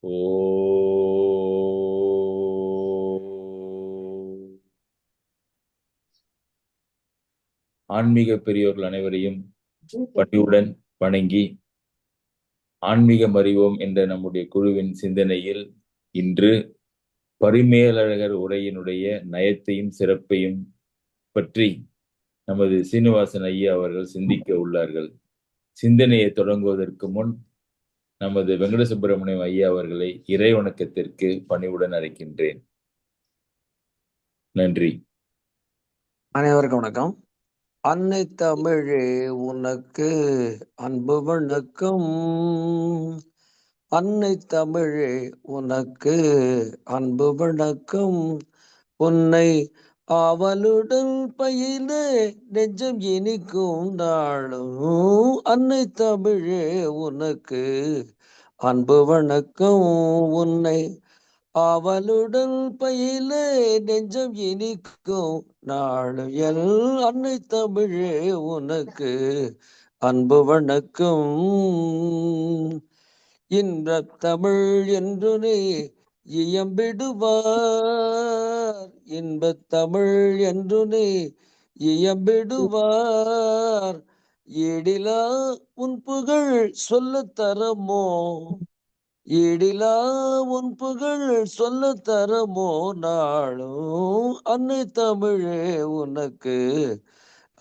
ஓ ஆன்மீக பெரியோர்கள் அனைவரையும் பணிவுடன் வணங்கி ஆன்மீகம் அறிவோம் என்ற நம்முடைய குழுவின் சிந்தனையில் இன்று பரிமேலழகர் உரையினுடைய நயத்தையும் சிறப்பையும் பற்றி நமது சீனிவாசன் ஐயா அவர்கள் சிந்திக்க உள்ளார்கள். சிந்தனையை தொடங்குவதற்கு முன் நமது வெங்கட சுப்பிரமணியம் ஐயா அவர்களை இறை வணக்கத்திற்கு பணிவுடன் அழைக்கின்றேன். நன்றி. அனைவருக்கும் வணக்கம். அன்னை தமிழே உனக்கு அன்பு வணக்கம். அன்னை தமிழே உனக்கு அன்பு வணக்கம். உன்னை ஆவலுடன் பயில நெஞ்சம் இனிக்கும் நாளும். அன்னை தமிழே உனக்கு அன்பு வணக்கம். உன்னை ஆவலுடன் பயில நெஞ்சம் இனிக்கும் நாளையல். அன்னை தமிழே உனக்கு அன்பு வணக்கம். இன்ப தமிழ் என்று நீ இயம்பிடுவார். இன்ப தமிழ் என்று நீ இயம்பிடுவார். ஈடிலா உன் புகழ் சொல்ல தரமோ. ஈடிலா உன் புகழ் சொல்ல தரமோ நாளும். அன்னை தமிழே உனக்கு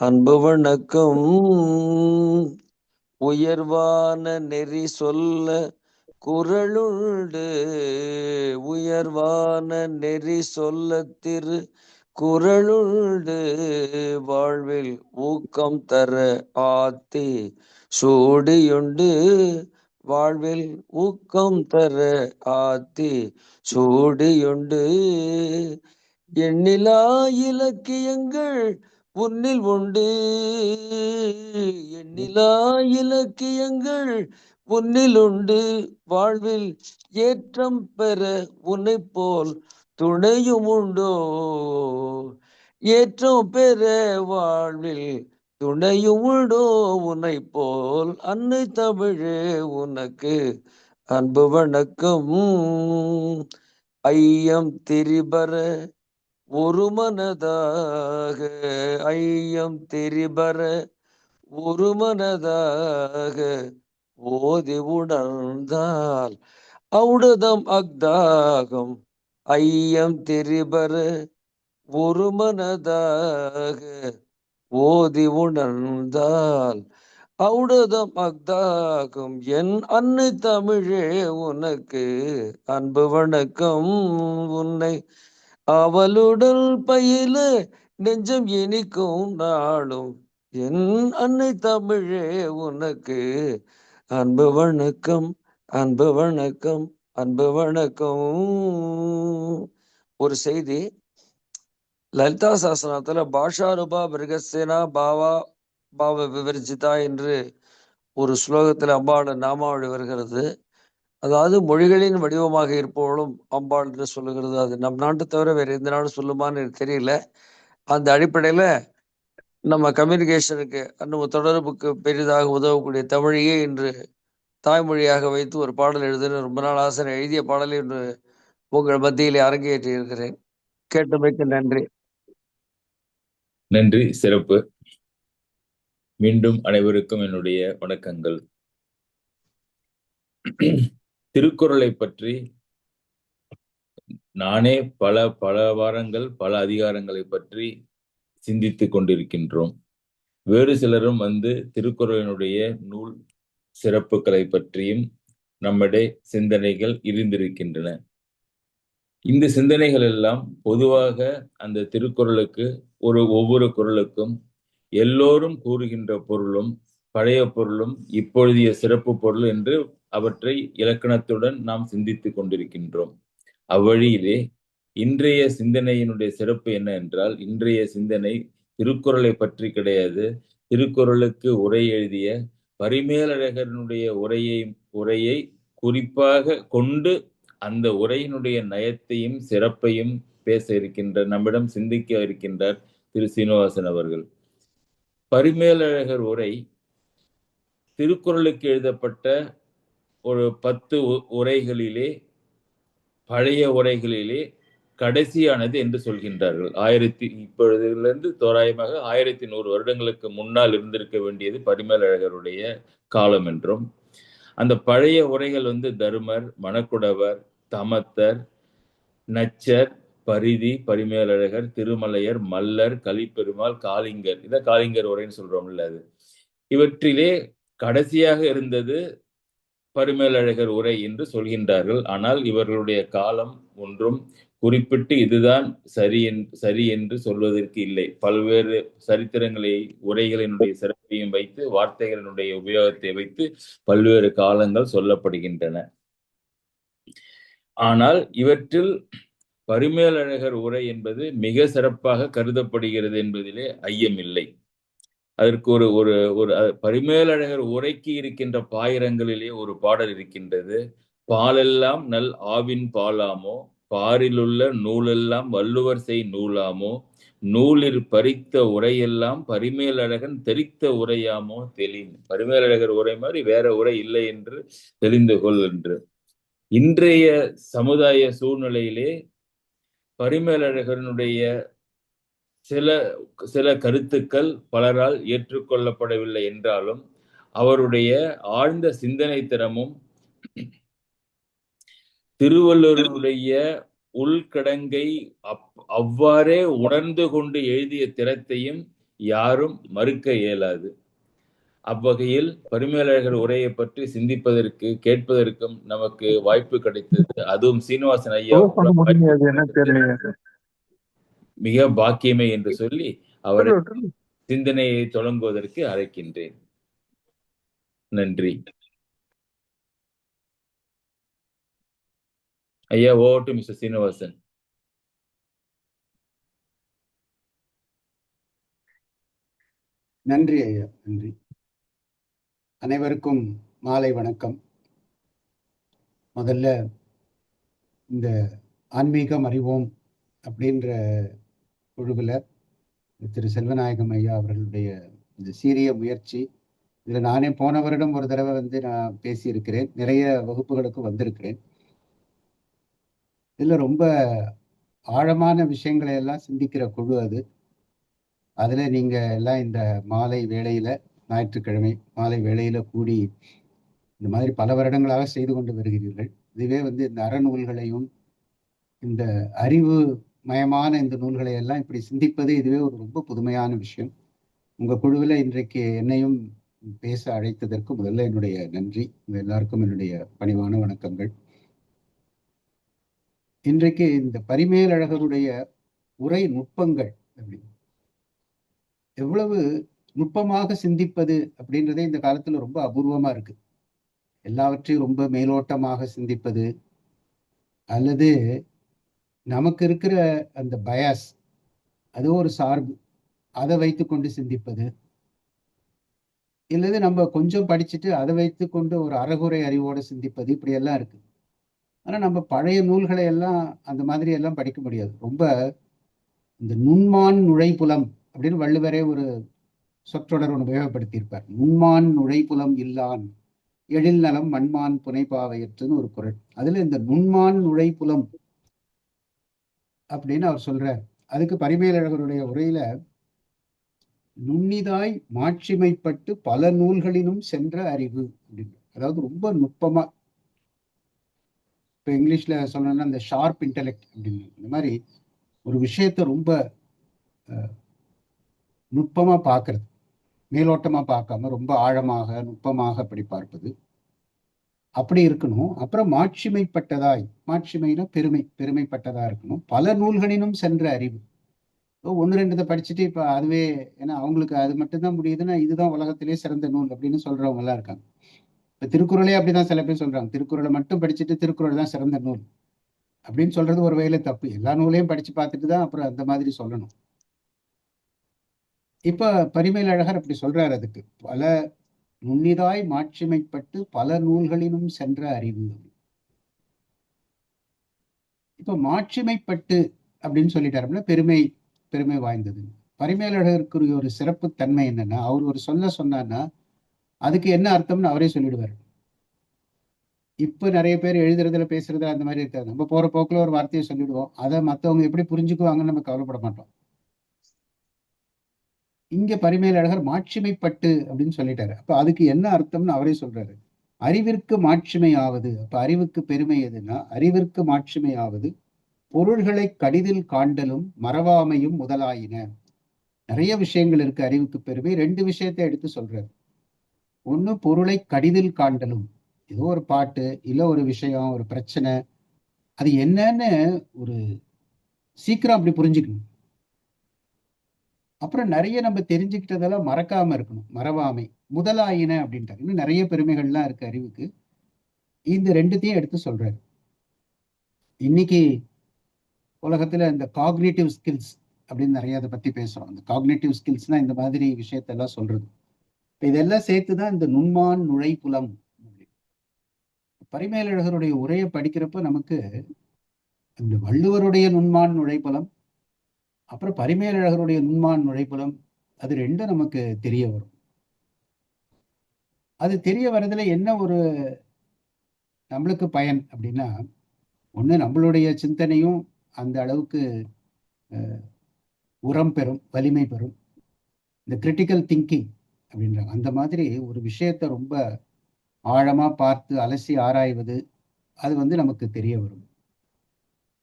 அன்பு வணக்கம். உயர்வான நெறி சொல்ல குறளுண்டு. உயர்வான நெறி சொல்ல திரு குறளுண்டு. வாழ்வில் ஊக்கம் தர ஆத்தி சூடியுண்டு. வாழ்வில் ஊக்கம் தர ஆத்தி சூடியுண்டு. எண்ணிலா இலக்கியங்கள் உன்னில் உண்டு. எண்ணிலா இலக்கியங்கள் உன்னில் உண்டு. வாழ்வில் ஏற்றம் பெற உன்னை போல் துணையும் உண்டோ. ஏற்றம் பெற வாழ்வில் துணையும் உண்டோ உன்னை போல். அன்னை தமிழே உனக்கு அன்பு வணக்கம். ஐயம் திரிபர ஒரு மனதாக. ஐயம் திரிபர ஒரு மனதாக ஓதி உணர்ந்தால் ஔடதம் அக்தாகம். ஐயம் திரிபர ஒரு மனதாக ஓதி உணர்ந்தால் ஔடதம் அக்தாகும். என் அன்னை தமிழே உனக்கு அன்பு வணக்கம். உன்னை அவளுடன் பயில நெஞ்சம் இனிக்கும் நாளும். என் அன்னை தமிழே உனக்கு அன்பு வணக்கம். அன்பு வணக்கம். அன்பு வணக்கம். ஒரு செய்தி, லலிதா சாஸ்திரத்துல பாஷாரூபா மிருகசேனா பாவா பாவ விவர்ஜிதா என்று ஒரு ஸ்லோகத்தில் அம்பாளோட நாமாவளி வருகிறது. அதாவது மொழிகளின் வடிவமாக இருப்பவளும் அம்பாள் என்று சொல்லுகிறது. அது நம் நாட்டை தவிர வேற எந்த நாடும் சொல்லுமான்னு எனக்கு தெரியல. அந்த அடிப்படையில நம்ம கம்யூனிகேஷனுக்கு நம்ம தொடர்புக்கு பெரிதாக உதவக்கூடிய தமிழையே இன்று தாய்மொழியாக வைத்து ஒரு பாடல் எழுதுன்னு ரொம்ப நாள் ஆசை. எழுதிய பாடலை இன்று உங்கள் மத்தியிலே அரங்கேற்றி இருக்கிறேன். கேட்டமைக்கு நன்றி. நன்றி. சிறப்பு. மீண்டும் அனைவருக்கும் என்னுடைய வணக்கங்கள். திருக்குறளை பற்றி நானே பல வாரங்கள் பல அதிகாரங்களை பற்றி சிந்தித்துக் கொண்டிருக்கின்றோம். வேறு சிலரும் திருக்குறளினுடைய நூல் சிறப்புகளை பற்றியும் நம்மிடையே சிந்தனைகள் இருந்திருக்கின்றன. இந்த சிந்தனைகள் எல்லாம் பொதுவாக அந்த திருக்குறளுக்கு ஒவ்வொரு குறளுக்கும் எல்லோரும் கூறுகின்ற பொருளும் பழைய பொருளும் இப்பொழுதைய சிறப்பு பொருள் என்று அவற்றை இலக்கணத்துடன் நாம் சிந்தித்துக் கொண்டிருக்கின்றோம். அவ்வழியிலே இன்றைய சிந்தனையினுடைய சிறப்பு என்ன என்றால், இன்றைய சிந்தனை திருக்குறளை பற்றி கிடையாது. திருக்குறளுக்கு உரை எழுதிய பரிமேலழகனுடைய உரையை குறிப்பாக கொண்டு அந்த உரையினுடைய நயத்தையும் சிறப்பையும் பேச இருக்கின்ற நம்மிடம் சிந்திக்க இருக்கின்றார் திரு சீனிவாசன் அவர்கள். பரிமேலழகர் உரை திருக்குறளுக்கு எழுதப்பட்ட ஒரு 10 உரைகளிலே பழைய உரைகளிலே கடைசியானது என்று சொல்கின்றார்கள். இப்பொழுதிலிருந்து தோராயமாக 1100 வருடங்களுக்கு முன்னால் இருந்திருக்க வேண்டியது பரிமேலழகருடைய காலம் என்றும், அந்த பழைய உரைகள் தருமர், மணக்குடவர், தமத்தர், நச்சர், பரிதி, பரிமேலழகர், திருமலையர், மல்லர், கலிப்பெருமாள், காளிங்கர், இத காளிங்கர் உரைன்னு சொல்றோம்ல, அது இவற்றிலே கடைசியாக இருந்தது பரிமேலழகர் உரை என்று சொல்கின்றார்கள். ஆனால் இவர்களுடைய காலம் ஒன்றும் குறிப்பிட்டு இதுதான் சரி என்று சொல்வதற்கு இல்லை. பல்வேறு சரித்திரங்களை, உரைகளினுடைய சிறப்பையும் வைத்து, வார்த்தைகளினுடைய உபயோகத்தை வைத்து பல்வேறு காலங்கள் சொல்லப்படுகின்றன. ஆனால் இவற்றில் பரிமேலழகர் உரை என்பது மிக சிறப்பாக கருதப்படுகிறது என்பதிலே ஐயமில்லை. அதற்கு ஒரு ஒரு ஒரு பரிமேலழகர் உரைக்கு இருக்கின்ற பாயிரங்களிலே ஒரு பாடல் இருக்கின்றது. பாலெல்லாம் நல் ஆவின் பாலாமோ, பாரிலுள்ள நூலெல்லாம் வள்ளுவர் செய் நூலாமோ, நூலிற் பறித்த உரையெல்லாம் பரிமேலழகன் தெரித்த உரையாமோ தெளின். பரிமேலழகர் உரை மாதிரி வேற உரை இல்லை என்று தெரிந்து கொள் என்று. இன்றைய சமுதாய சூழ்நிலையிலே பரிமேலழகனுடைய சில கருத்துக்கள் பலரால் ஏற்றுக்கொள்ளப்படவில்லை என்றாலும், அவருடைய ஆழ்ந்த சிந்தனை திறமும் திருவள்ளுவருடைய உள்கடங்கை அவ்வாறே உணர்ந்து கொண்டு எழுதிய திறத்தையும் யாரும் மறுக்க இயலாது. அவ்வகையில் பரிமேலழகர் உரையை பற்றி சிந்திப்பதற்கு, கேட்பதற்கும் நமக்கு வாய்ப்பு கிடைத்தது. அதுவும் சீனிவாசன் ஐயா மிக பாக்கியமே என்று சொல்லி அவரை சிந்தனையை தொடங்குவதற்கு அழைக்கின்றேன். நன்றி ஐயா. Over to mister Srinivasan. நன்றி ஐயா, நன்றி. அனைவருக்கும் மாலை வணக்கம். முதல்ல இந்த ஆன்மீகம் அறிவோம் அப்படின்ற குழுவில் திரு செல்வநாயகம் ஐயா அவர்களுடைய இந்த சீரிய முயற்சி, இதில் நானே போன வருடம் ஒரு தடவை நான் பேசியிருக்கிறேன், நிறைய வகுப்புகளுக்கு வந்திருக்கிறேன். இதில் ரொம்ப ஆழமான விஷயங்களை எல்லாம் சிந்திக்கிற குழு அது. அதில் நீங்கள் எல்லாம் இந்த மாலை வேளையில், ஞாயிற்றுக்கிழமை மாலை வேளையில் கூடி இந்த மாதிரி பல வருடங்களாக செய்து கொண்டு வருகிறீர்கள். இதுவே இந்த அறநூல்களையும் இந்த அறிவு மயமான இந்த நூல்களை எல்லாம் இப்படி சிந்திப்பது இதுவே ஒரு ரொம்ப புதுமையான விஷயம். உங்கள் குழுவில் இன்றைக்கு என்னையும் பேச அழைத்ததற்கு முதல்ல என்னுடைய நன்றி. எல்லாருக்கும் என்னுடைய பணிவான வணக்கங்கள். இன்றைக்கு இந்த பரிமேலழகருடைய உரை நுட்பங்கள் அப்படின்னு எவ்வளவு நுட்பமாக சிந்திப்பது அப்படின்றதே இந்த காலத்துல ரொம்ப அபூர்வமா இருக்கு. எல்லாவற்றையும் ரொம்ப மேலோட்டமாக சிந்திப்பது, அல்லது நமக்கு இருக்கிற அந்த பயாஸ், அது ஒரு சார்பு, அதை வைத்து கொண்டு சிந்திப்பது, இல்லது நம்ம கொஞ்சம் படிச்சுட்டு அதை வைத்து கொண்டு ஒரு அறகுறை அறிவோடு சிந்திப்பது, இப்படி எல்லாம் இருக்கு. ஆனா நம்ம பழைய நூல்களை எல்லாம் அந்த மாதிரி எல்லாம் படிக்க முடியாது. ரொம்ப இந்த நுண்மான் நுழைப்புலம் அப்படின்னு வள்ளுவரே ஒரு சொற்றொடர் ஒன்று உபயோகப்படுத்தியிருப்பார். நுண்மான் நுழைப்புலம் இல்லான் எழில் நலம் மண்மான் புனைப்பாவையற்றுன்னு ஒரு குறள். அதுல இந்த நுண்மான் நுழைப்புலம் அப்படின்னு அவர் சொல்றார். அதுக்கு பரிமேலழகருடைய உரையில நுண்ணிதாய் மாட்சிமைப்பட்டு பல நூல்களினும் சென்ற அறிவு அப்படின்னு, அதாவது ரொம்ப நுட்பமா, இப்ப இங்கிலீஷ்ல சொல்லணும்னா இந்த ஷார்ப் இன்டெலெக்ட் அப்படின்னு, இந்த மாதிரி ஒரு விஷயத்த ரொம்ப நுட்பமா பார்க்கறது, மேலோட்டமா பார்க்காம ரொம்ப ஆழமாக நுட்பமாக அப்படி பார்ப்பது, அப்படி இருக்கணும். அப்புறம் மாட்சிமைப்பட்டதாய், மாட்சிமைனா பெருமை, பெருமைப்பட்டதா இருக்கணும். பல நூல்களினும் சென்ற அறிவு. ஒன்று ரெண்டு படிச்சுட்டு இப்ப அதுவே, ஏன்னா அவங்களுக்கு அது மட்டும்தான் முடியுதுன்னா இதுதான் உலகத்திலே சிறந்த நூல் அப்படின்னு சொல்றவங்க எல்லாம் இருக்காங்க. இப்ப திருக்குறளே அப்படிதான் சில பேர் சொல்றாங்க. திருக்குறளை மட்டும் படிச்சுட்டு திருக்குறள் தான் சிறந்த நூல் அப்படின்னு சொல்றது ஒரு வகையில தப்பு. எல்லா நூலையும் படிச்சு பார்த்துட்டு தான் அப்புறம் அந்த மாதிரி சொல்லணும். இப்ப பரிமேலழகர் அப்படி சொல்றாரு. அதுக்கு பல நுண்ணிதாய் மாட்சிமைப்பட்டு பல நூல்களினும் சென்ற அறிவு. இப்ப மாட்சிமைப்பட்டு அப்படின்னு சொல்லிட்டாருன்னா பெருமை, பெருமை வாய்ந்தது. பரிமேலழகருக்கு ஒரு சிறப்பு தன்மை என்னன்னா, அவர் ஒரு சொன்னார்னா அதுக்கு என்ன அர்த்தம்னு அவரே சொல்லிடுவார். இப்ப நிறைய பேர் எழுதுறதுல பேசுறதுல அந்த மாதிரி இருக்காது. நம்ம போற போக்குல ஒரு வார்த்தையை சொல்லிடுவோம். அதை மற்றவங்க எப்படி புரிஞ்சுக்குவாங்கன்னு நம்ம கவலைப்பட மாட்டோம். இங்க பரிமேலழகர் மாட்சிமைப்பட்டு அப்படின்னு சொல்லிட்டாரு. அப்ப அதுக்கு என்ன அர்த்தம்னு அவரே சொல்றாரு. அறிவிற்கு மாட்சிமை ஆவது. அப்ப அறிவுக்கு பெருமை எதுன்னா, அறிவிற்கு மாட்சிமை ஆவது பொருள்களை கடிதில் காண்டலும் மறவாமையும் முதலாயின. நிறைய விஷயங்கள் இருக்கு அறிவுக்கு பெருமை. 2 விஷயத்தை எடுத்து சொல்றாரு. ஒண்ணு பொருளை கடிதில் காண்டலும். ஏதோ ஒரு பாட்டு இல்ல ஒரு விஷயம், ஒரு பிரச்சனை, அது என்னன்னு ஒரு சீக்கிரம் அப்படி புரிஞ்சுக்கணும். அப்புறம் நிறைய நம்ம தெரிஞ்சுக்கிட்டதெல்லாம் மறக்காம இருக்கணும். மறவாமை முதலாயின அப்படின்ட்டார். இன்னும் நிறைய பெருமைகள்லாம் இருக்கு அறிவுக்கு. இந்த 2த்தையும் எடுத்து சொல்றாரு. இன்னைக்கு உலகத்துல இந்த காக்னிட்டிவ் ஸ்கில்ஸ் அப்படின்னு நிறைய அதை பத்தி பேசுறோம். இந்த காக்னிட்டிவ் ஸ்கில்ஸ்னா இந்த மாதிரி விஷயத்தெல்லாம் சொல்றது. இதெல்லாம் சேர்த்துதான் இந்த நுண்மான் நுழைப்புலம். பரிமேலழகருடைய உரையை படிக்கிறப்ப நமக்கு இந்த வள்ளுவருடைய நுண்மான் நுழைப்புலம், அப்புறம் பரிமேலழகருடைய நுண்மான் நுழைப்புலம், அது 2 நமக்கு தெரிய வரும். அது தெரிய வரதுல என்ன ஒரு நம்மளுக்கு பயன் அப்படின்னா, ஒண்ணு நம்மளுடைய சிந்தனையும் அந்த அளவுக்கு உரம் பெறும், வலிமை பெறும். இந்த கிரிட்டிக்கல் திங்கிங் அப்படின்றாங்க. அந்த மாதிரி ஒரு விஷயத்தை ரொம்ப ஆழமா பார்த்து அலசி ஆராய்வது, அது நமக்கு தெரிய வரும்.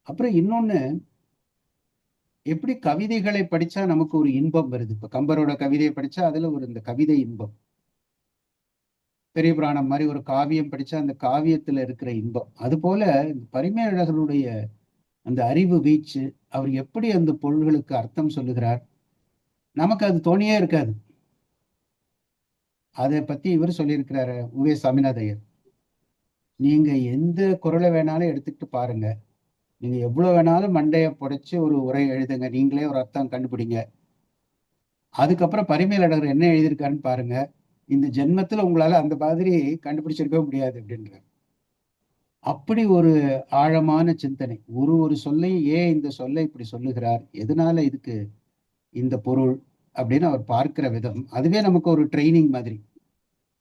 அப்புறம் இன்னொன்னு, எப்படி கவிதைகளை படிச்சா நமக்கு ஒரு இன்பம் வருது. இப்ப கம்பரோட கவிதையை படிச்சா அதுல ஒரு இந்த கவிதை இன்பம். பெரிய புராணம் மாதிரி ஒரு காவியம் படிச்சா அந்த காவியத்துல இருக்கிற இன்பம். அது போல இந்த பரிமேலழகருடைய அந்த அறிவு வீச்சு, அவர் எப்படி அந்த பொருள்களுக்கு அர்த்தம் சொல்லுகிறார், நமக்கு அது தோணியே இருக்காது. அதை பத்தி இவர் சொல்லியிருக்கிறாரு உவே சாமிநாதையர். நீங்க எந்த குறளை வேணாலும் எடுத்துக்கிட்டு பாருங்க, நீங்க எவ்வளவு வேணாலும் மண்டைய புடைச்சு ஒரு உரை எழுதுங்க, நீங்களே ஒரு அர்த்தம் கண்டுபிடிங்க. அதுக்கப்புறம் பரிமேலழகர் என்ன எழுதியிருக்காருன்னு பாருங்க, இந்த ஜென்மத்துல உங்களால அந்த மாதிரி கண்டுபிடிச்சிருக்கவே முடியாது அப்படின்ற அப்படி ஒரு ஆழமான சிந்தனை. ஒரு சொல்லை ஏன் இந்த சொல்லை இப்படி சொல்லுகிறார், எதனால இதுக்கு இந்த பொருள் அப்படின்னு அவர் பார்க்கிற விதம், அதுவே நமக்கு ஒரு ட்ரைனிங் மாதிரி.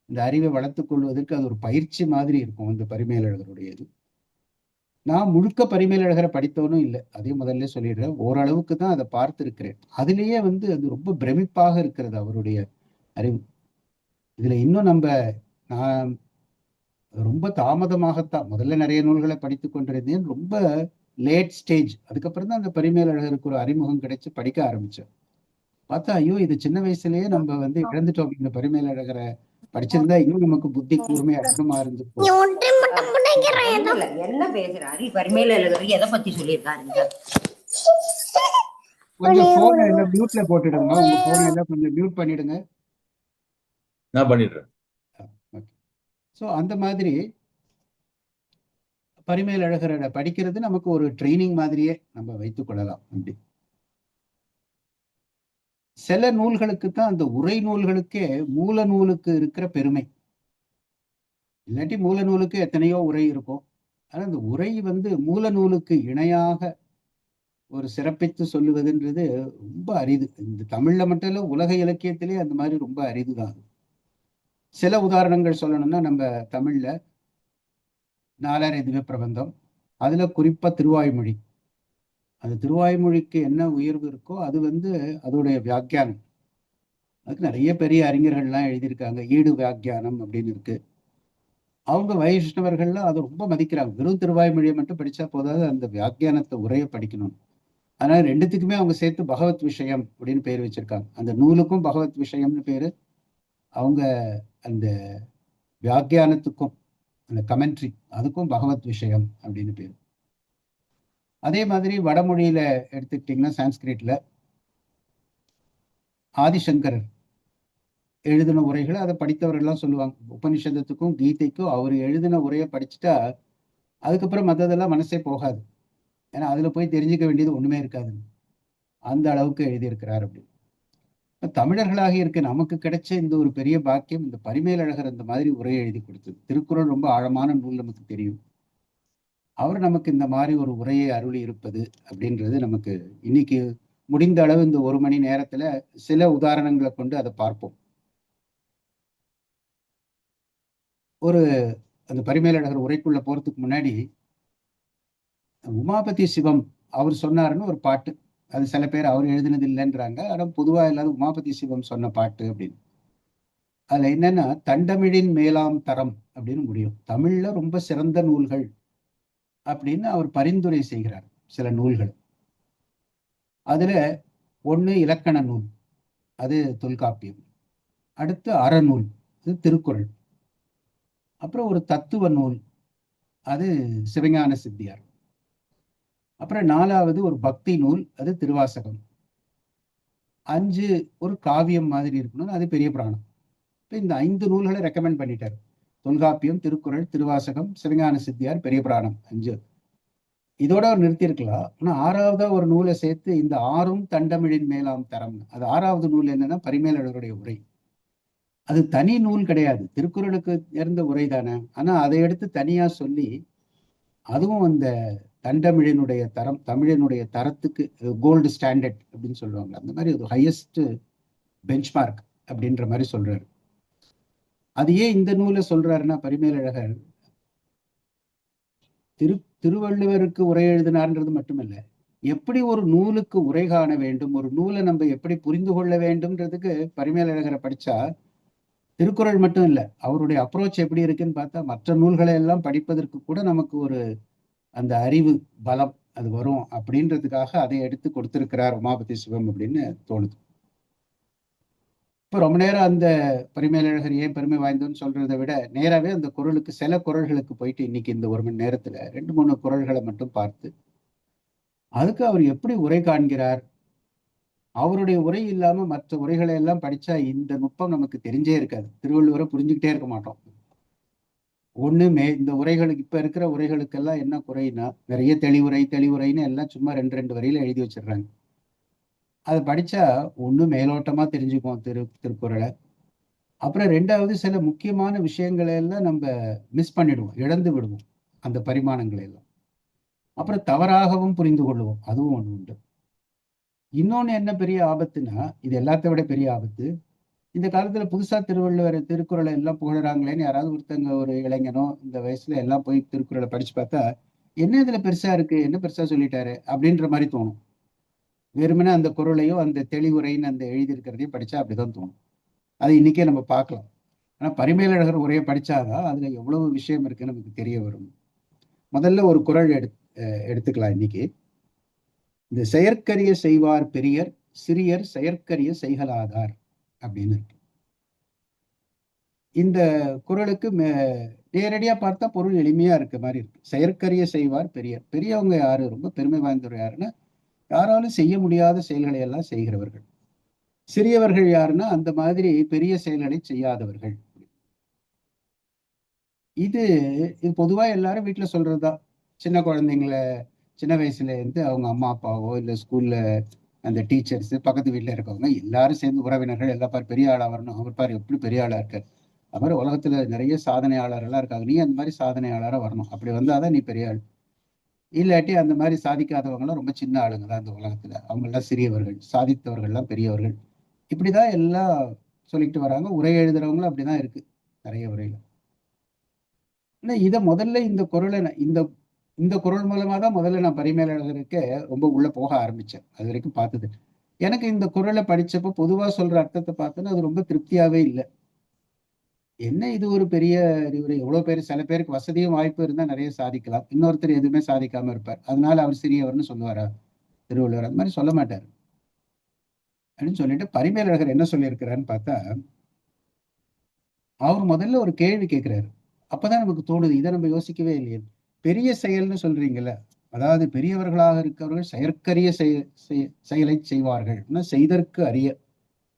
இந்த அறிவை வளர்த்துக் கொள்வதற்கு அது ஒரு பயிற்சி மாதிரி இருக்கும் இந்த பரிமேலழகருடையது. நான் முழுக்க பரிமேலழகரை படித்தவனும் இல்லை, அதையும் முதல்ல சொல்லிடுறேன். ஓரளவுக்கு தான் அதை பார்த்திருக்கிறேன். அதுலேயே அது ரொம்ப பிரமிப்பாக இருக்கிறது அவருடைய அறிவு. இதுல இன்னும் நான் ரொம்ப தாமதமாகத்தான் முதல்ல நிறைய நூல்களை படித்து கொண்டிருந்தேன். ரொம்ப லேட் ஸ்டேஜ். அதுக்கப்புறம் தான் அந்த பரிமேலழகருக்கு ஒரு அறிமுகம் கிடைச்சு படிக்க ஆரம்பிச்சேன். பார்த்தா ஐயோ, இது சின்ன வயசுலயே நம்ம இழந்துட்டோம். இந்த பரிமேலழகரை படிச்சிருந்தா இன்னும் நமக்கு புத்தி கூர்மை அதிகமா இருந்திருக்கும். என்ன பேசுறாரு பரிமேலழகர், எதை பத்தி சொல்லியிருக்காருங்க? கொஞ்சம் போனை எல்லாம் மியூட்ல போட்டுடுங்க. உங்க போனை எல்லாம் கொஞ்சம் மியூட் பண்ணிடுங்க. நான் பண்ணிடுறேன். ஸோ அந்த மாதிரி பரிமேலழகரை படிக்கிறது நமக்கு ஒரு ட்ரைனிங் மாதிரியே நம்ம வைத்துக் கொள்ளலாம். அப்படி சில நூல்களுக்கு தான் அந்த உரை நூல்களுக்கே மூல நூலுக்கு இருக்கிற பெருமை. இல்லாட்டி மூல நூலுக்கு எத்தனையோ உரை இருக்கும். ஆனா அந்த உரை மூல நூலுக்கு இணையாக ஒரு சிறப்பித்து சொல்லுவதுன்றது ரொம்ப அரிது. இந்த தமிழ்ல மட்டும் இல்ல, உலக இலக்கியத்திலே அந்த மாதிரி ரொம்ப அரிதுதான். சில உதாரணங்கள் சொல்லணும்னா, நம்ம தமிழ்ல நாலாயிர திவ்ய பிரபந்தம், அதுல குறிப்பா திருவாய்மொழி. அந்த திருவாய்மொழிக்கு என்ன உயர்வு இருக்கோ அது அதோடைய வியாக்கியானம். அதுக்கு நிறைய பெரிய அறிஞர்கள்லாம் எழுதியிருக்காங்க. ஈடு வியாக்கியானம் அப்படின்னு இருக்கு. அவங்க வைஷ்ணவர்கள்லாம் அதை ரொம்ப மதிக்கிறாங்க. வெறும் திருவாய்மொழியை மட்டும் படிச்சா போதாது, அந்த வியாக்கியானத்தை உரைய படிக்கணும். அதனால 2த்துக்குமே அவங்க சேர்த்து பகவத் விஷயம் அப்படின்னு பேர் வச்சிருக்காங்க. அந்த நூலுக்கும் பகவத் விஷயம்னு பேரு, அவங்க அந்த வியாக்கியானத்துக்கும் அந்த கமெண்ட்ரி அதுக்கும் பகவத் விஷயம் அப்படின்னு பேரு. அதே மாதிரி வடமொழியில எடுத்துக்கிட்டீங்கன்னா, சான்ஸ்கிரிட்ல ஆதிசங்கரர் எழுதின உரைகளை அதை படித்தவர்கள்லாம் சொல்லுவாங்க. உபனிஷதத்துக்கும் கீதைக்கும் அவர் எழுதின உரையை படிச்சுட்டா அதுக்கப்புறம் மற்றதெல்லாம் மனசே போகாது. ஏன்னா அதுல போய் தெரிஞ்சுக்க வேண்டியது ஒண்ணுமே இருக்காது. அந்த அளவுக்கு எழுதியிருக்கிறார். அப்படி தமிழர்களாக இருக்க நமக்கு கிடைச்ச இந்த ஒரு பெரிய பாக்கியம், இந்த பரிமேலழகர் அந்த மாதிரி உரையை எழுதி கொடுத்தது. திருக்குறள் ரொம்ப ஆழமான நூல், நமக்கு தெரியும். அவர் நமக்கு இந்த மாதிரி ஒரு உரையை அருளி இருப்பது அப்படின்றது நமக்கு இன்னைக்கு முடிந்த அளவு இந்த 1 மணி நேரத்துல சில உதாரணங்களை கொண்டு அதை பார்ப்போம். ஒரு அந்த பரிமேலழகர் உரைக்குள்ள போறதுக்கு முன்னாடி உமாபதி சிவம் அவர் சொன்னாருன்னு ஒரு பாட்டு. அது சில பேர் அவர் எழுதினது இல்லைன்றாங்க. ஆனா பொதுவா எல்லாரும் உமாபதி சிவம் சொன்ன பாட்டு அப்படின்னு. அதுல என்னன்னா, தண்டமிழின் மேலாம் தரம் அப்படின்னு முடியும். தமிழ்ல ரொம்ப சிறந்த நூல்கள் அப்படின்னு அவர் பரிந்துரை செய்கிறார் சில நூல்கள். அதுல ஒண்ணு இலக்கண நூல், அது தொல்காப்பியம். அடுத்து அறநூல், அது திருக்குறள். அப்புறம் ஒரு தத்துவ நூல், அது சிவஞான சித்தியார். அப்புறம் 4வது ஒரு பக்தி நூல், அது திருவாசகம். 5 ஒரு காவியம் மாதிரி இருக்கணும், அது பெரிய புராணம். இப்போ இந்த 5 நூல்களை ரெக்கமெண்ட் பண்ணிட்டார். தொல்காப்பியம், திருக்குறள், திருவாசகம், சிவஞான சித்தியார், பெரிய புராணம் 5. இதோட அவர் நிறுத்தியிருக்கலாம். ஆனா 6வதா ஒரு நூலை சேர்த்து இந்த 6ம் தண்டமிழின் மேலாம் தரம். அது 6வது நூல் என்னன்னா பரிமேலழகருடைய உரை. அது தனி நூல் கிடையாது, திருக்குறளுக்கு நேர்ந்த உரை தானே. ஆனா அதை எடுத்து தனியா சொல்லி, அதுவும் அந்த தண்டமிழினுடைய தரம், தமிழினுடைய தரத்துக்கு கோல்டு ஸ்டாண்டர்ட் அப்படின்னு சொல்லுவாங்க, அந்த மாதிரி ஒரு ஹையஸ்ட் பெஞ்ச்மார்க் அப்படின்ற மாதிரி சொல்றாரு. அது ஏன் இந்த நூலை சொல்றாருன்னா, பரிமேலழகர் திருவள்ளுவருக்கு உரை எழுதினார்ன்றது மட்டுமல்ல, எப்படி ஒரு நூலுக்கு உரை காண வேண்டும், ஒரு நூலை நம்ம எப்படி புரிந்து கொள்ள வேண்டும்ன்றதுக்கு பரிமேலழகரை படிச்சா, திருக்குறள் மட்டும் இல்லை, அவருடைய அப்ரோச் எப்படி இருக்குன்னு பார்த்தா மற்ற நூல்களை எல்லாம் படிப்பதற்கு கூட நமக்கு ஒரு அந்த அறிவு பலம் அது வரும் அப்படின்றதுக்காக அதை எடுத்து கொடுத்திருக்கிறார் உமாபதி சிவம் அப்படின்னு தோணுது. இப்போ ரொம்ப நேரம் அந்த பரிமேலழகர் ஏன் பெருமை வாய்ந்தோன்னு சொல்றதை விட நேராகவே அந்த குறளுக்கு, சில குறள்களுக்கு போயிட்டு இன்னைக்கு இந்த 1 மணி நேரத்துல 2-3 குறள்களை மட்டும் பார்த்து அதுக்கு அவர் எப்படி உரை காண்கிறார். அவருடைய உரை இல்லாம மற்ற உரைகளை எல்லாம் படிச்சா இந்த நுட்பம் நமக்கு தெரிஞ்சே இருக்காது, திருவள்ளுவரை புரிஞ்சுக்கிட்டே இருக்க மாட்டோம். ஒண்ணுமே இந்த உரைகளுக்கு, இப்ப இருக்கிற உரைகளுக்கெல்லாம் என்ன குறைனா, நிறைய தெளிவுரைன்னு எல்லாம் சும்மா 2 வரியில எழுதி வச்சிடுறாங்க. அதை படிச்சா ஒண்ணு மேலோட்டமா தெரிஞ்சுக்குவோம் திருக்குறளை. அப்புறம் 2வது சில முக்கியமான விஷயங்களை எல்லாம் நம்ம மிஸ் பண்ணிடுவோம், இழந்து விடுவோம் அந்த பரிமாணங்களை எல்லாம். அப்புறம் தவறாகவும் புரிந்து கொள்ளுவோம், அதுவும் ஒண்ணு உண்டு. இன்னொன்னு என்ன பெரிய ஆபத்துனா, இது எல்லாத்த விட பெரிய ஆபத்து, இந்த காலத்துல புதுசா திருவள்ளுவர் திருக்குறளை எல்லாம் புகழறாங்களேன்னு யாராவது ஒருத்தங்க, ஒரு இளைஞனோ இந்த வயசுல எல்லாம் போய் திருக்குறளை படிச்சு பார்த்தா, என்ன இதுல பெருசா இருக்கு, என்ன பெருசா சொல்லிட்டாரு அப்படின்ற மாதிரி தோணும். வெறுமனே அந்த குறளையோ அந்த தெளிவுரைன்னு அந்த எழுதியிருக்கிறதையும் படிச்சா அப்படிதான் தோணும். அது இன்னைக்கே நம்ம பார்க்கலாம். ஆனா பரிமேலழகர் உரையை படிச்சாதான் அதுல எவ்வளவு விஷயம் இருக்குன்னு நமக்கு தெரிய வரும். முதல்ல ஒரு குறள் எடுத்துக்கலாம் இன்னைக்கு. இந்த செயற்கரிய செய்வார் பெரியர், சிறியர் செயற்கரிய செய்கலாதார் அப்படின்னு இருக்கு. இந்த குறளுக்கு நேரடியா பார்த்தா பொருள் எளிமையா இருக்க மாதிரி இருக்கு. செயற்கரிய செய்வார் பெரியர், பெரியவங்க யாரு, ரொம்ப பெருமை வாய்ந்தவர் யாருன்னா, யாராலும் செய்ய முடியாத செயல்களை எல்லாம் செய்கிறவர்கள். சிறியவர்கள் யாருன்னா, அந்த மாதிரி பெரிய செயல்களை செய்யாதவர்கள். இது பொதுவா எல்லாரும் வீட்டுல சொல்றதுதான். சின்ன குழந்தைங்களை சின்ன வயசுல இருந்து அவங்க அம்மா அப்பாவோ இல்ல ஸ்கூல்ல அந்த டீச்சர்ஸ், பக்கத்து வீட்டுல இருக்கவங்க எல்லாரும் சேர்ந்து, உறவினர்கள் எல்லாம் பாரு பெரிய ஆளா வரணும், அவர் பாரு எப்படி பெரிய ஆளா இருக்காரு, அது மாதிரி உலகத்துல நிறைய சாதனையாளர்கள்லாம் இருக்காங்க, நீ அந்த மாதிரி சாதனையாளரா வரணும், அப்படி வந்தாதான் நீ பெரிய ஆள். இல்லாட்டி அந்த மாதிரி சாதிக்காதவங்கலாம் ரொம்ப சின்ன ஆளுங்க தான் அந்த உலகத்துல, அவங்க எல்லாம் சிறியவர்கள், சாதித்தவர்கள்லாம் பெரியவர்கள். இப்படிதான் எல்லாம் சொல்லிட்டு வராங்க. உரை எழுதுறவங்களும் அப்படிதான் இருக்கு நிறைய உரையில. ஆனா இதை முதல்ல இந்த குறளை இந்த குறள் மூலமா தான் முதல்ல நான் பரிமேலழகருக்கு ரொம்ப உள்ள போக ஆரம்பிச்சேன். அது வரைக்கும் பார்த்தது எனக்கு இந்த குறளை படிச்சப்போ பொதுவா சொல்ற அர்த்தத்தை பார்த்தோன்னா அது ரொம்ப திருப்தியாவே இல்லை. என்ன இது ஒரு பெரிய அறிவுரை, எவ்வளவு பேர், சில பேருக்கு வசதியும் வாய்ப்பு இருந்தா நிறைய சாதிக்கலாம், இன்னொருத்தர் எதுவுமே சாதிக்காம இருப்பார், அதனால அவர் சிறியவர்னு சொல்லுவாரா திருவள்ளுவர்? அந்த மாதிரி சொல்ல மாட்டார் அப்படின்னு சொல்லிட்டு பரிமேலழகர் என்ன சொல்லியிருக்கிறாருன்னு பார்த்தா, அவர் முதல்ல ஒரு கேள்வி கேட்கிறாரு. அப்பதான் நமக்கு தோணுது, இதை நம்ம யோசிக்கவே இல்லையே. பெரிய செயல்னு சொல்றீங்கல்ல, அதாவது பெரியவர்களாக இருக்கிறவர்கள் செயற்கரிய செயலை செய்வார்கள், செய்தற்கு அரிய,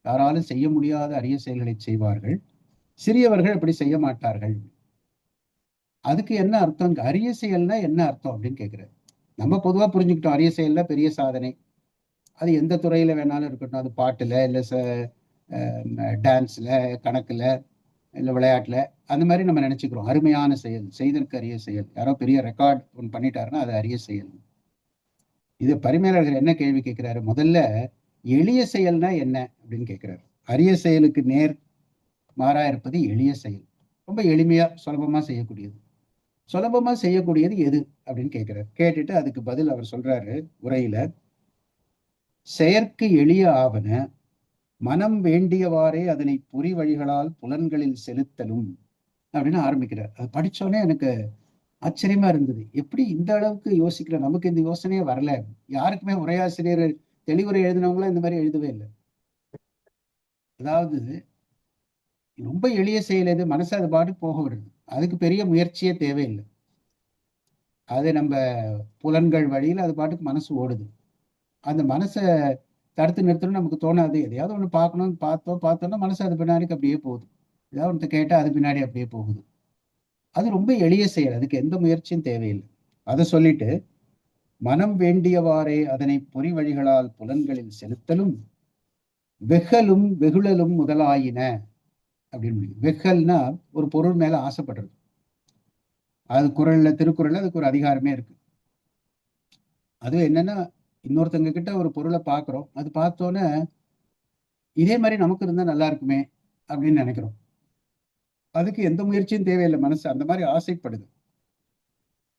யாராலும் செய்ய முடியாத அரிய செயல்களை செய்வார்கள், சிறியவர்கள் அப்படி செய்ய மாட்டார்கள். அதுக்கு என்ன அர்த்தம், அரிய செயல்னா என்ன அர்த்தம் அப்படின்னு கேட்கிறாரு. நம்ம பொதுவா புரிஞ்சுக்கிட்டோம், அரிய செயல்னா பெரிய சாதனை, அது எந்த துறையில வேணாலும் இருக்கட்டும், அது பாட்டுல இல்ல டான்ஸ்ல, கணக்குல, இல்ல விளையாட்டுல, அந்த மாதிரி நம்ம நினைச்சுக்கிறோம். அருமையான செயல், செய்தற்கு அரிய செயல், யாரோ பெரிய ரெக்கார்ட் ஒன்று பண்ணிட்டாருன்னா அது அரிய செயல். இது பரிமேலழகர் என்ன கேள்வி கேட்கிறாரு, முதல்ல எளிய செயல்னா என்ன அப்படின்னு கேட்கிறாரு. அரிய செயலுக்கு நேர் மாறா இருப்பது எளிய செயல், ரொம்ப எளிமையா சுலபமா செய்யக்கூடியது. சுலபமா செய்யக்கூடியது எது அப்படின்னு கேட்கிறார். கேட்டுட்டு அதுக்கு பதில் அவர் சொல்றாரு உரையில, செயற்கு எளிய ஆவன மனம் வேண்டியவாறே அதனை பொறி வழிகளால் புலன்களில் செலுத்தலும் அப்படின்னு ஆரம்பிக்கிறார். அது படிச்சோன்னே எனக்கு ஆச்சரியமா இருந்தது. எப்படி இந்த அளவுக்கு யோசிக்கிற, நமக்கு இந்த யோசனையே வரல. யாருக்குமே உரையாசிரியர் தெளிவுரை எழுதினவங்களும் இந்த மாதிரி எழுதவே இல்லை. அதாவது ரொம்ப எளிய செயல் எது, மனசு அது பாட்டு போக விடுது. அதுக்கு பெரிய முயற்சியே தேவையில்லை. அது நம்ம புலன்கள் வழியில் அது பாட்டுக்கு மனசு ஓடுது. அந்த மனசை தடுத்து நிறுத்தணும்னு நமக்கு தோணாது. எதையாவது ஒன்று பார்க்கணும்னு பார்த்தோம்னா மனசு அது பின்னாடிக்கு அப்படியே போகுது. ஏதாவது ஒன்று கேட்டால் அது பின்னாடி அப்படியே போகுது. அது ரொம்ப எளிய செயல், அதுக்கு எந்த முயற்சியும் தேவையில்லை. அதை சொல்லிட்டு, மனம் வேண்டியவாறே அதனை பொறி வழிகளால் புலன்களில் செலுத்தலும் வெகலும் வெகுழலும் முதலாயின அப்படின்னு. வெகல்னா ஒரு பொருள் மேல ஆசைப்படுறது. அது திருக்குறள்ல அதுக்கு ஒரு அதிகாரமே இருக்கு. அது என்னன்னா, இன்னொருத்தங்க கிட்ட ஒரு பொருளை பார்க்குறோம், அது பார்த்தோன்னே இதே மாதிரி நமக்கு இருந்தா நல்லா இருக்குமே அப்படின்னு நினைக்கிறோம். அதுக்கு எந்த முயற்சியும் தேவையில்லை. மனசு அந்த மாதிரி ஆசைப்படுது.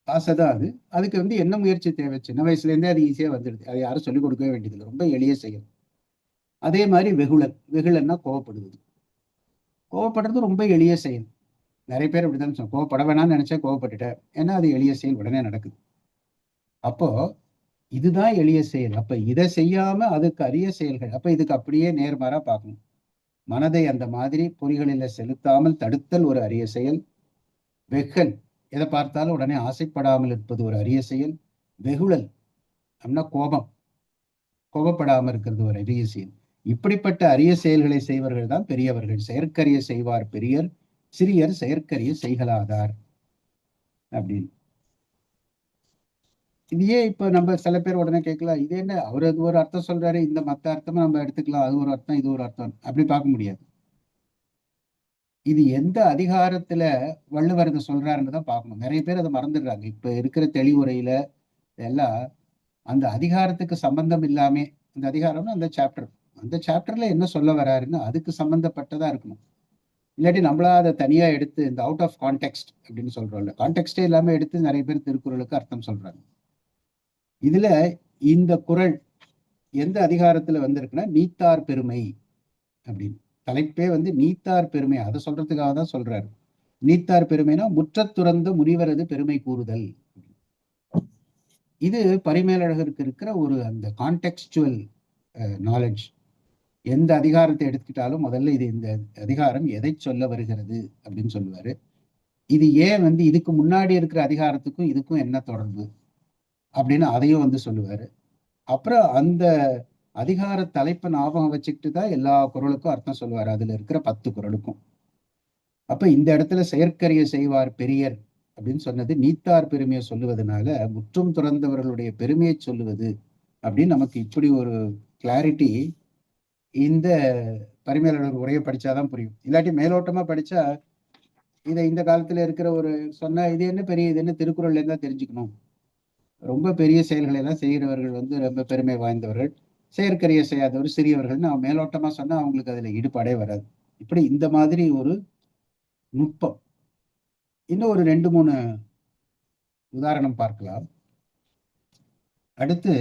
ஆசைதான் அது. அதுக்கு என்ன முயற்சி தேவை? சின்ன வயசுல இருந்தே அது ஈஸியா வந்துடுது. அது யாரும் சொல்லிக் கொடுக்கவே வேண்டியதில்லை. ரொம்ப எளிய செயல். அதே மாதிரி வெகுளன்னா கோவப்படுவது. கோவப்படுறது ரொம்ப எளிய செயல். நிறைய பேர் அப்படிதான் சொல்லுவோம், கோவப்பட வேணாம்னு நினைச்சா கோவப்பட்டுட்டேன். ஏன்னா அது எளிய செயல், உடனே நடக்குது. அப்போ இதுதான் எளிய செயல். அப்ப இதை செய்யாம அதுக்கு அரிய செயல்கள். அப்ப இதுக்கு அப்படியே நேர்மாறா பார்க்கணும். மனதை அந்த மாதிரி பொறிகளில செலுத்தாமல் தடுத்தல் ஒரு அரிய செயல். வெகல், எதை பார்த்தாலும் உடனே ஆசைப்படாமல் இருப்பது ஒரு அரிய செயல். வெகுழல் அப்படின்னா கோபப்படாமல் இருக்கிறது ஒரு அரிய செயல். இப்படிப்பட்ட அரிய செயல்களை செய்வர்கள் தான் பெரியவர்கள். செயற்கரிய செய்வார் பெரியர், சிறியர் செயற்கரிய செய்கலாதார் அப்படின்னு. இதையே இப்ப நம்ம சில பேர் உடனே கேட்கலாம், இது என்ன அவர் அது ஒரு அர்த்தம் சொல்றாரு, இந்த மத்த அர்த்தமா நம்ம எடுத்துக்கலாம், அது ஒரு அர்த்தம் இது ஒரு அர்த்தம், அப்படி பார்க்க முடியாது. இது எந்த அதிகாரத்துல வள்ளுவர் இதை சொல்றாருன்னு தான் பார்க்கணும். நிறைய பேர் அதை மறந்துடுறாங்க. இப்ப இருக்கிற தெளிவுரையில எல்லாம் அந்த அதிகாரத்துக்கு சம்பந்தம் இல்லாம, அந்த அதிகாரம்னா அந்த சாப்டர்ல என்ன சொல்ல வராருன்னு அதுக்கு சம்பந்தப்பட்டதா இருக்கணும். இல்லாட்டி நம்மளா அதை தனியா எடுத்து இந்த அவுட் ஆஃப் கான்டெக்ஸ்ட் அப்படின்னு சொல்றோம்ல, கான்டெக்ஸ்டே இல்லாம எடுத்து நிறைய பேர் திருக்குறளுக்கு அர்த்தம் சொல்றாங்க. இதுல இந்த குறள் எந்த அதிகாரத்துல வந்திருக்குன்னா நீத்தார் பெருமை அப்படின்னு. தலைப்பே நீத்தார் பெருமை, அதை சொல்றதுக்காக தான் சொல்றாரு. நீத்தார் பெருமைனா முற்றத்துறந்த முனிவரது பெருமை கூறுதல். இது பரிமேலழகருக்கு இருக்கிற ஒரு அந்த கான்டெக்ஸ்டுவல் நாலேஜ். எந்த அதிகாரத்தை எடுத்துக்கிட்டாலும் முதல்ல இது இந்த அதிகாரம் எதை சொல்ல வருகிறது அப்படின்னு சொல்லுவாரு. இது ஏன் இதுக்கு முன்னாடி இருக்கிற அதிகாரத்துக்கும் இதுக்கும் என்ன தொடர்பு அப்படின்னு அதையும் சொல்லுவாரு. அப்புறம் அந்த அதிகார தலைப்பை ஞாபகம் வச்சுக்கிட்டு தான் எல்லா குறளுக்கும் அர்த்தம் சொல்லுவாரு, அதுல இருக்கிற 10 குறளுக்கும். அப்ப இந்த இடத்துல செயற்கரிய செய்வார் பெரியர் அப்படின்னு சொன்னது நீத்தார் பெருமையை சொல்லுவதனால முற்றும் துறந்தவர்களுடைய பெருமையை சொல்லுவது அப்படின்னு நமக்கு இப்படி ஒரு கிளாரிட்டி இந்த பரிமேலழகர் உரையை படிச்சாதான் புரியும். இல்லாட்டி மேலோட்டமா படிச்சா இதை இந்த காலத்துல இருக்கிற ஒரு சொன்னா இது என்ன பெரிய, இது என்ன திருக்குறள்ல இருந்தா தெரிஞ்சுக்கணும், ரொம்ப பெரிய செயல்களை எல்லாம் செய்கிறவர்கள் ரொம்ப பெருமை வாய்ந்தவர்கள், செயற்கரிய செய்யாதவர் சிறியவர்கள்னு அவன் மேலோட்டமா சொன்னா அவங்களுக்கு அதுல ஈடுபாடே வராது. இப்படி இந்த மாதிரி ஒரு நுட்பம். இன்னும் ஒரு 2-3 உதாரணம் பார்க்கலாம். அடுத்து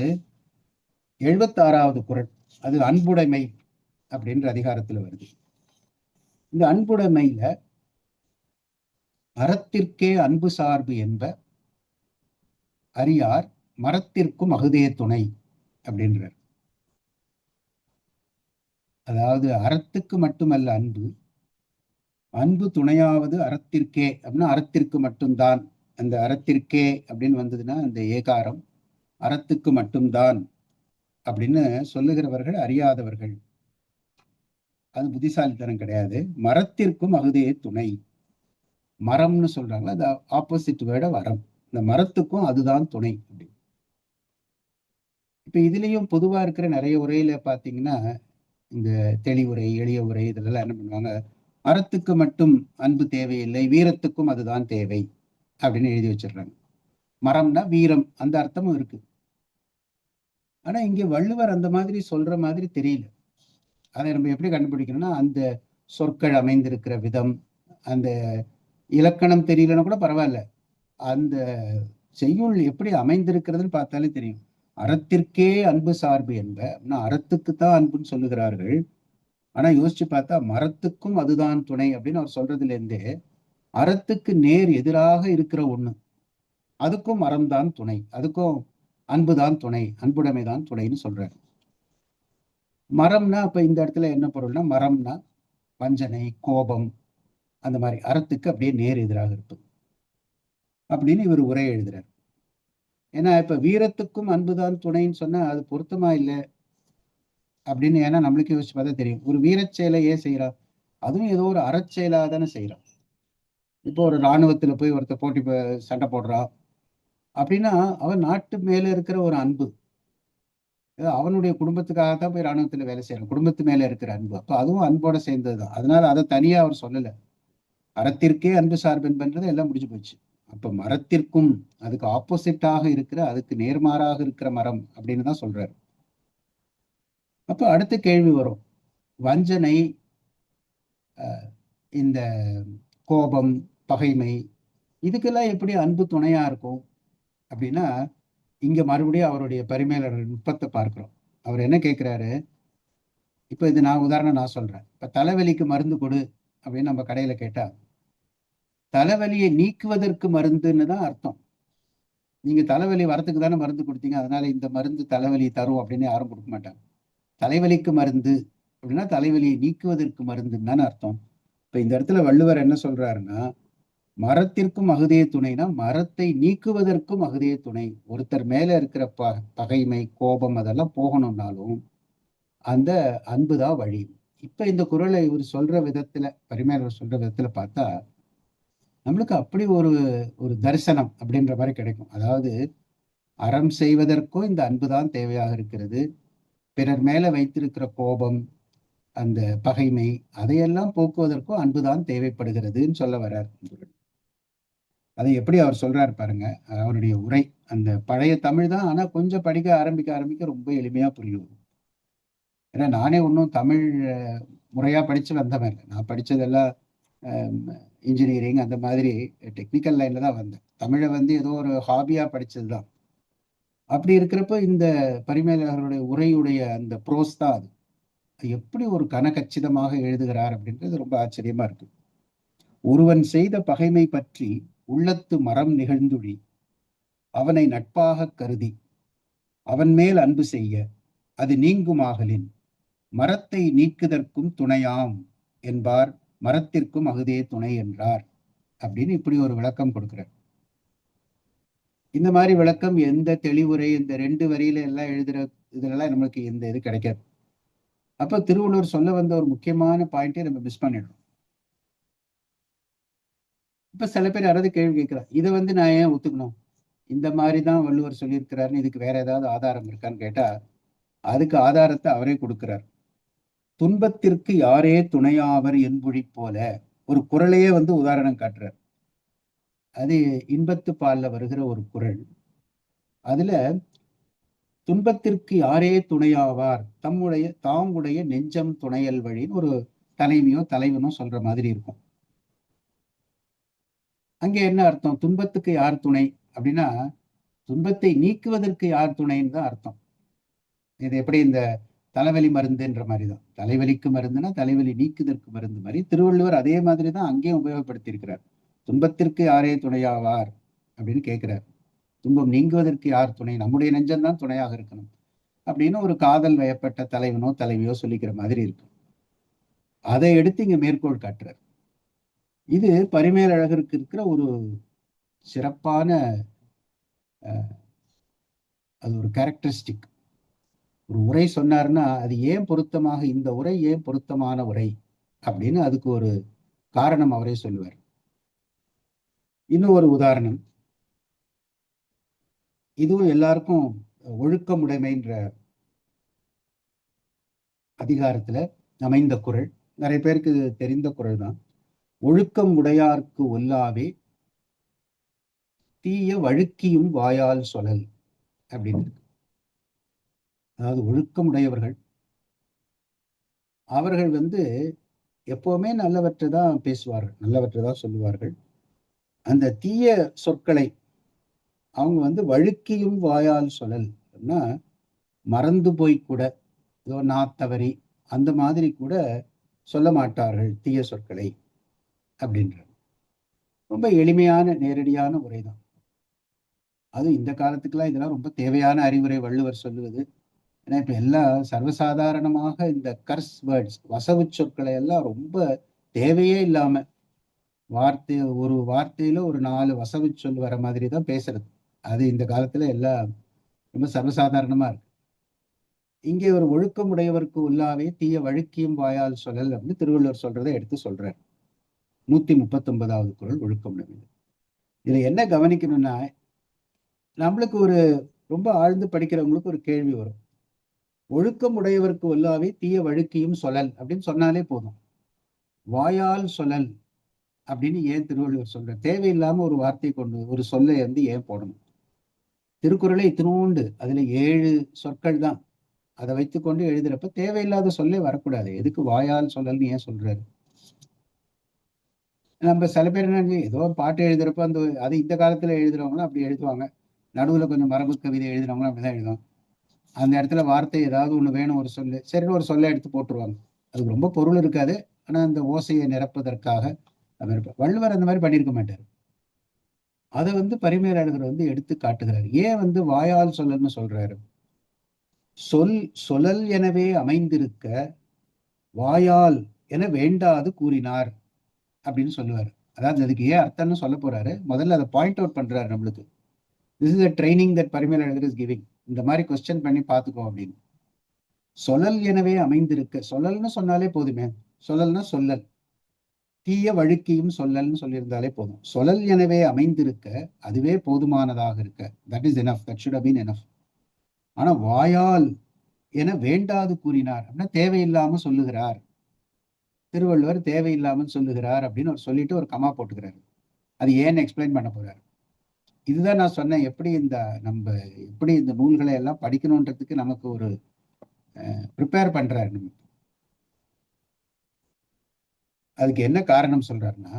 76வது குறள், அது அன்புடைமை அப்படின்ற அதிகாரத்துல வருது. இந்த அன்புடைமையில அறத்திற்கே அன்பு சார்பு என்ப அறியார் மரத்திற்கும் அகுதே துணை அப்படின்றார். அதாவது அறத்துக்கு மட்டுமல்ல அன்பு, அன்பு துணையாவது அறத்திற்கே அப்படின்னா அறத்திற்கு மட்டும்தான். அந்த அறத்திற்கே அப்படின்னு வந்ததுன்னா அந்த ஏகாரம் அறத்துக்கு மட்டும்தான் அப்படின்னு சொல்லுகிறவர்கள் அறியாதவர்கள், அது புத்திசாலித்தனம் கிடையாது. மரத்திற்கும் அகுதே துணை, மரம்னு சொல்றாங்க, அது ஆப்போசிட் வேர்ட வரம், இந்த மரத்துக்கும் அதுதான் துணை அப்படி. இப்ப இதுலயும் பொதுவா இருக்கிற நிறைய உரையில பாத்தீங்கன்னா இந்த தெளிவுரை எளிய உரை இதெல்லாம் என்ன பண்ணுவாங்க, அறத்துக்கு மட்டும் அன்பு தேவையில்லை, வீரத்துக்கும் அதுதான் தேவை அப்படின்னு எழுதி வச்சிடுறாங்க. மரம்னா வீரம், அந்த அர்த்தமும் இருக்கு. ஆனா இங்க வள்ளுவர் அந்த மாதிரி சொல்ற மாதிரி தெரியல. அதை நம்ம எப்படி கண்டுபிடிக்கணும்னா அந்த சொற்கள் அமைந்திருக்கிற விதம், அந்த இலக்கணம் தெரியலன்னா கூட பரவாயில்ல, அந்த செய்யுள் எப்படி அமைந்திருக்கிறதுன்னு பார்த்தாலே தெரியும். அறத்திற்கே அன்பு சார்பு என்ப, அறத்துக்குத்தான் அன்புன்னு சொல்லுகிறார்கள். ஆனா யோசிச்சு பார்த்தா மரத்துக்கும் அதுதான் துணை அப்படின்னு அவர் சொல்றதுல இருந்தே அறத்துக்கு நேர் எதிராக இருக்கிற ஒண்ணு, அதுக்கும் மரம்தான் துணை, அதுக்கும் அன்புதான் துணை, அன்புடைமைதான் துணைன்னு சொல்றாரு. மரம்னா அப்ப இந்த இடத்துல என்ன பொருள்னா, மரம்னா வஞ்சனை, கோபம், அந்த மாதிரி அறத்துக்கு அப்படியே நேர் எதிராக இருப்பது அப்படின்னு இவர் உரை எழுதுறார். ஏன்னா இப்ப வீரத்துக்கும் அன்புதான் துணைன்னு சொன்னா அது பொருத்தமா இல்லை அப்படின்னு, ஏன்னா நம்மளுக்கு யோசிச்சு பார்த்தா தெரியும். ஒரு வீரச் செயலை ஏன் செய்யறான், அதுவும் ஏதோ ஒரு அறச்செயலாக தானே செய்யறான். இப்போ ஒரு இராணுவத்துல போய் ஒருத்தர் போட்டி சண்டை போடுறான் அப்படின்னா அவன் நாட்டு மேல இருக்கிற ஒரு அன்பு, அவனுடைய குடும்பத்துக்காகத்தான் போய் இராணுவத்துல வேலை செய்யறான், குடும்பத்து மேல இருக்கிற அன்பு, அப்ப அதுவும் அன்போட சேர்ந்ததுதான். அதனால அதை தனியா அவர் சொல்லல. அறத்திற்கே அன்பு சார்பு என்பது எல்லாம் முடிஞ்சு போச்சு. அப்ப மரத்திற்கும் அதுக்கு ஆப்போசிட்டாக இருக்கிற, அதுக்கு நேர்மாறாக இருக்கிற மரம் அப்படின்னு தான் சொல்றாரு. அப்ப அடுத்த கேள்வி வரும், வஞ்சனை, இந்த கோபம், பகைமை, இதுக்கெல்லாம் எப்படி அன்பு துணையா இருக்கும் அப்படின்னா, இங்க மறுபடியும் அவருடைய பரிமேலர் நுட்பத்தை பார்க்கிறோம். அவர் என்ன கேட்கிறாரு, இப்ப இது நான் சொல்றேன். இப்ப தலைவலிக்கு மருந்து கொடு அப்படின்னு நம்ம கடையில கேட்டா, தலைவலியை நீக்குவதற்கு மருந்துன்னு தான் அர்த்தம். நீங்க தலைவலி வரத்துக்கு தானே மருந்து கொடுத்தீங்க, அதனால இந்த மருந்து தலைவலி தரும் அப்படின்னு யாரும் கொடுக்க மாட்டாங்க. தலைவலிக்கு மருந்து அப்படின்னா தலைவலியை நீக்குவதற்கு மருந்துன்னு தானே அர்த்தம். இப்ப இந்த இடத்துல வள்ளுவர் என்ன சொல்றாருன்னா, மரத்திற்கும் அகுதே துணைனா மரத்தை நீக்குவதற்கும் அகுதே துணை. ஒருத்தர் மேல இருக்கிற பகைமை, கோபம் அதெல்லாம் போகணும்னாலும் அந்த அன்புதான் வழி. இப்ப இந்த குறளை இவர் சொல்ற விதத்துல, பரிமேலர் சொல்ற விதத்துல பார்த்தா நம்மளுக்கு அப்படி ஒரு தரிசனம் அப்படின்ற மாதிரி கிடைக்கும். அதாவது அறம் செய்வதற்கும் இந்த அன்புதான் தேவையாக இருக்கிறது. பிறர் மேல வைத்திருக்கிற கோபம், அந்த பகைமை, அதையெல்லாம் போக்குவதற்கும் அன்புதான் தேவைப்படுகிறதுன்னு சொல்ல வர்றார். அதை எப்படி அவர் சொல்றாரு பாருங்க. அவருடைய உரை அந்த பழைய தமிழ் தான், ஆனா கொஞ்சம் படிக்க ஆரம்பிக்க ரொம்ப எளிமையா புரியும். ஏன்னா நானே ஒன்றும் தமிழ் முறையா படிச்சு வந்தவன் இல்லை. நான் படிச்சதெல்லாம் இன்ஜினியரிங் அந்த மாதிரி டெக்னிக்கல் லைன்ல தான் வந்தேன். தமிழை ஏதோ ஒரு ஹாபியா படிச்சதுதான். அப்படி இருக்கிறப்ப இந்த பரிமேலகருடைய உரையுடைய அந்த ப்ரோஸ் தான் அது. எப்படி ஒரு கனகச்சிதமாக எழுதுகிறார் அப்படின்றது ரொம்ப ஆச்சரியமா இருக்கு. ஒருவன் செய்த பகைமை பற்றி உள்ளத்து மரம் நிகழ்ந்துழி அவனை நட்பாக கருதி அவன் மேல் அன்பு செய்ய அது நீங்குமாகலின் மரத்தை நீக்குதற்கும் துணையாம் என்பார், மரத்திற்கும் அகுதே துணை என்றார் அப்படின்னு இப்படி ஒரு விளக்கம் கொடுக்கிறார். இந்த மாதிரி விளக்கம் எந்த தெளிவுரை, இந்த 2 வரியில எல்லாம் எழுதுற இதுலலாம் நம்மளுக்கு எந்த இது கிடைக்காது. அப்ப திருவள்ளுவர் சொல்ல வந்த ஒரு முக்கியமான பாயிண்டே நம்ம மிஸ் பண்ணிடுறோம். இப்ப சில பேர் யாராவது கேள்வி கேட்கிறார், இதை நான் ஏன் ஒத்துக்கணும், இந்த மாதிரிதான் வள்ளுவர் சொல்லியிருக்கிறாருன்னு இதுக்கு வேற ஏதாவது ஆதாரம் இருக்கான்னு கேட்டா அதுக்கு ஆதாரத்தை அவரே கொடுக்கிறார். துன்பத்திற்கு யாரே துணையாவர் என்பொழி போல ஒரு குறளையே உதாரணம் காட்டுறார். அது இன்பத்து பால்ல வருகிற ஒரு குறள். அதுல துன்பத்திற்கு யாரே துணையாவார் தாமுடைய நெஞ்சம் துணையல் வழின்னு ஒரு தலைவியோ தலைவனோ சொல்ற மாதிரி இருக்கும். அங்க என்ன அர்த்தம், துன்பத்துக்கு யார் துணை அப்படின்னா துன்பத்தை நீக்குவதற்கு யார் துணைன்னு தான் அர்த்தம். இது எப்படி இந்த தலைவலி மருந்துன்ற மாதிரிதான், தலைவலிக்கு மருந்துன்னா தலைவலி நீக்குதற்கு மருந்து மாதிரி திருவள்ளுவர் அதே மாதிரிதான் அங்கேயும் உபயோகப்படுத்தி இருக்கிறார். துன்பத்திற்கு யாரே துணையாவார் அப்படின்னு கேட்கிறார். துன்பம் நீங்குவதற்கு யார் துணை, நம்முடைய நெஞ்சம்தான் துணையாக இருக்கணும் அப்படின்னு ஒரு காதல் வயப்பட்ட தலைவனோ தலைவியோ சொல்லிக்கிற மாதிரி இருக்கு. அதை எடுத்து இங்க மேற்கோள் காட்டுறார். இது பரிமேலழகருக்கு இருக்கிற ஒரு சிறப்பான அது ஒரு கேரக்டரிஸ்டிக். ஒரு உரை சொன்னார்னா அது ஏன் பொருத்தமாக, இந்த உரை ஏன் பொருத்தமான உரை அப்படின்னு அதுக்கு ஒரு காரணம் அவரே சொல்லுவார். இன்னும் ஒரு உதாரணம், இதுவும் எல்லாருக்கும் ஒழுக்கமுடைமைன்ற அதிகாரத்துல அமைந்த குறள், நிறைய பேருக்கு தெரிந்த குறள் தான். ஒழுக்கம் உடையார்க்கு ஒல்லாவே தீய வழுக்கியும் வாயால் சொல்லல் அப்படின்னு. அதாவது ஒழுக்கம் உடையவர்கள் அவர்கள் எப்பவுமே நல்லவற்றை தான் பேசுவார்கள், நல்லவற்றை தான் சொல்லுவார்கள். அந்த தீய சொற்களை அவங்க வந்து வழுக்கியும் வாயால் சொல்லல்னா மறந்து போய் கூட ஏதோ நாத்தவரி அந்த மாதிரி கூட சொல்ல மாட்டார்கள் தீய சொற்களை அப்படின்றது. ரொம்ப எளிமையான நேரடியான உரைதான். அது இந்த காலத்துக்குலாம் இதெல்லாம் ரொம்ப தேவையான அறிவுரை வள்ளுவர் சொல்லுவது. ஏன்னா இப்ப எல்லாம் சர்வசாதாரணமாக இந்த கர்ஸ் வேர்ட்ஸ் வசவு சொற்களை எல்லாம் ரொம்ப தேவையே இல்லாம ஒரு வார்த்தையில ஒரு 4 வசவு சொல் வர மாதிரி தான் பேசுறது. அது இந்த காலத்துல எல்லாம் ரொம்ப சர்வசாதாரணமா இருக்கு. இங்கே ஒரு ஒழுக்கமுடையவருக்கு உள்ளாவே தீய வழுக்கியும் வாயால் சொல்லல் அப்படின்னு திருவள்ளுவர் சொல்றதை எடுத்து சொல்றார். 139வது குறள் ஒழுக்கமுடையவர். இதுல என்ன கவனிக்கணும்னா, நம்மளுக்கு ஒரு ரொம்ப ஆழ்ந்து படிக்கிறவங்களுக்கு ஒரு கேள்வி வரும். ஒழுக்கம் உடையவருக்கு உள்ளாவே தீய வழுக்கியும் சொல்லல் அப்படின்னு சொன்னாலே போதும். வாயால் சொல்லல் அப்படின்னு ஏன் திருவள்ளுவர் சொல்ற? தேவையில்லாம ஒரு வார்த்தை கொண்டு ஒரு சொல்லை வந்து ஏன் போடணும்? திருக்குறளை இத்தினோண்டு, அதுல 7 சொற்கள் தான். அதை வைத்துக்கொண்டு எழுதுறப்ப தேவையில்லாத சொல்லே வரக்கூடாது. எதுக்கு வாயால் சொல்லல்னு ஏன் சொல்றாரு? நம்ம சில பேர் என்ன, ஏதோ பாட்டு எழுதுறப்ப அது இந்த காலத்துல எழுதுறவங்களும் அப்படி எழுதுவாங்க. நடுவுல கொஞ்சம் மரபு கவிதை எழுதுறவங்களும் அப்படிதான் எழுதுவாங்க. அந்த இடத்துல வார்த்தை ஏதாவது ஒண்ணு வேணும், ஒரு சொல்லு, சரின்னு ஒரு சொல்லை எடுத்து போட்டுருவாங்க. அதுக்கு ரொம்ப பொருள் இருக்காது. ஆனா அந்த ஓசையை நிரப்புவதற்காக வள்ளுவர் அந்த மாதிரி பண்ணியிருக்க மாட்டார். அதை வந்து பரிமேலழகர் வந்து எடுத்து காட்டுகிறார். ஏன் வந்து வாயால் சொல்லல்னு சொல்றாரு? சொல்லல் எனவே அமைந்திருக்க வாயால் என வேண்டாது கூறினார் அப்படின்னு சொல்லுவாரு. அதாவது அதுக்கு ஏன் அர்த்தம்னு சொல்ல போறாரு. முதல்ல அதை பாயிண்ட் அவுட் பண்றாரு நம்மளுக்கு. This is a training that Parimelazhagar is giving. இந்த மாதிரி கொஸ்டின் பண்ணி பார்த்துக்கோ அப்படின்னு. சொல்லல் எனவே அமைந்திருக்க, சொல்லல்னு சொன்னாலே போதுமே. சொல்லல்னா சொல்லல், தீய வழுக்கியும் சொல்லல்னு சொல்லியிருந்தாலே போதும். சொல்லல் எனவே அமைந்திருக்க அதுவே போதுமானதாக இருக்க, that is enough, that should have been enough. ஆனா வாயால் என வேண்டாது கூறினார் அப்படின்னா தேவையில்லாம சொல்லுகிறார். திருவள்ளுவர் தேவையில்லாமல் சொல்லுகிறார் அப்படின்னு அவர் சொல்லிட்டு ஒரு கமா போட்டுக்கிறாரு. அது ஏன்னு எக்ஸ்பிளைன் பண்ண போறாரு. இதுதான் நான் சொன்னேன், நம்ம எப்படி இந்த நூல்களை எல்லாம் படிக்கணுன்றதுக்கு நமக்கு ஒரு ப்ரிப்பேர் பண்றாரு. நம்ம அதுக்கு என்ன காரணம் சொல்றாருன்னா,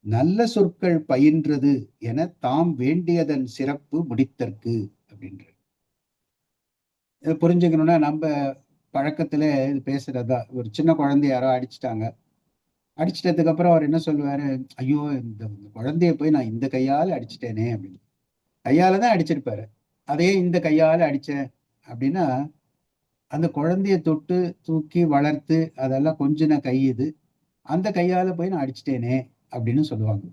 நல்ல சொற்கள் பயின்றது என தாம் வேண்டியதன் சிறப்பு முடித்தற்கு அப்படின்ற. இதை புரிஞ்சுக்கணும்னா, நம்ம பழக்கத்துல பேசுறதா, ஒரு சின்ன குழந்தை யாரோ அடிச்சுட்டாங்க, அடிச்சிட்டதுக்கு அப்புறம் அவர் என்ன சொல்லுவாரு, ஐயோ இந்த குழந்தைய போய் நான் இந்த கையால அடிச்சிட்டேனே அப்படின்னு. கையால தான் அடிச்சிருப்பாரு, அதே இந்த கையால அடிச்சேன் அப்படின்னா அந்த குழந்தைய தொட்டு தூக்கி வளர்த்து அதெல்லாம் கொஞ்சம் கை இது, அந்த கையால போய் நான் அடிச்சிட்டேனே அப்படின்னு சொல்லுவாங்க.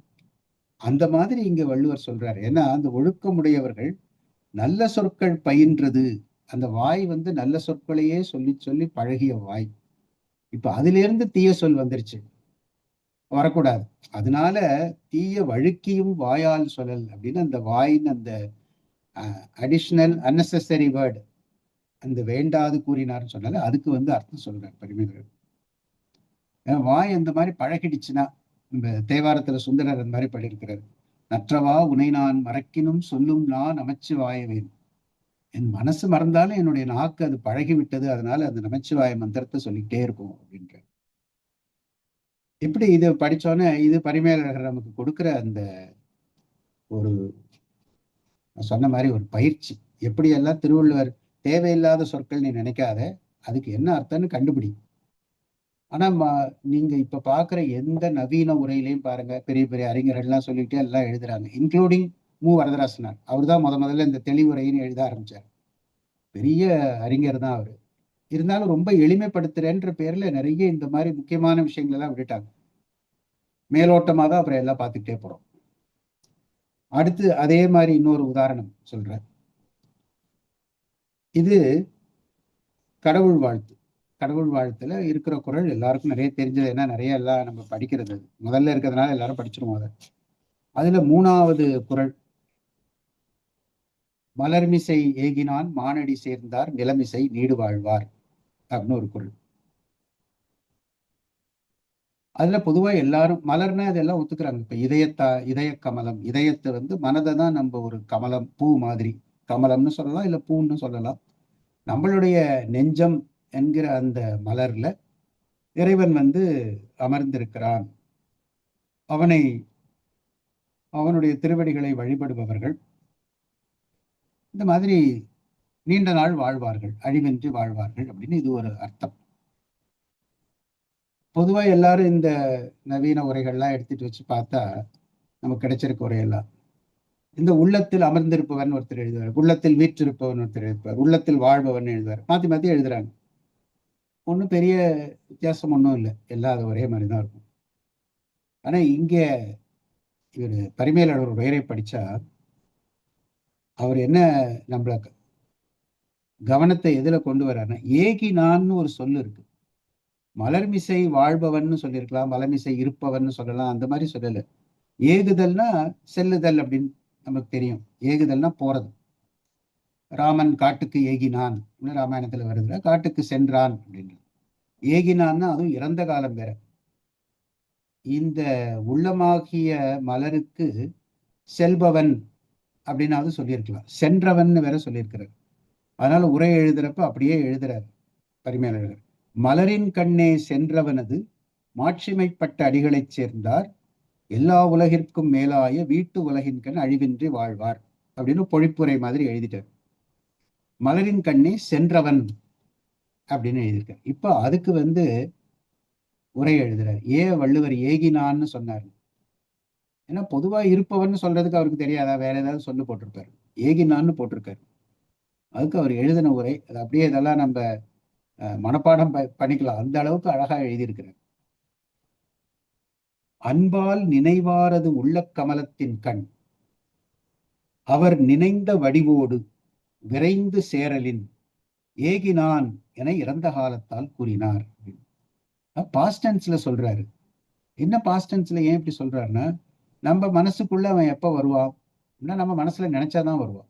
அந்த மாதிரி இங்க வள்ளுவர் சொல்றாரு. ஏன்னா அந்த ஒழுக்கமுடையவர்கள் நல்ல சொற்கள் பயின்றது, அந்த வாய் வந்து நல்ல சொற்களையே சொல்லி சொல்லி பழகிய வாய். இப்ப அதுல இருந்து தீய சொல் வந்துருச்சு, வரக்கூடாது. அதனால தீய வழுக்கியும் வாயால் சொல்லல் அப்படின்னு அந்த வாயின் அந்த அடிஷனல் அன்னெசரி வேர்டு, அந்த வேண்டாது கூறினார்னு சொன்னால அதுக்கு வந்து அர்த்தம் சொல்றார் பரிமேலழகர். வாய் அந்த மாதிரி பழகிடுச்சுன்னா, இந்த தேவாரத்துல சுந்தரர் அந்த மாதிரி பாடியிருக்கிறார். நற்றவா உனை நான் மறக்கினும் சொல்லும் நான் நமச்சிவாயவேன். என் மனசு மறந்தாலும் என்னுடைய நாக்கு அது பழகி விட்டது, அதனால அந்த நமச்சிவாய மந்திரத்தை சொல்லிக்கிட்டே இருக்கும் அப்படின்ற. இப்படி இது படிச்சோன்னே இது பரிமேலழகர் நமக்கு கொடுக்குற அந்த ஒரு, நான் சொன்ன மாதிரி ஒரு பயிற்சி. எப்படியெல்லாம் திருவள்ளுவர் தேவையில்லாத சொற்கள் நீ நினைக்காத, அதுக்கு என்ன அர்த்தம்னு கண்டுபிடி. ஆனா நீங்க இப்ப பாக்குற எந்த நவீன உரையிலையும் பாருங்க, பெரிய பெரிய அறிஞர்கள்லாம் சொல்லிக்கிட்டே எல்லாம் எழுதுறாங்க, இன்க்ளூடிங் மு வரதராசனார். அவர் தான் முதல்ல இந்த தெளிவுரைன்னு எழுத ஆரம்பிச்சார். பெரிய அறிஞர் தான் அவரு. இருந்தாலும் ரொம்ப எளிமைப்படுத்துறேன்ற பேர்ல நிறைய இந்த மாதிரி முக்கியமான விஷயங்கள் எல்லாம் விட்டுட்டாங்க. மேலோட்டமாக தான் அப்புறம் எல்லாம் பார்த்துக்கிட்டே போறோம். அடுத்து அதே மாதிரி இன்னொரு உதாரணம் சொல்றேன். இது கடவுள் வாழ்த்து. கடவுள் வாழ்த்துல இருக்கிற குறள் எல்லாருக்கும் நிறைய தெரிஞ்சது. ஏன்னா நிறைய எல்லாம் நம்ம படிக்கிறது முதல்ல இருக்கிறதுனால எல்லாரும் படிச்சிருவோம் அதை. அதுல 3வது குறள், மலர்மிசை ஏகினான் மானடி சேர்ந்தார் நிலமிசை நீடு வாழ்வார் அப்படின்னு ஒரு குறள். அதுல பொதுவா எல்லாரும் மலர்னா அதெல்லாம் ஒத்துக்கிறாங்க. இப்ப இதய கமலம், இதயத்தை வந்து மனதை தான் நம்ம ஒரு கமலம், பூ மாதிரி கமலம்னு சொல்லலாம், இல்ல பூன்னு சொல்லலாம். நம்மளுடைய நெஞ்சம் என்கிற அந்த மலர்ல இறைவன் வந்து அமர்ந்திருக்கிறான். அவனை அவனுடைய திருவடிகளை வழிபடுபவர்கள் இந்த மாதிரி நீண்ட நாள் வாழ்வார்கள், அழிவின்றி வாழ்வார்கள் அப்படின்னு இது ஒரு அர்த்தம். பொதுவா எல்லாரும் இந்த நவீன உரைகள்லாம் எடுத்துட்டு வச்சு பார்த்தா நமக்கு கிடைச்சிருக்க உரையெல்லாம் இந்த உள்ளத்தில் அமர்ந்திருப்பவன் ஒருத்தர் எழுதுவார், உள்ளத்தில் வீற்றிருப்பவன் ஒருத்தர் எழுதுவார், உள்ளத்தில் வாழ்பவன் எழுதுவார், மாத்தி மாத்தி எழுதுறாங்க. ஒன்றும் பெரிய வித்தியாசம் ஒன்றும் இல்லை, எல்லாம் அது ஒரே மாதிரி தான் இருக்கும். ஆனா இங்க இவர் பரிமேலழகர் உரையை படிச்சா அவர் என்ன நம்மள கவனத்தை எதுல கொண்டு வர்றாருன்னா, ஏகினான்னு ஒரு சொல்லு இருக்கு. மலர்மிசை வாழ்பவன் சொல்லியிருக்கலாம், மலர்மிசை இருப்பவன் சொல்லலாம், அந்த மாதிரி சொல்லல. ஏகுதல்னா செல்லுதல் அப்படின்னு நமக்கு தெரியும். ஏகுதல்னா போறது. ராமன் காட்டுக்கு ஏகினான் ராமாயணத்துல வருதுல, காட்டுக்கு சென்றான் அப்படின்றது. ஏகினான்னா அதுவும் இறந்த காலம் வேற. இந்த உள்ளமாகிய மலருக்கு செல்பவன் அப்படின்னாவது சொல்லியிருக்கலாம், சென்றவன் வேற சொல்லியிருக்கிறார். அதனால உரை எழுதுறப்ப அப்படியே எழுதுறாரு பரிமேலழகர். மலரின் கண்ணே சென்றவனது மாட்சிமைப்பட்ட அடிகளைச் சேர்ந்தார், எல்லா உலகிற்கும் மேலாய வீட்டு உலகின் கண் அழிவின்றி வாழ்வார் அப்படின்னு பொழிப்புரை மாதிரி எழுதிட்டார். மலரின் கண்ணே சென்றவன் அப்படின்னு எழுதியிருக்கார். இப்ப அதுக்கு உரை எழுதுறார். வள்ளுவர் ஏகினான்னு சொன்னார். ஏன்னா பொதுவா இருப்பவன் சொல்றதுக்கு அவருக்கு தெரியாதா, வேற ஏதாவது சொல்லு போட்டிருப்பாரு, ஏகினான்னு போட்டிருக்காரு. அதுக்கு அவர் எழுதின உரை அது அப்படியே இதெல்லாம் நம்ம மனப்பாடம் பண்ணிக்கலாம், அந்த அளவுக்கு அழகா எழுதியிருக்கிறார். அன்பால் நினைவாரது உள்ள கமலத்தின் கண் அவர் நினைந்த வடிவோடு விரைந்து சேரலின் ஏகினான் என இறந்த காலத்தால் கூறினார். பாஸ்டன்ஸ்ல சொல்றாரு. என்ன பாஸ்டன்ஸ்ல ஏன் இப்படி சொல்றாருன்னா, நம்ம மனசுக்குள்ள அவன் எப்ப வருவான் அப்படின்னா நம்ம மனசுல நினைச்சாதான் வருவான்.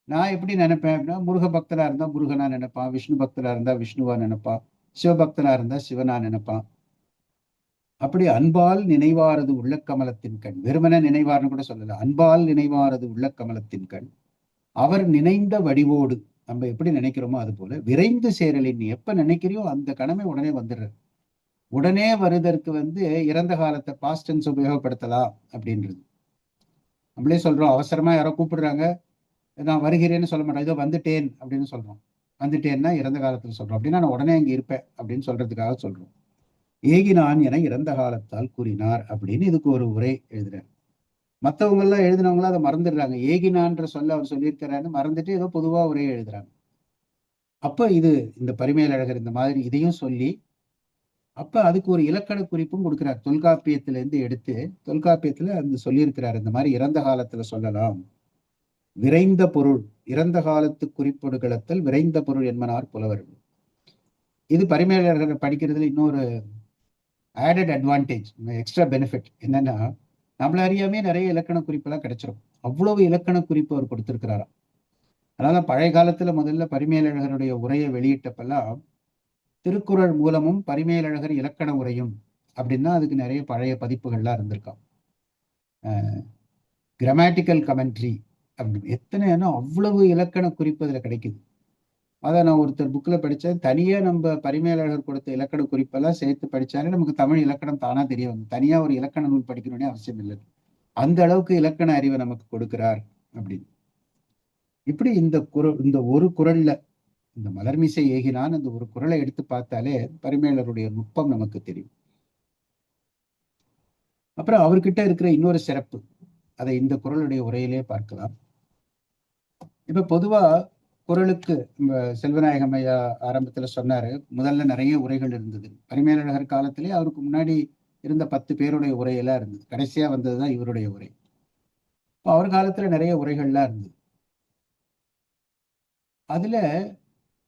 நான் எப்படி நினைப்பேன் அப்படின்னா, முருக பக்தனா இருந்தா முருகனா நினைப்பான், விஷ்ணு பக்தனா இருந்தா விஷ்ணுவா நினைப்பான், சிவபக்தனா இருந்தா சிவனா நினைப்பான். அப்படி அன்பால் நினைவாரது உள்ள கமலத்தின் கண், வெறுமன நினைவார்னு கூட சொல்லல, அன்பால் நினைவாரது உள்ள கமலத்தின் கண் அவர் நினைந்த வடிவோடு, நம்ம எப்படி நினைக்கிறோமோ அது போல விரைந்து சேரலின், நீ எப்ப நினைக்கிறியோ அந்த கணமே உடனே வந்துடுற. உடனே வருதற்கு இறந்த காலத்தை பாஸ்டன்ஸ் உபயோகப்படுத்தலாம் அப்படின்றது. நம்மளே சொல்றோம், அவசரமா யாரோ கூப்பிடுறாங்க, நான் வருகிறேன்னு சொல்ல மாட்டேன், இதோ வந்துட்டேன் அப்படின்னு சொல்றோம். வந்துட்டேன்னா இறந்த காலத்துல சொல்றோம். அப்படின்னா நான் உடனே அங்க இருப்பேன் அப்படின்னு சொல்றதுக்காக சொல்றோம். ஏகினான் என இறந்த காலத்தால் கூறினார் அப்படின்னு இதுக்கு ஒரு உரை எழுதுறாரு. மற்றவங்க எல்லாம் எழுதினவங்களாம் அதை மறந்துடுறாங்க. ஏகினான்ற சொல்ல அவர் சொல்லியிருக்கிறான்னு மறந்துட்டு ஏதோ பொதுவா உரை எழுதுறாங்க. அப்ப இந்த பரிமேலழகர் இந்த மாதிரி இதையும் சொல்லி அப்ப அதுக்கு ஒரு இலக்கண குறிப்பும் கொடுக்கிறார். தொல்காப்பியத்திலிருந்து எடுத்து தொல்காப்பியத்துல சொல்லியிருக்கிறார், இந்த மாதிரி இறந்த காலத்துல சொல்லலாம். விரைந்த பொருள் இறந்த காலத்து குறிப்பொடுகளத்தல் விரைந்த பொருள் என்பனார் புலவர்கள். இது பரிமேலழகர் படிக்கிறதுல இன்னொரு ஆடட் அட்வான்டேஜ், எக்ஸ்ட்ரா பெனிஃபிட் என்னன்னா, நம்மள அறியாமே நிறைய இலக்கண குறிப்பெல்லாம் கிடைச்சிரும். அவ்வளவு இலக்கண குறிப்பு அவர் கொடுத்திருக்கிறாராம். அதனால பழைய காலத்துல முதல்ல பரிமேலழகருடைய உரையை வெளியிட்டப்பெல்லாம் திருக்குறள் மூலமும் பரிமேலழகர் இலக்கண உரையும் அப்படின்னா அதுக்கு நிறைய பழைய பதிப்புகள்லாம் இருந்திருக்கான். கிராமட்டிக்கல் கமெண்ட்ரி அப்படி எத்தனைன்னா அவ்வளவு இலக்கண குறிப்பு அதுல கிடைக்குது. அதை நான் ஒருத்தர் புக்கில் படித்தேன். தனியாக நம்ம பரிமேலழகர் கொடுத்த இலக்கண குறிப்பெல்லாம் சேர்த்து படித்தாலே நமக்கு தமிழ் இலக்கணம் தானா தெரிய வந்து, தனியாக ஒரு இலக்கண நூல் படிக்கணும்னே அவசியம் இல்லை. அந்த அளவுக்கு இலக்கண அறிவை நமக்கு கொடுக்கிறார் அப்படின்னு. இப்படி இந்த ஒரு குறள்ல, இந்த மலர்மிசை ஏகினான் அந்த ஒரு குறளை எடுத்து பார்த்தாலே பரிமேலருடைய நுட்பம் நமக்கு தெரியும். அப்புறம் அவர்கிட்ட இருக்கிற இன்னொரு சிறப்பு, அதை இந்த குறளுடைய உரையிலே பார்க்கலாம். இப்ப பொதுவா குறளுக்கு செல்வநாயகம் ஐயா ஆரம்பத்துல சொன்னாரு, முதல்ல நிறைய உரைகள் இருந்தது. பரிமேலழகர் காலத்திலே அவருக்கு முன்னாடி இருந்த 10 பேருடைய உரையெல்லாம் இருந்தது. கடைசியா வந்ததுதான் இவருடைய உரை. அவர் காலத்துல நிறைய உரைகள்லாம் இருந்தது. அதுல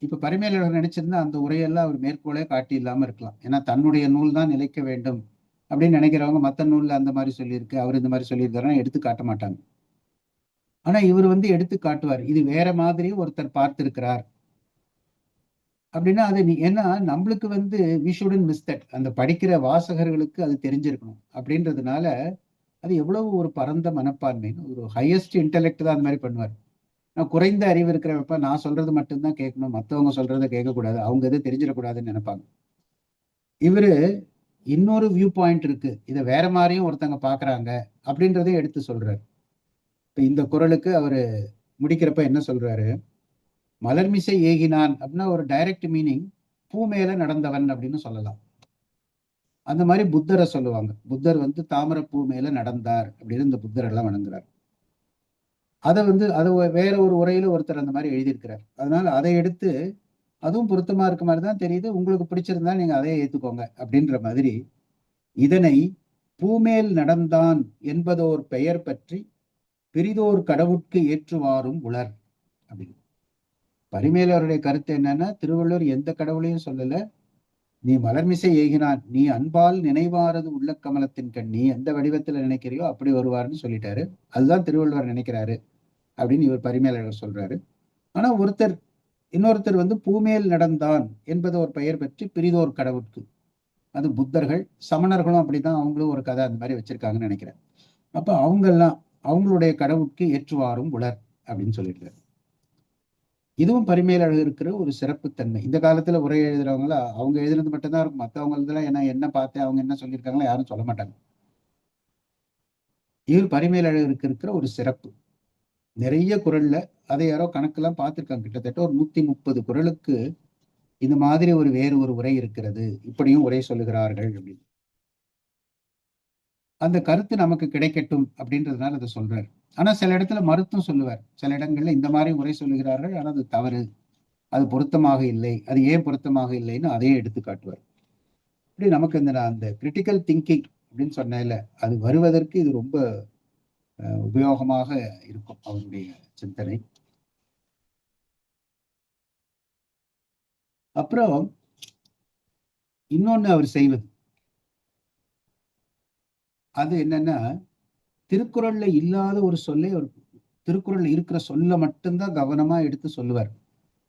இப்ப பரிமேலழகர் நினைச்சிருந்தா அந்த உரையெல்லாம் அவர் மேற்கோளே காட்டி இல்லாம இருக்கலாம். ஏன்னா தன்னுடைய நூல் தான் நிலைக்க வேண்டும் அப்படின்னு நினைக்கிறவங்க மற்ற நூல்ல அந்த மாதிரி சொல்லியிருக்கு, அவர் இந்த மாதிரி சொல்லியிருக்காருன்னா எடுத்து காட்ட மாட்டாங்க. ஆனா இவர் எடுத்து காட்டுவார், இது வேற மாதிரி ஒருத்தர் பார்த்திருக்கிறார் அப்படின்னா அது ஏன்னா நம்மளுக்கு we shouldn't miss that. அந்த படிக்கிற வாசகர்களுக்கு அது தெரிஞ்சிருக்கணும் அப்படின்றதுனால அது எவ்வளவு ஒரு பரந்த மனப்பான்மைன்னு, ஒரு ஹையஸ்ட் இன்டெலெக்ட் தான் அந்த மாதிரி பண்ணுவார். நான் குறைந்த அறிவு இருக்கிறப்ப நான் சொல்றது மட்டும்தான் கேட்கணும், மற்றவங்க சொல்றதை கேட்கக்கூடாது, அவங்க எதுவும் தெரிஞ்சிடக்கூடாதுன்னு நினைப்பாங்க. இவரு இன்னொரு வியூ பாயிண்ட் இருக்கு, இதை வேற மாதிரியும் ஒருத்தங்க பாக்குறாங்க அப்படின்றதையும் எடுத்து சொல்றாரு. இப்ப இந்த குறளுக்கு அவரு முடிக்கிறப்ப என்ன சொல்றாரு, மலர்மிசை ஏகினான் அப்படின்னா ஒரு டைரக்ட் மீனிங் பூ மேல நடந்தவன் அப்படின்னு சொல்லலாம். அந்த மாதிரி புத்தரை சொல்லுவாங்க, புத்தர் வந்து தாமரை பூ மேல நடந்தார் அப்படின்னு இந்த புத்தர் எல்லாம் வணங்குறார். அதை வேற ஒரு உரையில ஒருத்தர் அந்த மாதிரி எழுதியிருக்கிறார். அதனால அதை எடுத்து அதுவும் பொருத்தமா இருக்க மாதிரி தான் தெரியுது, உங்களுக்கு பிடிச்சிருந்தா நீங்க அதையே ஏத்துக்கோங்க அப்படின்ற மாதிரி இதனை பூமேல் நடந்தான் என்பதோர் பெயர் பற்றி பிரிதோர் கடவுட்கு ஏற்றுவாரும் உலர் அப்படின்னு. பரிமேலவருடைய கருத்து என்னன்னா, திருவள்ளுவர் எந்த கடவுளையும் சொல்லல, நீ மலர்மிசை ஏகினான், நீ அன்பால் நினைவாரது உள்ள கமலத்தின் கண், நீ எந்த வடிவத்துல நினைக்கிறியோ அப்படி வருவார்னு சொல்லிட்டாரு. அதுதான் திருவள்ளுவர் நினைக்கிறாரு அப்படின்னு இவர் பரிமேலழகர் சொல்றாரு. ஆனா இன்னொருத்தர் வந்து பூமேல் நடந்தான் என்பது ஒரு பெயர் பற்றி பிரிதோர் கடவுட்கு, அது புத்தர்கள், சமணர்களும் அப்படிதான், அவங்களும் ஒரு கதை அந்த மாதிரி வச்சிருக்காங்கன்னு நினைக்கிறேன். அப்ப அவங்களுடைய கடவுட்கு ஏற்றுவாரும் உலர் அப்படின்னு சொல்லியிருக்காரு. இதுவும் பரிமேலழகர் இருக்கிற ஒரு சிறப்புத்தன்மை. இந்த காலத்துல உரை எழுதுறவங்கள அவங்க எழுதுனது மட்டும்தான் இருக்கும், மற்றவங்களதுல என்ன பார்த்தேன் அவங்க என்ன சொல்லியிருக்காங்களோ யாரும் சொல்ல மாட்டாங்க. இவர் பரிமேலழகருக்கு இருக்கிற ஒரு சிறப்பு. நிறைய குறள்ல அதை யாரோ கணக்கெல்லாம் பார்த்திருக்காங்க, கிட்டத்தட்ட ஒரு 130 குறளுக்கு இந்த மாதிரி வேறு ஒரு உரை இருக்கிறது, இப்படியும் உரை சொல்லுகிறார்கள் அப்படின்னு. அந்த கருத்து நமக்கு கிடைக்கட்டும் அப்படின்றதுனால அதை சொல்றாரு. ஆனா சில இடத்துல மறுத்தும் சொல்லுவார், சில இடங்கள்ல இந்த மாதிரி உரை சொல்லுகிறார்கள், ஆனால் அது தவறு, அது பொருத்தமாக இல்லை, அது ஏன் பொருத்தமாக இல்லைன்னு அதையே எடுத்து காட்டுவார். இப்படி நமக்கு அந்த கிரிட்டிக்கல் திங்கிங் அப்படின்னு சொன்னேன்ல, அது வருவதற்கு இது ரொம்ப உபயோகமாக இருக்கும் அவருடைய சிந்தனை. அப்புறம் இன்னொன்னு அவர் செய்வது அது என்னன்னா, திருக்குறள்ல இல்லாத ஒரு சொல்லை ஒரு திருக்குறள்ல இருக்கிற சொல்ல மட்டும்தான் கவனமா எடுத்து சொல்லுவார்,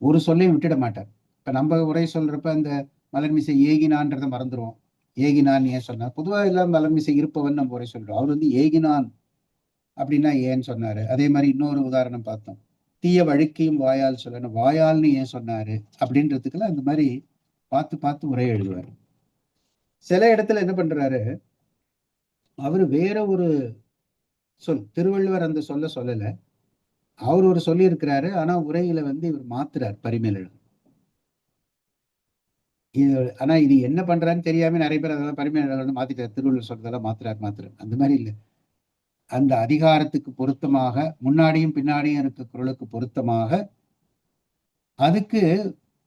ஒரு சொல்லையும் விட்டுட மாட்டார். இப்ப நம்ம உரை சொல்றப்ப அந்த மலர்மிசை ஏகினான்றதை மறந்துடுவோம், ஏகினான் ஏன் சொன்னார், பொதுவாக எல்லாம் மலர்மிசை இருப்பவன் நம்ம உரை சொல்றோம், அவர் வந்து ஏகினான் அப்படின்னா ஏன்னு சொன்னாரு. அதே மாதிரி இன்னொரு உதாரணம் பார்த்தோம், தீய வழுக்கியும் வாயால் சொல்லணும், வாயால்னு ஏன் சொன்னாரு அப்படின்றதுக்கெல்லாம் அந்த மாதிரி பார்த்து பார்த்து உரை எழுதுவார். சில இடத்துல என்ன பண்றாரு, அவரு வேற ஒரு சொல், திருவள்ளுவர் அந்த சொல்லல, அவர் ஒரு சொல்லி இருக்கிறாரு, ஆனா உரையில இவர் மாத்துறார் பரிமேலழகர். ஆனா இது என்ன பண்றான்னு தெரியாம நிறைய பேர் அதெல்லாம் பரிமேலழகர் மாத்திட்டார், திருவள்ளுவர் சொல்றதெல்லாம் மாத்துறாரு. அந்த மாதிரி இல்லை, அந்த அதிகாரத்துக்கு பொருத்தமாக முன்னாடியும் பின்னாடியும் இருக்க குறளுக்கு பொருத்தமாக அதுக்கு,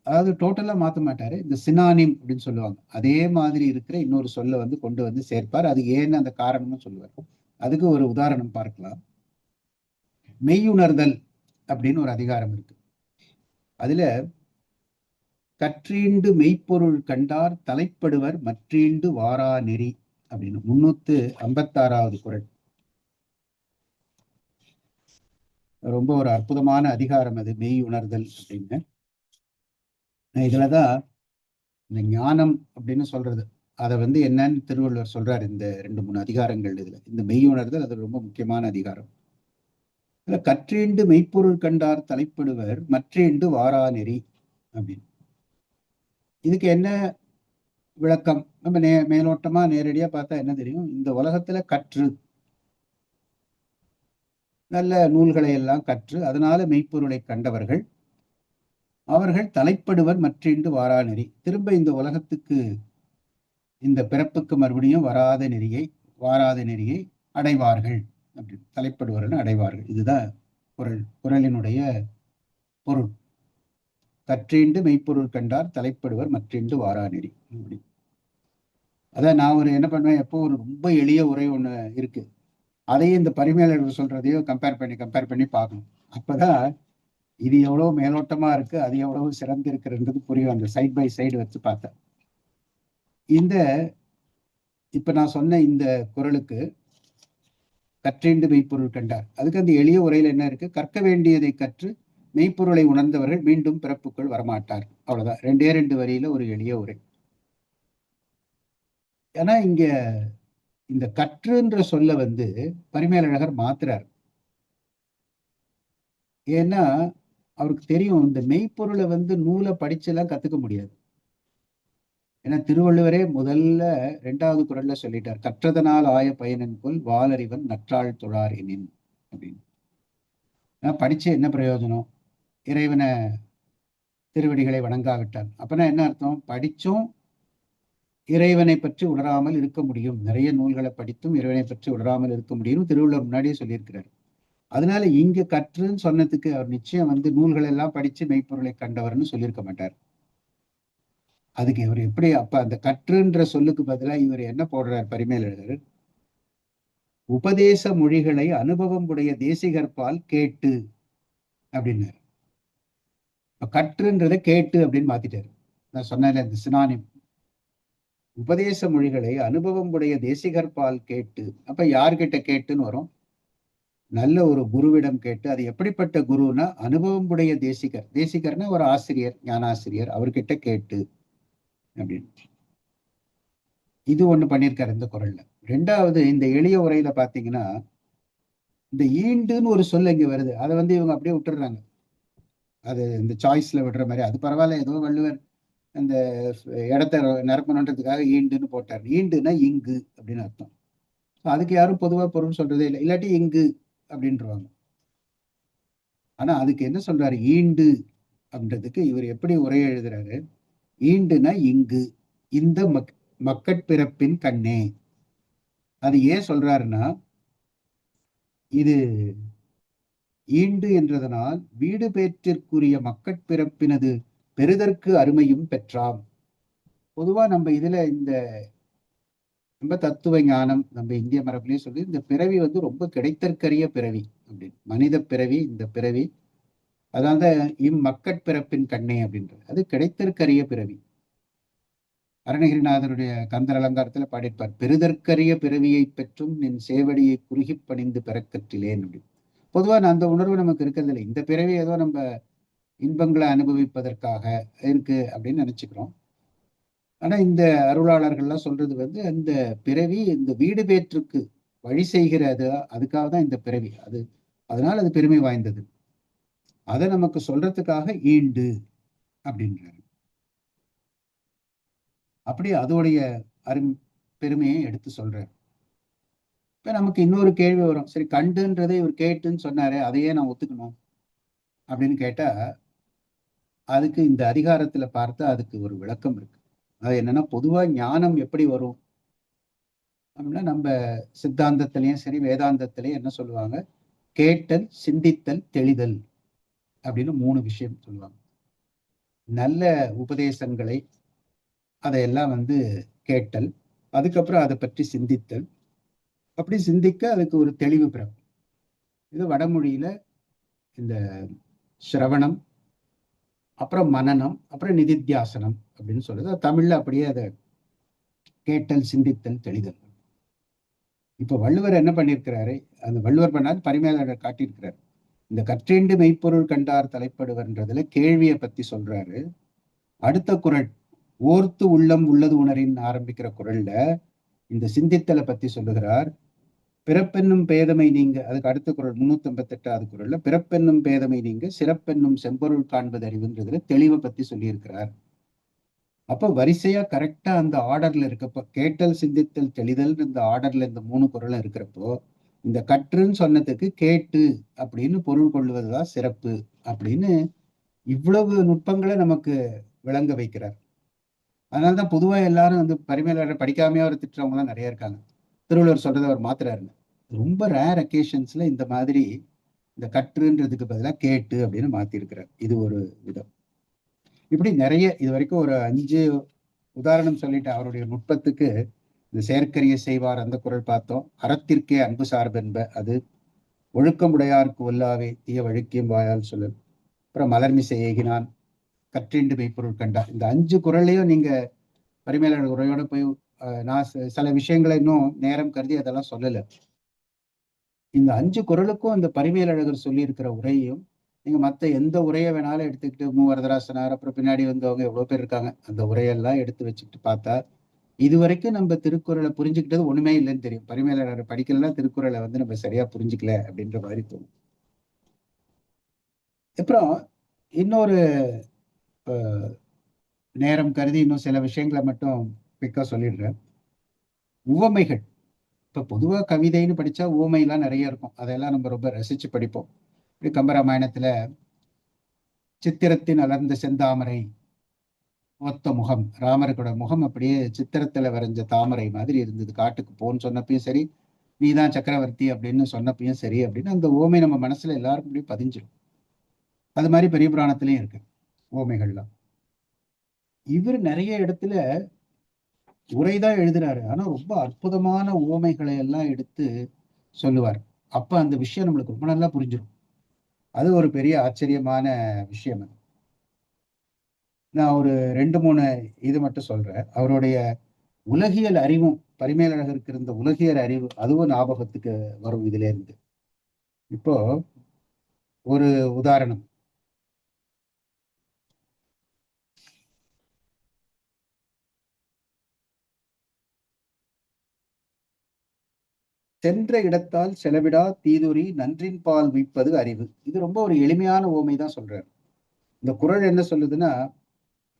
அதாவது டோட்டலா மாத்த மாட்டாரு, இந்த சினானிம் அப்படின்னு சொல்லுவாங்க, அதே மாதிரி இருக்கிற இன்னொரு சொல்ல கொண்டு சேர்ப்பார். அது ஏன்னு அந்த காரணமும் சொல்லுவார். அதுக்கு ஒரு உதாரணம் பார்க்கலாம். மெய்யுணர்தல் அப்படின்னு ஒரு அதிகாரம் இருக்கு. அதுல கற்றீண்டு மெய்ப்பொருள் கண்டார் தலைப்படுவர் மற்றீண்டு வாரா நெறி அப்படின்னு 356வது குறள். ரொம்ப ஒரு அற்புதமான அதிகாரம் அது, மெய் உணர்தல் அப்படின்னு. இதுலதான் இந்த ஞானம் அப்படின்னு சொல்றது அதை என்னன்னு திருவள்ளுவர் சொல்றாரு இந்த 2-3 அதிகாரங்கள். இதுல இந்த மெய் உணர்தல் அது ரொம்ப முக்கியமான அதிகாரம். இதுல கற்றீண்டு மெய்ப்பொருள் கண்டார் தலைப்படுவர் மற்றீண்டு வாரா நெறி அப்படின்னு. இதுக்கு என்ன விளக்கம்? நம்ம மேலோட்டமா நேரடியா பார்த்தா என்ன தெரியும், இந்த உலகத்துல கற்று நல்ல நூல்களை எல்லாம் கற்று அதனால மெய்ப்பொருளை கண்டவர்கள், அவர்கள் தலைப்படுவர் மற்றீண்டு வாரா நெறி, திரும்ப இந்த உலகத்துக்கு இந்த பிறப்புக்கு மறுபடியும் வாராத நெறியை அடைவார்கள் அப்படி, தலைப்படுவர்கள் அடைவார்கள். இதுதான் குறளினுடைய பொருள். கற்றீண்டு மெய்ப்பொருள் கண்டார் தலைப்படுவர் மற்றீண்டு வாரா நெறி அப்படி. அதான் நான் என்ன பண்ணுவேன், எப்போ ரொம்ப எளிய உரை ஒண்ணு இருக்கு, அதையும் இந்த பரிமேலழகர் சொல்றதையும் கம்பேர் பண்ணி பார்க்கணும். அப்பதான் இது எவ்வளவு மேலோட்டமா இருக்கு, அது எவ்வளவு சிறந்து இருக்குன்றது புரியும், அந்த சைட் பை சைடு வச்சு பார்த்தேன். இப்ப நான் சொன்ன இந்த குறளுக்கு கற்றீண்டு மெய்ப்பொருள் கண்டார், அதுக்கு அந்த எளிய உரையில என்ன இருக்கு, கற்க வேண்டியதை கற்று மெய்ப்பொருளை உணர்ந்தவர்கள் மீண்டும் பிறப்புக்குள் வரமாட்டார், அவ்வளவுதான். 2 வரியில ஒரு எளிய உரை. ஏன்னா இங்க இந்த கற்றுன்ற சொல்ல பரிமேலழகர் மாத்துறார். ஏன்னா அவருக்கு தெரியும், இந்த மெய்ப்பொருளை நூலை படிச்செல்லாம் கத்துக்க முடியாது. ஏன்னா திருவள்ளுவரே முதல்ல 2வது குறள்ல சொல்லிட்டார், கற்றதனால் ஆய பயனன் கொல் வாலறிவன் நற்றாள் தொழார் எனின் அப்படின்னு. படிச்சு என்ன பிரயோஜனம்? இறைவனை திருவடிகளை வணங்காவிட்டார். அப்பனா என்ன அர்த்தம்? படிச்சும் இறைவனை பற்றி உணராமல் இருக்க முடியும், நிறைய நூல்களை படித்தும் இறைவனை பற்றி உணராமல் இருக்க முடியும் திருவள்ளுவர் முன்னாடியே சொல்லியிருக்கிறார். அதனால இங்க கற்றுன்னு சொன்னதுக்கு அவர் நிச்சயம் நூல்கள் எல்லாம் படிச்சு மெய்ப்பொருளை கண்டவர்னு சொல்லியிருக்க மாட்டார். அதுக்கு இவர் எப்படி அப்ப அந்த கற்றுன்ற சொல்லுக்கு பதிலா இவர் என்ன போடுறார் பரிமேலழகர்? உபதேச மொழிகளை அனுபவம் உடைய தேசிகற்பால் கேட்டு அப்படின்னாரு. கற்றுன்றதை கேட்டு அப்படின்னு மாத்திட்டாரு. நான் சொன்னேன் இந்த சினானிம். உபதேச மொழிகளை அனுபவம் உடைய தேசிகற்பால் கேட்டு, அப்ப யார்கிட்ட கேட்டுன்னு வரும்? நல்ல ஒரு குருவிடம் கேட்டு. அது எப்படிப்பட்ட குருன்னா அனுபவம் உடைய தேசிகர். தேசிகர்னா ஒரு ஆசிரியர், ஞானாசிரியர், அவர்கிட்ட கேட்டு அப்படின்னு. இது ஒண்ணு பண்ணியிருக்காரு இந்த குறள்ல. 2வது இந்த எளிய உரையில பாத்தீங்கன்னா இந்த ஈண்டுன்னு ஒரு சொல் இங்க வருது. அதை இவங்க அப்படியே விட்டுடுறாங்க. அது இந்த சாய்ஸ்ல விடுற மாதிரி. அது பரவாயில்ல, ஏதோ வள்ளுவர் அந்த இடத்த நிரப்பணுன்றதுக்காக ஈண்டுன்னு போட்டார். ஈண்டுன்னா இங்கு அப்படின்னு அர்த்தம். அதுக்கு யாரும் பொதுவா பொருள் சொல்றதே இல்லை. இல்லாட்டி இங்கு அப்படின்றவாங்க. ஆனா அதுக்கு என்ன சொல்றாரு? ஈண்டு அப்படின்றதுக்கு இவர் எப்படி உரை எழுதுறாரு? ஈண்டுனா இங்கு, இந்த மக்கட்பிறப்பின் கண்ணே. அது ஏன் சொல்றாருன்னா, இது ஈண்டு என்றதனால் வீடு பேற்றிற்குரிய மக்கட்பிறப்பினது பெறுதற்கு அருமையும் பெற்றாம். பொதுவா நம்ம இதுல இந்த ரொம்ப தத்துவ ஞானம் நம்ம இந்திய மரபிலேயே சொல்லி இந்த பிறவி ரொம்ப கிடைத்தற்கரிய பிறவி அப்படின்னு. மனித பிறவி, இந்த பிறவி அதாவது இம்மக்கட்பிறப்பின் கண்ணே அப்படின்றது. அது கிடைத்தற்கரிய பிறவி. அருணகிரிநாதருடைய கந்தர் அலங்காரத்துல பாடியிருப்பார், பெறுதற்கரிய பிறவியை பெற்றும் நின் சேவடியை குறுகி பணிந்து பெறக்கற்றிலேன் அப்படின்னு. பொதுவா அந்த உணர்வு நமக்கு இருக்கிறது இல்லை. இந்த பிறவி ஏதோ நம்ம இன்பங்களை அனுபவிப்பதற்காக இருக்கு அப்படின்னு நினைச்சுக்கிறோம். ஆனா இந்த அருளாளர்கள்லாம் சொல்றது அந்த பிறவி இந்த வீடு பேற்றுக்கு வழி செய்கிறது, அதுக்காக தான் இந்த பிறவி. அதனால அது பெருமை வாய்ந்தது. அதை நமக்கு சொல்றதுக்காக ஈண்டு அப்படின்றாரு. அப்படி அதோடைய பெருமையை எடுத்து சொல்றாரு. இப்ப நமக்கு இன்னொரு கேள்வி வரும், சரி கண்டுன்றதை இவர் கேட்டுன்னு சொன்னாரு, அதையே நான் ஒத்துக்கணும் அப்படின்னு கேட்டா, அதுக்கு இந்த அதிகாரத்துல பார்த்தா அதுக்கு ஒரு விளக்கம் இருக்கு. அது என்னன்னா, பொதுவா ஞானம் எப்படி வரும் அப்படின்னா, நம்ம சித்தாந்தத்திலையும் சரி வேதாந்தத்திலையும் என்ன சொல்லுவாங்க? கேட்டல், சிந்தித்தல், தெளிதல் அப்படின்னு 3 விஷயம் சொல்லுவாங்க. நல்ல உபதேசங்களை அதையெல்லாம் கேட்டல், அதுக்கப்புறம் அதை பற்றி சிந்தித்தல், அப்படி சிந்திக்க அதுக்கு ஒரு தெளிவு பிறக்கும். இது வடமொழியில இந்த சிரவணம், அப்புறம் மனனம், அப்புறம் நிதித்தியாசனம் அப்படின்னு சொல்றது. தமிழ்ல அப்படியே அதை கேட்டல், சிந்தித்தல், தெளிதல். இப்ப வள்ளுவர் என்ன பண்ணியிருக்கிறாரு? அந்த வள்ளுவர் பண்ணாரு, பரிமேலழகர் காட்டியிருக்கிறார். இந்த கற்றேண்டு மெய்ப்பொருள் கண்டார் தலைப்படுவன்றதுல கேள்வியை பத்தி சொல்றாரு. அடுத்த குறள் ஓர்த்து உள்ளம் உள்ளது உணரின் ஆரம்பிக்கிற குறள்ல இந்த சிந்தித்தலை பத்தி சொல்லுகிறார். பிறப்பென்னும் பேதமை நீங்க, அதுக்கு அடுத்த குறள் 358வது குறள்ல பிறப்பென்னும் பேதமை நீங்க சிறப்பென்னும் செம்பொருள் காண்பது அறிவுன்றதுல தெளிவை பத்தி சொல்லியிருக்கிறார். அப்ப வரிசையா கரெக்டா அந்த ஆர்டர்ல இருக்கப்போ, கேட்டல், சிந்தித்தல், தெளிதல் இந்த ஆர்டர்ல இந்த 3 குறளும் இருக்கிறப்போ, இந்த கற்றுன்னு சொன்னதுக்கு கேட்டு அப்படின்னு பொருள் கொள்வதுதான் சிறப்பு அப்படின்னு இவ்வளவு நுட்பங்களை நமக்கு விளங்க வைக்கிறார். அதனால்தான் பொதுவா எல்லாரும் பரிமேலழகர் படிக்காமையே அவர் திட்டுறவங்க எல்லாம் நிறைய இருக்காங்க. திருவள்ளுவர் சொல்றதை அவர் மாத்துறாருன்னு. ரொம்ப ரேர் அக்கேஷன்ஸ்ல இந்த மாதிரி இந்த கற்றுன்றதுக்கு பதிலாக கேட்டு அப்படின்னு மாத்திருக்கிறார். இது ஒரு விதம். இப்படி நிறைய இது வரைக்கும் ஒரு 5 உதாரணம் சொல்லிட்டு அவருடைய நுட்பத்துக்கு. இந்த செயற்கரிய செய்வார் அந்த குறள் பார்த்தோம். அறத்திற்கே அன்பு சார்பென்ப, அது ஒழுக்கமுடையார்க்கு ஒல்லாவே தீய வழுக்கியும் வாயால் சொல்லல். அப்புறம் மலர்மிசை ஏகினான், கற்றிண்டு மெய்ப்பொருள் கண்டார். இந்த 5 குறளையும் நீங்க பரிமேலழகர் உரையோட போய் நான் சில விஷயங்களை இன்னும் நேரம் கருதி அதெல்லாம் சொல்லல. இந்த 5 குறளுக்கும் அந்த பரிமேலழகர் சொல்லி இருக்கிற உரையும் நீங்க மற்ற எந்த உரையை வேணாலும் எடுத்துக்கிட்டு, மூவரதராசனார், அப்புறம் பின்னாடி வந்தவங்க எவ்வளவு பேர் இருக்காங்க, அந்த உரையெல்லாம் எடுத்து வச்சுக்கிட்டு பார்த்தா இது வரைக்கும் நம்ம திருக்குறளை புரிஞ்சுக்கிட்டது ஒண்ணுமே இல்லைன்னு தெரியும். பரிமேலழகர் படிக்கலாம் திருக்குறளை நம்ம சரியா புரிஞ்சுக்கல அப்படின்ற மாதிரி தோணும். அப்புறம் இன்னொரு நேரம் கருதி இன்னும் சில விஷயங்களை மட்டும் பிக்கா சொல்லிடுறேன். உவமைகள். இப்ப பொதுவா கவிதைன்னு படிச்சா உவமைலாம் நிறைய இருக்கும், அதெல்லாம் நம்ம ரொம்ப ரசிச்சு படிப்போம். இப்படி கம்பராமாயணத்துல சித்திரத்தின் அலர்ந்த செந்தாமரை ஒத்த முகம், ராமருக்கோட முகம் அப்படியே சித்திரத்துல வரைஞ்ச தாமரை மாதிரி இருந்தது. காட்டுக்கு போன்னு சொன்னப்பையும் சரி, நீதான் சக்கரவர்த்தி அப்படின்னு சொன்னப்பையும் சரி, அப்படின்னு அந்த ஓமை நம்ம மனசுல எல்லாருக்கும் அப்படியே பதிஞ்சிடும். அது மாதிரி பெரிய புராணத்திலயும் இருக்கு ஓமைகள்லாம். இவர் நிறைய இடத்துல உரைதான் எழுதுறாரு, ஆனா ரொம்ப அற்புதமான ஓமைகளை எல்லாம் எடுத்து சொல்லுவார். அப்ப அந்த விஷயம் நம்மளுக்கு ரொம்ப நல்லா புரிஞ்சிடும். அது ஒரு பெரிய ஆச்சரியமான விஷயம். அது நான் ஒரு 2-3 இது மட்டும் சொல்றேன். அவருடைய உலகியல் அறிவும், பரிமேலழகருக்கு இருந்த உலகியல் அறிவு, அதுவும் ஞாபகத்துக்கு வரும் இதுல இருந்து. இப்போ ஒரு உதாரணம். சென்ற இடத்தால் செலவிடா தீதுரி நன்றின் பால் உய்ப்பது அறிவு. இது ரொம்ப ஒரு எளிமையான ஓமை தான் சொல்றாரு. இந்த குறள் என்ன சொல்லுதுன்னா,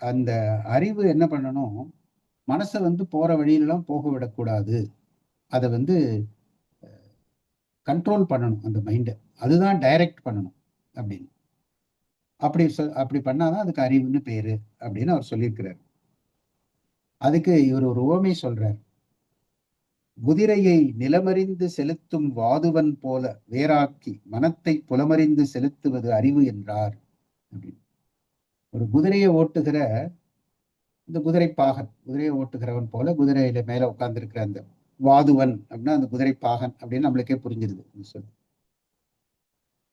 அந்த அறிவு என்ன பண்ணணும், மனசை போற வழியிலலாம் போக விடக்கூடாது. அதை கண்ட்ரோல் பண்ணணும், அந்த மைண்டை. அதுதான் டைரக்ட் பண்ணணும் அப்படின்னு. அப்படி பண்ணாதான் அதுக்கு அறிவுன்னு பேரு அப்படின்னு அவர் சொல்லியிருக்கிறார். அதுக்கு இவர் ஒரு உவமை சொல்றார். குதிரையை நிலமறிந்து செலுத்தும் வாதுவன் போல வேறாக்கி மனத்தை புலமறிந்து செலுத்துவது அறிவு என்றார் அப்படின்னு. ஒரு குதிரையை ஓட்டுகிற இந்த குதிரை பாகன், குதிரையை ஓட்டுகிறவன் போல குதிரையில மேல உட்கார்ந்து இருக்கிற அந்த வாதுவன் அப்படின்னா அந்த குதிரை பாகன் அப்படின்னு நம்மளுக்கே புரிஞ்சிருது சொல்லு.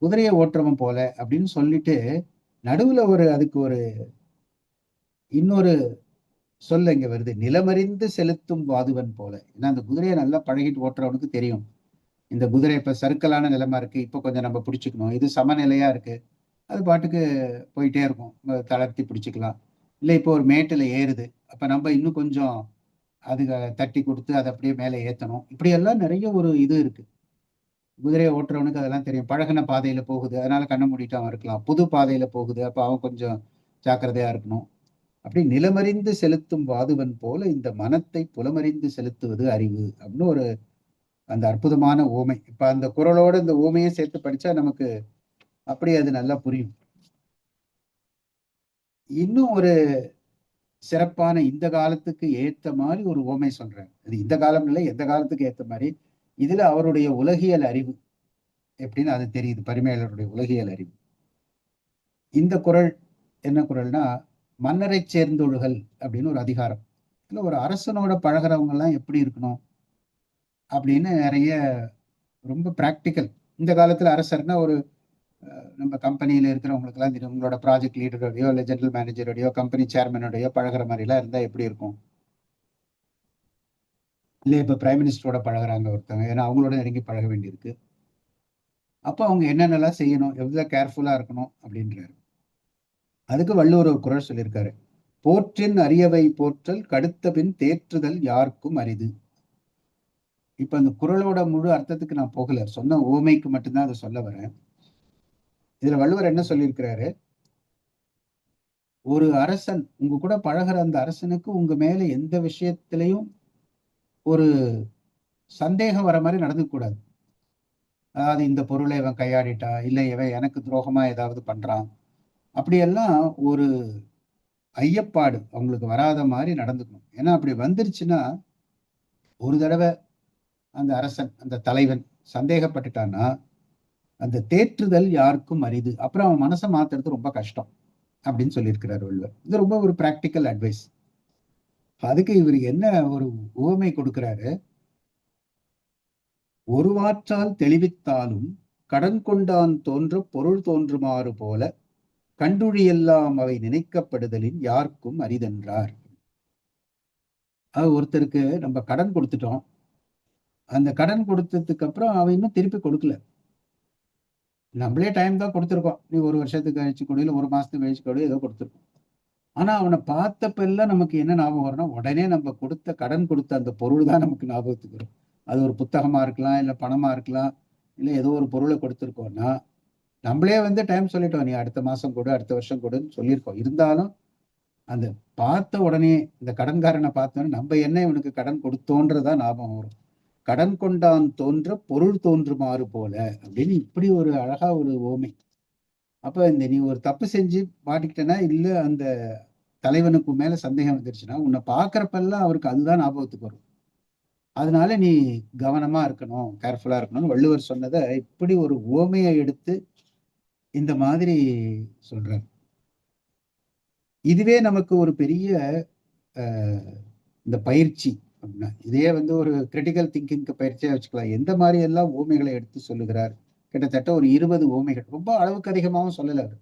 குதிரையை ஓட்டுறவன் போல அப்படின்னு சொல்லிட்டு நடுவுல அதுக்கு ஒரு இன்னொரு சொல்ல இங்க வருது, நிலமறிந்து செலுத்தும் வாதுவன் போல. ஏன்னா அந்த குதிரையை நல்லா பழகிட்டு ஓட்டுறவனுக்கு தெரியும், இந்த குதிரை இப்ப சறுக்கலான நிலமா இருக்கு, இப்ப கொஞ்சம் நம்ம பிடிச்சிக்கணும், இது சமநிலையா இருக்கு, அது பாட்டுக்கு போயிட்டே இருக்கும், தளர்த்தி பிடிச்சிக்கலாம். இல்லை இப்போ ஒரு மேட்டுல ஏறுது, அப்ப நம்ம இன்னும் கொஞ்சம் அதுக்கு தட்டி கொடுத்து அதை அப்படியே மேலே ஏற்றணும். இப்படியெல்லாம் நிறைய ஒரு இது இருக்கு. குதிரையை ஓட்டுறவனுக்கு அதெல்லாம் தெரியும். பழகின பாதையில போகுது, அதனால கண்ணை மூடிட்டு அவன் இருக்கலாம். புது பாதையில போகுது, அப்ப அவன் கொஞ்சம் ஜாக்கிரதையா இருக்கணும். அப்படி நிலமறிந்து செலுத்தும் வாதுவன் போல இந்த மனத்தை புலமறிந்து செலுத்துவது அறிவு அப்படின்னு அந்த அற்புதமான ஓமை. இப்ப அந்த குறளோட இந்த ஓமையை சேர்த்து படிச்சா நமக்கு அப்படி அது நல்லா புரியும். இன்னும் ஒரு சிறப்பான இந்த காலத்துக்கு ஏத்த மாதிரி ஒரு ஓமை சொல்றாரு. அது இந்த காலம் இல்லை, எந்த காலத்துக்கு ஏத்த மாதிரி. இதுல அவருடைய உலகியல் அறிவு எப்படின்னு அது தெரியுது, பரிமேலருடைய உலகியல் அறிவு. இந்த குறள் என்ன குறள்னா, மன்னரை சேர்ந்தொழுகல் அப்படின்னு ஒரு அதிகாரம். இல்ல ஒரு அரசனோட பழகிறவங்க எல்லாம் எப்படி இருக்கணும் அப்படின்னு நிறைய ரொம்ப பிராக்டிக்கல். இந்த காலத்துல அரசர்னா ஒரு நம்ம கம்பெனியில இருக்கிறவங்களுக்கு எல்லாம் தெரியும், உங்களோட ப்ராஜெக்ட் லீடரோடையோ இல்லை ஜெனரல் மேனேஜரோடையோ கம்பெனி சேர்மனோடையோ பழகிற மாதிரி எல்லாம் இருந்தா எப்படி இருக்கும். இல்லை இப்ப பிரைம் மினிஸ்டரோட பழகுறாங்க ஒருத்தவங்க, ஏன்னா அவங்களோட நெருங்கி பழக வேண்டியிருக்கு. அப்போ அவங்க என்னென்னலாம் செய்யணும், எவ்வளவு கேர்ஃபுல்லா இருக்கணும் அப்படின்றாரு. அதுக்கு வள்ளுவர் ஒரு குறள் சொல்லியிருக்காரு, போற்றின் அரியவை போற்றல் கடுத்த பின் தேற்றுதல் யாருக்கும் அரிது. இப்ப அந்த குறளோட முழு அர்த்தத்துக்கு நான் போகல, சொன்ன ஓமைக்கு மட்டும்தான் அதை சொல்ல வரேன். இதுல வள்ளுவர் என்ன சொல்லியிருக்கிறாரு, ஒரு அரசன் உங்க கூட பழகிற அந்த அரசனுக்கு உங்க மேல எந்த விஷயத்திலையும் ஒரு சந்தேகம் வர மாதிரி நடந்துக்க கூடாது. அதாவது இந்த பொருளை இவன் கையாடிட்டா, இல்லை இவன் எனக்கு துரோகமா ஏதாவது பண்றான், அப்படியெல்லாம் ஒரு ஐயப்பாடு அவங்களுக்கு வராத மாதிரி நடந்துக்கணும். ஏன்னா அப்படி வந்துருச்சுன்னா ஒரு தடவை அந்த அரசன் அந்த தலைவன் சந்தேகப்பட்டுட்டான்னா அந்த தேற்றுதல் யாருக்கும் அரிது, அப்புறம் அவன் மனசை மாத்துறது ரொம்ப கஷ்டம் அப்படின்னு சொல்லியிருக்கிறார் வள்ளுவர். இது ரொம்ப ஒரு பிராக்டிக்கல் அட்வைஸ். அதுக்கு இவர் என்ன ஒரு உவமை கொடுக்கிறாரு, ஒருவாற்றால் தெளிவித்தாலும் கடன் கொண்டான் தோன்ற பொருள் தோன்றுமாறு போல கண்டுழியெல்லாம் அவை நினைக்கப்படுதலின் யாருக்கும் அரிதென்றார். ஒருத்தருக்கு நம்ம கடன் கொடுத்துட்டோம், அந்த கடன் கொடுத்ததுக்கு அப்புறம் அவன் இன்னும் திருப்பி கொடுக்கல, நம்மளே டைம் தான் கொடுத்துருக்கோம், நீ ஒரு வருஷத்துக்கு கழிச்சு கொடு, இல்லை ஒரு மாசத்துக்கு கழிச்சு கொடு, ஏதோ கொடுத்துருக்கோம். ஆனா அவனை பார்த்தப்ப எல்லாம் நமக்கு என்ன ஞாபகம் வரணும், உடனே நம்ம கடன் கொடுத்த அந்த பொருள் தான் நமக்கு ஞாபகத்துக்கு வரும். அது ஒரு புத்தகமா இருக்கலாம், இல்லை பணமா இருக்கலாம், இல்லை ஏதோ ஒரு பொருளை கொடுத்துருக்கோம்னா நம்மளே டைம் சொல்லிட்டோம், நீ அடுத்த மாசம் கொடு, அடுத்த வருஷம் கொடுன்னு சொல்லியிருக்கோம். இருந்தாலும் அந்த பார்த்த உடனே இந்த கடன்காரனை பார்த்தோன்னே நம்ம என்ன இவனுக்கு கடன் கொடுத்தோன்றதா ஞாபகம் வரும். கடன் கொண்டான் தோன்ற பொருள் தோன்றுமாறு போல அப்படின்னு இப்படி ஒரு அழகா ஒரு ஓமை. அப்ப இந்த நீ ஒரு தப்பு செஞ்சு மாட்டிக்கிட்டனா, இல்ல அந்த தலைவனுக்கு மேல சந்தேகம் வந்துருச்சுன்னா, உன்னை பார்க்கறப்பெல்லாம் அவருக்கு அதுதான் ஞாபகத்துக்கு வரும். அதனால நீ கவனமா இருக்கணும், கேர்ஃபுல்லா இருக்கணும்னு வள்ளுவர் சொன்னதை இப்படி ஒரு ஓமையை எடுத்து இந்த மாதிரி சொல்றார். இதுவே நமக்கு ஒரு பெரிய இந்த பயிற்சி அப்படின்னா, இதே வந்து ஒரு கிரிட்டிக்கல் திங்கிங்க்கு பயிற்சியா வச்சுக்கலாம். எந்த மாதிரி எல்லாம் ஓமைகளை எடுத்து சொல்லுகிறார். கிட்டத்தட்ட ஒரு 20 ஓமைகள், ரொம்ப அளவுக்கு அதிகமாகவும் சொல்லல அவர்.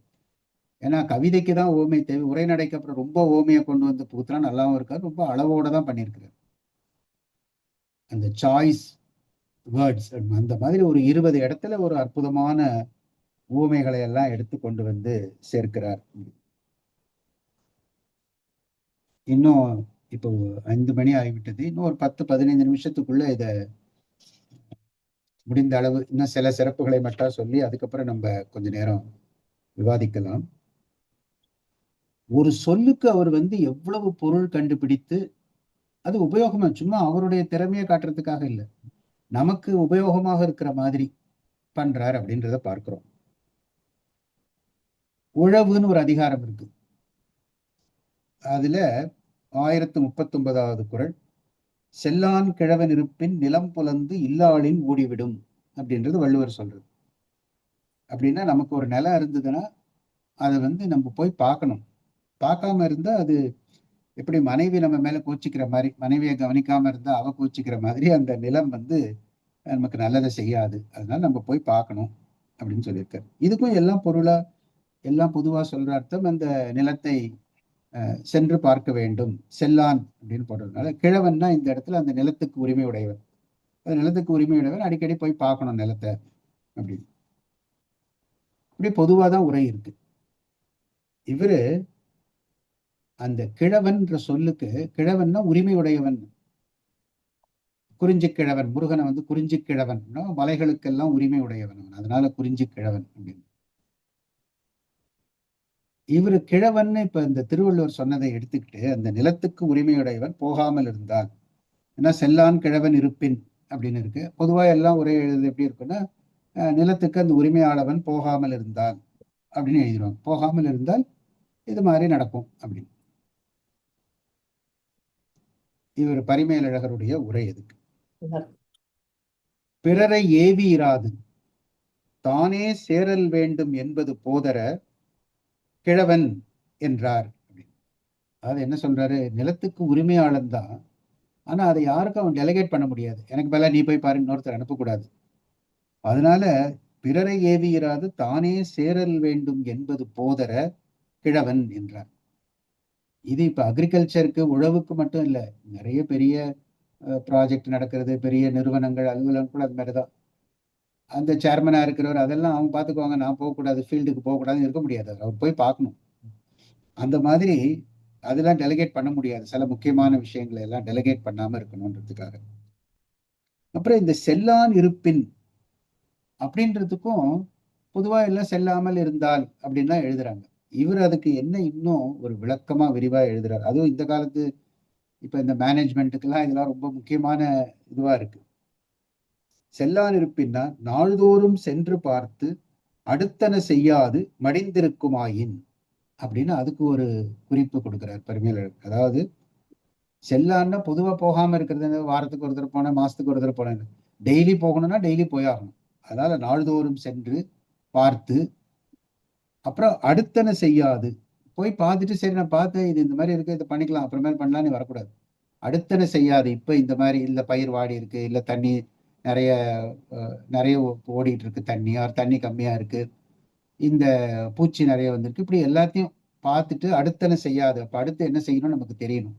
ஏன்னா கவிதைக்கு தான் ஓமை தேவை. உரைநடைக்கு அப்புறம் ரொம்ப ஓமையை கொண்டு வந்து புகுத்தினா நல்லாவும் இருக்காது. ரொம்ப அளவோட தான் பண்ணியிருக்கிறார். அந்த சாய்ஸ் வேர்ட்ஸ் அந்த மாதிரி ஒரு 20 இடத்துல ஒரு அற்புதமான ஊமைகளை எல்லாம் எடுத்து கொண்டு வந்து சேர்க்கிறார். இன்னும் இப்போ 5 மணி ஆகிவிட்டது. இன்னும் ஒரு 10-15 நிமிஷத்துக்குள்ள இத முடிந்த அளவு இன்னும் சில சிறப்புகளை மட்டும் சொல்லி அதுக்கப்புறம் நம்ம கொஞ்ச நேரம் விவாதிக்கலாம். ஒரு சொல்லுக்கு அவர் வந்து எவ்வளவு பொருள் கண்டுபிடித்து அது உபயோகமா, சும்மா அவருடைய திறமையை காட்டுறதுக்காக இல்லை, நமக்கு உபயோகமாக இருக்கிற மாதிரி பண்றார் அப்படின்றத பார்க்கிறோம். உழவுன்னு ஒரு அதிகாரம் இருக்கு. அதுல 1039வது குறள், செல்லான் கிழவன் இருப்பின் நிலம் புலந்து இல்லாளின் ஓடிவிடும் அப்படின்றது வள்ளுவர் சொல்றது. அப்படின்னா நமக்கு ஒரு நிலம் இருந்ததுன்னா அதை வந்து நம்ம போய் பார்க்கணும். பார்க்காம இருந்தா அது எப்படி மனைவி நம்ம மேல கோச்சிக்கிற மாதிரி, மனைவியை கவனிக்காம இருந்தா அவ கோச்சிக்கிற மாதிரி அந்த நிலம் வந்து நமக்கு நல்லதை செய்யாது. அதனால நம்ம போய் பார்க்கணும் அப்படின்னு சொல்லியிருக்காரு. இதுக்கும் எல்லாம் பொருளா எல்லாம் பொதுவா சொல்ற அர்த்தம் அந்த நிலத்தை சென்று பார்க்க வேண்டும், செல்லான் அப்படின்னு போடுறதுனால கிழவன்னா இந்த இடத்துல அந்த நிலத்துக்கு உரிமை உடையவன். அந்த நிலத்துக்கு உரிமை உடையவன் அடிக்கடி போய் பார்க்கணும் நிலத்தை அப்படின்னு. இப்படி பொதுவாதான் உரை இருக்கு. இவரு அந்த கிழவன்ற சொல்லுக்கு, கிழவன்னா உரிமை உடையவன், குறிஞ்சி கிழவன், முருகனை வந்து குறிஞ்சி கிழவன், மலைகளுக்கெல்லாம் உரிமை உடையவன், அதனால குறிஞ்சி கிழவன் அப்படின்னு. இவரு கிழவன் இப்ப இந்த திருவள்ளுவர் சொன்னதை எடுத்துக்கிட்டு அந்த நிலத்துக்கு உரிமையுடையவன் போகாமல் இருந்தால், ஏன்னா செல்லான் கிழவன் இருப்பின் அப்படின்னு இருக்கு. பொதுவா எல்லாம் ஒரே எழுது எப்படி இருக்குன்னா, நிலத்துக்கு அந்த உரிமையாளவன் போகாமல் இருந்தால் அப்படின்னு எழுதிடுவாங்க. போகாமல் இருந்தால் இது மாதிரி நடக்கும் அப்படின்னு. இவர் பரிமேலழகருடைய உரை எதுக்கு? பிறரை ஏவி இராது தானே சேரல் வேண்டும் என்பது போதர கிழவன் என்றார். அது என்ன சொல்றாரு, நிலத்துக்கு உரிமையாளன் தான், ஆனா அதை யாருக்கும் அவன் டெலிகேட் பண்ண முடியாது. எனக்கு பதிலா நீ போய் பாரு, இன்னொருத்தர் அனுப்பக்கூடாது. அதனால பிறரை ஏவியிராது தானே சேரல் வேண்டும் என்பது போதர கிழவன் என்றார். இது இப்ப அக்ரிகல்ச்சருக்கு உழவுக்கு மட்டும் இல்லை, நிறைய பெரிய ப்ராஜெக்ட் நடக்கிறது, பெரிய நிறுவனங்கள் அலுவலகம் கூட அது மாதிரிதான். அந்த சேர்மனா இருக்கிறவர் அதெல்லாம் அவங்க பார்த்துக்குவாங்க, நான் போகக்கூடாது, ஃபீல்டுக்கு போகக்கூடாதுன்னு இருக்க முடியாது, அவர் போய் பார்க்கணும். அந்த மாதிரி அதெல்லாம் டெலிகேட் பண்ண முடியாது. சில முக்கியமான விஷயங்களை எல்லாம் டெலிகேட் பண்ணாம இருக்கணும்ன்றதுக்காக. அப்புறம் இந்த செல்லான் இருப்பின் அப்படின்றதுக்கும் பொதுவா எல்லாம் செல்லாமல் இருந்தால் அப்படின்னு தான் எழுதுறாங்க. இவர் அதுக்கு என்ன இன்னும் ஒரு விளக்கமா விரிவா எழுதுறாரு. அதுவும் இந்த காலத்து இப்ப இந்த மேனேஜ்மெண்ட்டுக்கெல்லாம் இதெல்லாம் ரொம்ப முக்கியமான இதுவா இருக்கு. செல்லான் இருப்பின்னா நாள்தோறும் சென்று பார்த்து அடுத்தன செய்யாது மடிந்திருக்குமாயின் அப்படின்னு அதுக்கு ஒரு குறிப்பு கொடுக்கிறார் பரிமேலழகர். அதாவது செல்லான்னா பொதுவா போகாம இருக்கிறது, வாரத்துக்கு ஒரு தடவை போனேன், மாசத்துக்கு ஒரு தடவை போனேன், டெய்லி போகணும்னா டெய்லி போயாகணும். அதனால நாள்தோறும் சென்று பார்த்து அப்புறம் அடுத்தன செய்யாது, போய் பார்த்துட்டு சரி நான் பார்த்தேன் இது இந்த மாதிரி இருக்கு, இதை பண்ணிக்கலாம் அப்புறமேல் பண்ணலான்னு வரக்கூடாது. அடுத்தன செய்யாது, இப்ப இந்த மாதிரி இல்ல பயிர் வாடி இருக்கு, இல்ல தண்ணி நிறைய நிறைய ஓடிட்டு இருக்கு, தண்ணி கம்மியா இருக்கு, இந்த பூச்சி நிறைய வந்திருக்கு, இப்படி எல்லாத்தையும் பார்த்துட்டு அடுத்தன செய்யாது. அப்ப அடுத்து என்ன செய்யணும் நமக்கு தெரியணும்.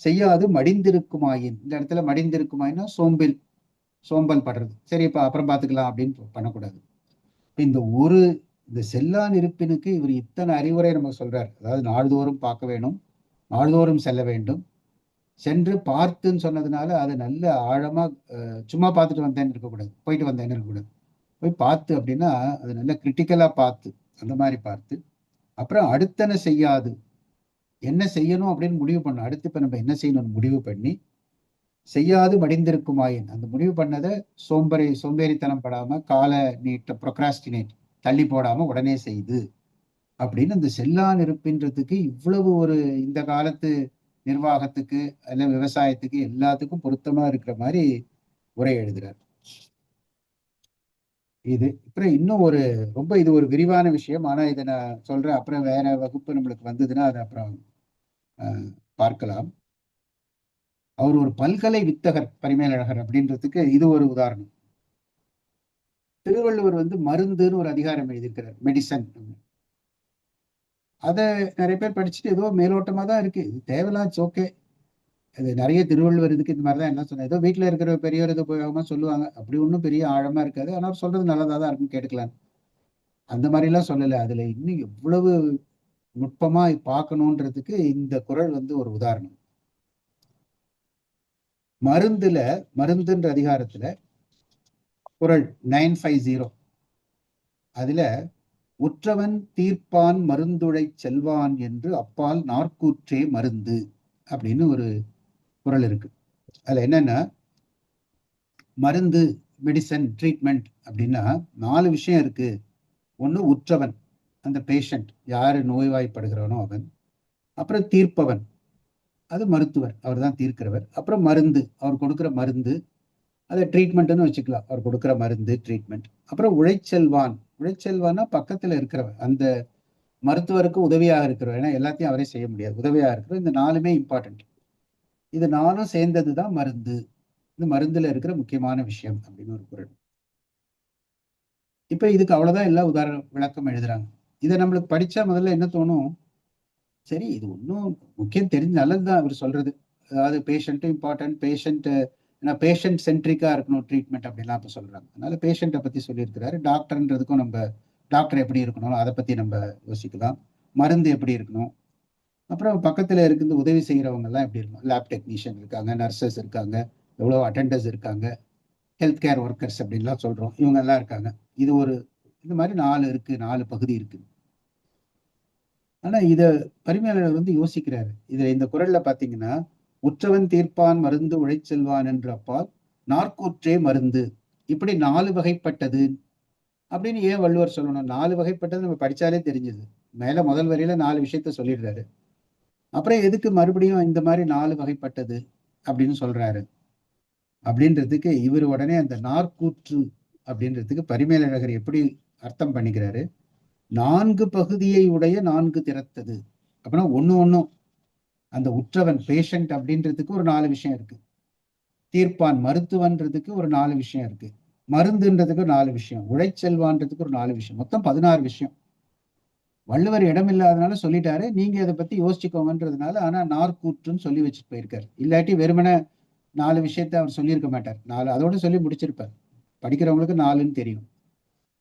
செய்யாது மடிந்திருக்குமாயின், இந்த இடத்துல மடிந்திருக்குமாயின்னா சோம்பல் படுறது, சரி இப்ப அப்புறம் பார்த்துக்கலாம் அப்படின்னு பண்ணக்கூடாது. இந்த செல்லான் இருப்பினுக்கு இவர் இத்தனை அறிவுரை நமக்கு சொல்றார். அதாவது நாள்தோறும் பார்க்க வேணும், நாள்தோறும் செல்ல வேண்டும், சென்று பார்த்துன்னு சொன்னதுனால அதை நல்ல ஆழமா சும்மா பார்த்துட்டு வந்தேன்னு இருக்கக்கூடாது, போயிட்டு வந்தேன்னு இருக்கக்கூடாது, போய் பார்த்து அப்படின்னா அது நல்ல கிரிட்டிக்கலா பார்த்து, அந்த மாதிரி பார்த்து அப்புறம் அடுத்தன செய்யாது, என்ன செய்யணும் அப்படின்னு முடிவு பண்ணணும். அடுத்து இப்ப நம்ம என்ன செய்யணும்னு முடிவு பண்ணி செய்யாது மடிந்திருக்குமாயின் அந்த முடிவு பண்ணதை சோம்பேறித்தனம் படாம ப்ரொக்ராஸ்டினேட் தள்ளி போடாம உடனே செய்து அப்படின்னு அந்த செல்லா நெருப்பின்றதுக்கு இவ்வளவு ஒரு இந்த காலத்து நிர்வாகத்துக்கு அல்ல விவசாயத்துக்கு எல்லாத்துக்கும் பொருத்தமா இருக்கிற மாதிரி உரை எழுதுறார். இது அப்புறம் இன்னும் இது ஒரு விரிவான விஷயம். ஆனா இதை நான் சொல்றேன், அப்புறம் வேற வகுப்பு நம்மளுக்கு வந்ததுன்னா அதை அப்புறம் பார்க்கலாம். அவர் ஒரு பல்கலை வித்தகர் பரிமேலழகர் அப்படின்றதுக்கு இது ஒரு உதாரணம். திருவள்ளுவர் மருந்துன்னு ஒரு அதிகாரம் எழுதியிருக்கிறார், மெடிசன். அதை நிறைய பேர் படிச்சுட்டு ஏதோ மேலோட்டமா தான் இருக்கு, இது தேவையில்லாச்சு, ஓகே. அது நிறைய திருவள்ளுவர் இதுக்கு இந்த மாதிரிதான் என்ன சொன்ன, ஏதோ வீட்டுல இருக்கிற பெரியவர் இது உபயோகமா சொல்லுவாங்க, அப்படி ஒன்றும் பெரிய ஆழமா இருக்காது. ஆனால் சொல்றது நல்லதா தான் இருக்கும், கேட்டுக்கலாம். அந்த மாதிரி எல்லாம் சொல்லலை. அதுல இன்னும் எவ்வளவு நுட்பமா பார்க்கணுன்றதுக்கு இந்த குறள் ஒரு உதாரணம். மருந்துன்ற அதிகாரத்துல குறள் 950 அதுல உற்றவன் தீர்ப்பான் மருந்துழை செல்வான் என்று அப்பால் நாற்கூற்றே மருந்து அப்படின்னு ஒரு குறள் இருக்கு. அதுல என்னன்னா, மருந்து, மெடிசன், ட்ரீட்மெண்ட் அப்படின்னா 4 விஷயம் இருக்கு. ஒண்ணு உற்றவன், அந்த பேஷண்ட், யாரு நோய்வாய்ப்படுகிறானோ அவன். அப்புறம் தீர்ப்பவன், அது மருத்துவர், அவர் தான் தீர்க்கிறவர். அப்புறம் மருந்து, அவர் கொடுக்குற மருந்து, அதை ட்ரீட்மெண்ட்னு வச்சுக்கலாம், அவர் கொடுக்குற மருந்து ட்ரீட்மெண்ட். அப்புறம் உழைச்செல்வான்னா பக்கத்துல இருக்கிறவர், அந்த மருத்துவருக்கு உதவியாக இருக்கிறவர். ஏன்னா எல்லாத்தையும் அவரே செய்ய முடியாது, உதவியாக இருக்கிறவர். இந்த 4மே இம்பார்ட்டன்ட். இது 4ம் சேர்ந்ததுதான் மருந்து. இந்த மருந்துல இருக்கிற முக்கியமான விஷயம் அப்படின்னு ஒரு குறள். இப்ப இதுக்கு அவ்வளவுதான் எல்லா உதாரண விளக்கம் எழுதுறாங்க. இதை நம்மளுக்கு படிச்சா முதல்ல என்ன தோணும், சரி இது ஒன்றும் முக்கியம் தெரிஞ்சு நல்லதுதான் அவர் சொல்றது. அதாவது பேஷண்ட்டும் இம்பார்ட்டன்ட், பேஷண்ட் சென்ட்ரிக்கா இருக்கணும் ட்ரீட்மெண்ட் அப்படிலாம் இப்ப சொல்றாங்க. அதனால பேஷண்ட்டை பத்தி சொல்லியிருக்கிறாரு. டாக்டர்ன்றதுக்கும் நம்ம டாக்டர் எப்படி இருக்கணும் அதை பத்தி நம்ம யோசிக்கலாம். மருந்து எப்படி இருக்கணும், அப்புறம் பக்கத்துல இருக்குது உதவி செய்யறவங்க எல்லாம் எப்படி இருக்கணும், லேப் டெக்னீஷியன் இருக்காங்க, நர்சஸ் இருக்காங்க, எவ்வளவு அட்டெண்டர்ஸ் இருக்காங்க, ஹெல்த் கேர் ஒர்க்கர்ஸ் அப்படின்லாம் சொல்றோம், இவங்க எல்லாம் இருக்காங்க. இது மாதிரி 4 பகுதி இருக்கு. ஆனா இத பரிமேலழகர் யோசிக்கிறாரு. இதுல இந்த குறள்ல பாத்தீங்கன்னா, உற்றவன் தீர்ப்பான் மருந்து உழைச்செல்வான் என்று அப்பால் நாற்கூற்றே மருந்து, இப்படி 4 வகைப்பட்டது அப்படின்னு ஏன் வள்ளுவர் சொல்லணும்? 4 வகைப்பட்டது நம்ம படிச்சாலே தெரிஞ்சது. மேல முதல் வரியில 4 விஷயத்த சொல்லிடுறாரு. அப்புறம் எதுக்கு மறுபடியும் இந்த மாதிரி 4 வகைப்பட்டது அப்படின்னு சொல்றாரு அப்படின்றதுக்கு இவர் உடனே அந்த நாற்கூற்று அப்படின்றதுக்கு பரிமேலழகர் எப்படி அர்த்தம் பண்ணிக்கிறாரு, 4 பகுதியை உடைய 4 திறத்தது. அப்படின்னா ஒண்ணும் அந்த உற்றவன் பேஷண்ட் அப்படின்றதுக்கு ஒரு 4 விஷயம் இருக்கு, தீர்ப்பான் மருத்துவன்றதுக்கு ஒரு 4 விஷயம் இருக்கு, மருந்துன்றதுக்கு ஒரு 4 விஷயம், உழைச்செல்வான்றதுக்கு ஒரு 4 விஷயம், மொத்தம் 16 விஷயம். வள்ளுவர் இடம் இல்லாதனால சொல்லிட்டாரு, நீங்க அதை பத்தி யோசிச்சுக்கோங்கன்றதுனால. ஆனா நாற்கூற்றுன்னு சொல்லி வச்சுட்டு போயிருக்காரு. இல்லாட்டி வெறுமனே 4 விஷயத்த அவர் சொல்லியிருக்க மாட்டார், 4 அதோட சொல்லி முடிச்சிருப்பார். படிக்கிறவங்களுக்கு 4ன்னு தெரியும்.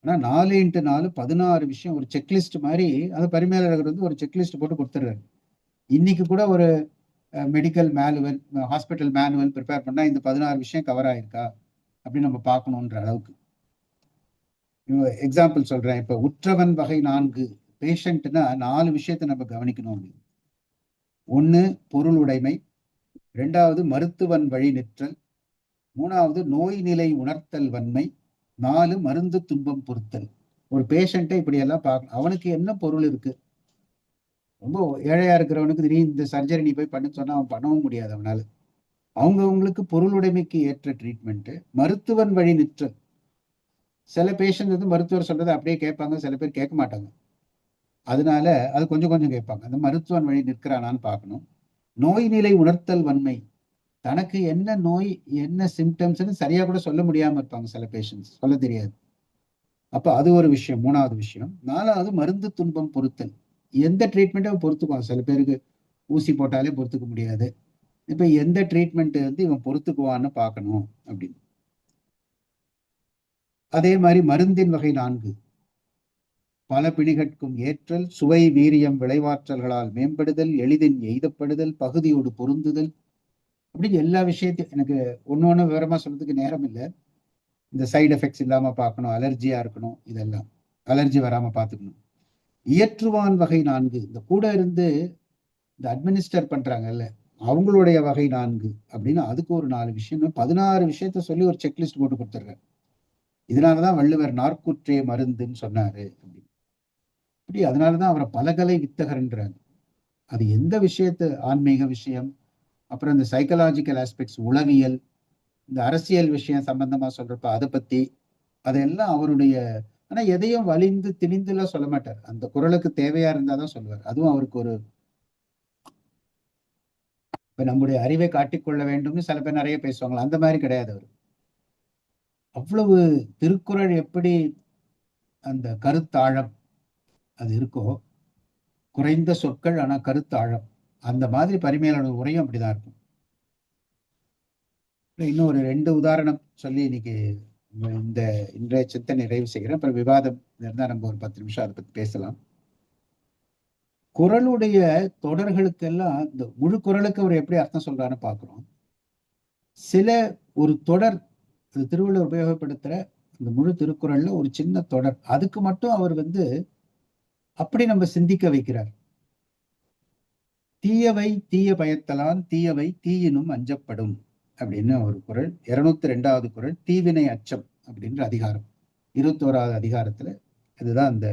ஆனா 4 × 4 16 விஷயம், ஒரு செக்லிஸ்ட் மாதிரி. அது பரிமேலழகர் ஒரு செக்லிஸ்ட் போட்டு கொடுத்துடுறாரு. இன்னைக்கு கூட ஒரு medical manual, hospital manual prepare பண்ணா இந்த 16 விஷயம் கவர் ஆயிருக்கா அப்படின்னு நம்ம பார்க்கணுன்ற அளவுக்கு. எக்ஸாம்பிள் சொல்றேன். இப்ப உற்றவன் வகை 4, பேஷண்ட்னா 4 விஷயத்தை நம்ம கவனிக்கணும். ஒண்ணு பொருள் உடைமை, 2வது மருத்துவன் வழி நிற்றல், 3வது நோய் நிலை உணர்த்தல் வன்மை, 4 மருந்து துன்பம் பொறுத்தல். ஒரு பேஷண்ட்டை இப்படி எல்லாம் பார்க்கணும். அவனுக்கு என்ன பொருள் இருக்கு, ரொம்ப ஏழையா இருக்கிறவனுக்கு திடீர்னு இந்த சர்ஜரி நீ போய் பண்ணு சொன்னா அவன் பண்ணவும் முடியாது அவனால. அவங்களுக்கு பொருள் உடைமைக்கு ஏற்ற ட்ரீட்மெண்ட். மருத்துவன் வழி நிற்றல், சில பேஷண்ட் மருத்துவர் சொல்றதை அப்படியே கேட்பாங்க, சில பேர் கேட்க மாட்டாங்க. அதனால அது கொஞ்சம் கேட்பாங்க. அந்த மருத்துவன் வழி நிற்கிறானான்னு பார்க்கணும். நோய் நிலை உணர்த்தல் வன்மை, தனக்கு என்ன நோய் என்ன சிம்டம்ஸ்ன்னு சரியா கூட சொல்ல முடியாம இருப்பாங்க சில பேஷண்ட்ஸ், சொல்ல தெரியாது. அப்ப அது ஒரு விஷயம், 3வது விஷயம். 4வது மருந்து துன்பம் பொறுத்தல், எந்த ட்ரீட்மெண்ட்டும் பொறுத்துக்குவான். சில பேருக்கு ஊசி போட்டாலே பொறுத்துக்க முடியாது. இப்ப எந்த ட்ரீட்மெண்ட் இவன் பொறுத்துக்குவான்னு பார்க்கணும் அப்படின்னு. அதே மாதிரி மருந்தின் வகை 4, பல பிணிகட்கும் ஏற்றல், சுவை வீரியம் விளைவாற்றல்களால் மேம்படுதல், எளிதின் எய்தப்படுதல், பகுதியோடு பொருந்துதல், அப்படின்னு எல்லா விஷயத்தையும் எனக்கு ஒண்ணு விவரமா சொல்றதுக்கு நேரம் இல்லை. இந்த சைடு எஃபெக்ட்ஸ் இல்லாம பார்க்கணும், அலர்ஜியா இருக்கணும், இதெல்லாம் அலர்ஜி வராம பார்த்துக்கணும். இயற்றுவான் வகை 4, இந்த கூட இருந்து இந்த அட்மினிஸ்டர் பண்றாங்கல்ல அவங்களுடைய வகை 4 அப்படின்னு அதுக்கு ஒரு 4 விஷயம் 16 விஷயத்த சொல்லி ஒரு செக்லிஸ்ட் போட்டு கொடுத்துருக்காரு. இதனாலதான் வள்ளுவர் நாற்குற்றே மருந்துன்னு சொன்னாரு அப்படின்னு. இப்படி அதனாலதான் அவரை பலகலை வித்தகர்ன்றாங்க. அது எந்த விஷயத்து ஆன்மீக விஷயம், அப்புறம் இந்த சைக்கலாஜிக்கல் ஆஸ்பெக்ட்ஸ், உளவியல், இந்த அரசியல் விஷயம் சம்பந்தமா சொல்றப்ப அதை பத்தி அதெல்லாம் அவருடைய. ஆனா எதையும் வலிந்து திணிந்துலாம் சொல்ல மாட்டார். அந்த குரலுக்கு தேவையா இருந்தாதான் சொல்லுவார். அதுவும் அவருக்கு ஒரு இப்ப நம்முடைய அறிவை காட்டிக்கொள்ள வேண்டும்னு சில பேர் நிறைய பேசுவாங்களா, அந்த மாதிரி கிடையாது அவர். அவ்வளவு திருக்குறள் எப்படி அந்த கருத்தாழம் அது இருக்கோ, குறைந்த சொற்கள் ஆனா கருத்தாழம், அந்த மாதிரி பரிமேலழகர் உரையும் அப்படிதான் இருக்கும். இன்னும் ஒரு 2 உதாரணம் சொல்லி இன்னைக்கு இந்த இன்றைய சிந்தனை நிறைவு செய்கிறேன். அப்புறம் விவாதம் இருந்தா நம்ம ஒரு 10 நிமிஷம் அதை பத்தி பேசலாம். குறளுடைய தொடர்களுக்கெல்லாம் இந்த முழு குறளுக்கு அவர் எப்படி அர்த்தம் சொல்றாருன்னு பார்க்கிறோம். சில ஒரு தொடர் திருவள்ளுவர் உபயோகப்படுத்துற இந்த முழு திருக்குறள்ல ஒரு சின்ன தொடர், அதுக்கு மட்டும் அவர் அப்படி நம்ம சிந்திக்க வைக்கிறார். தீயவை தீய பயத்தலான் தீயவை தீயினும் அஞ்சப்படும் அப்படின்னு ஒரு குறள். 202வது குறள் தீவினை அச்சம் அப்படின்ற அதிகாரம், 21வது அதிகாரத்துல இதுதான் அந்த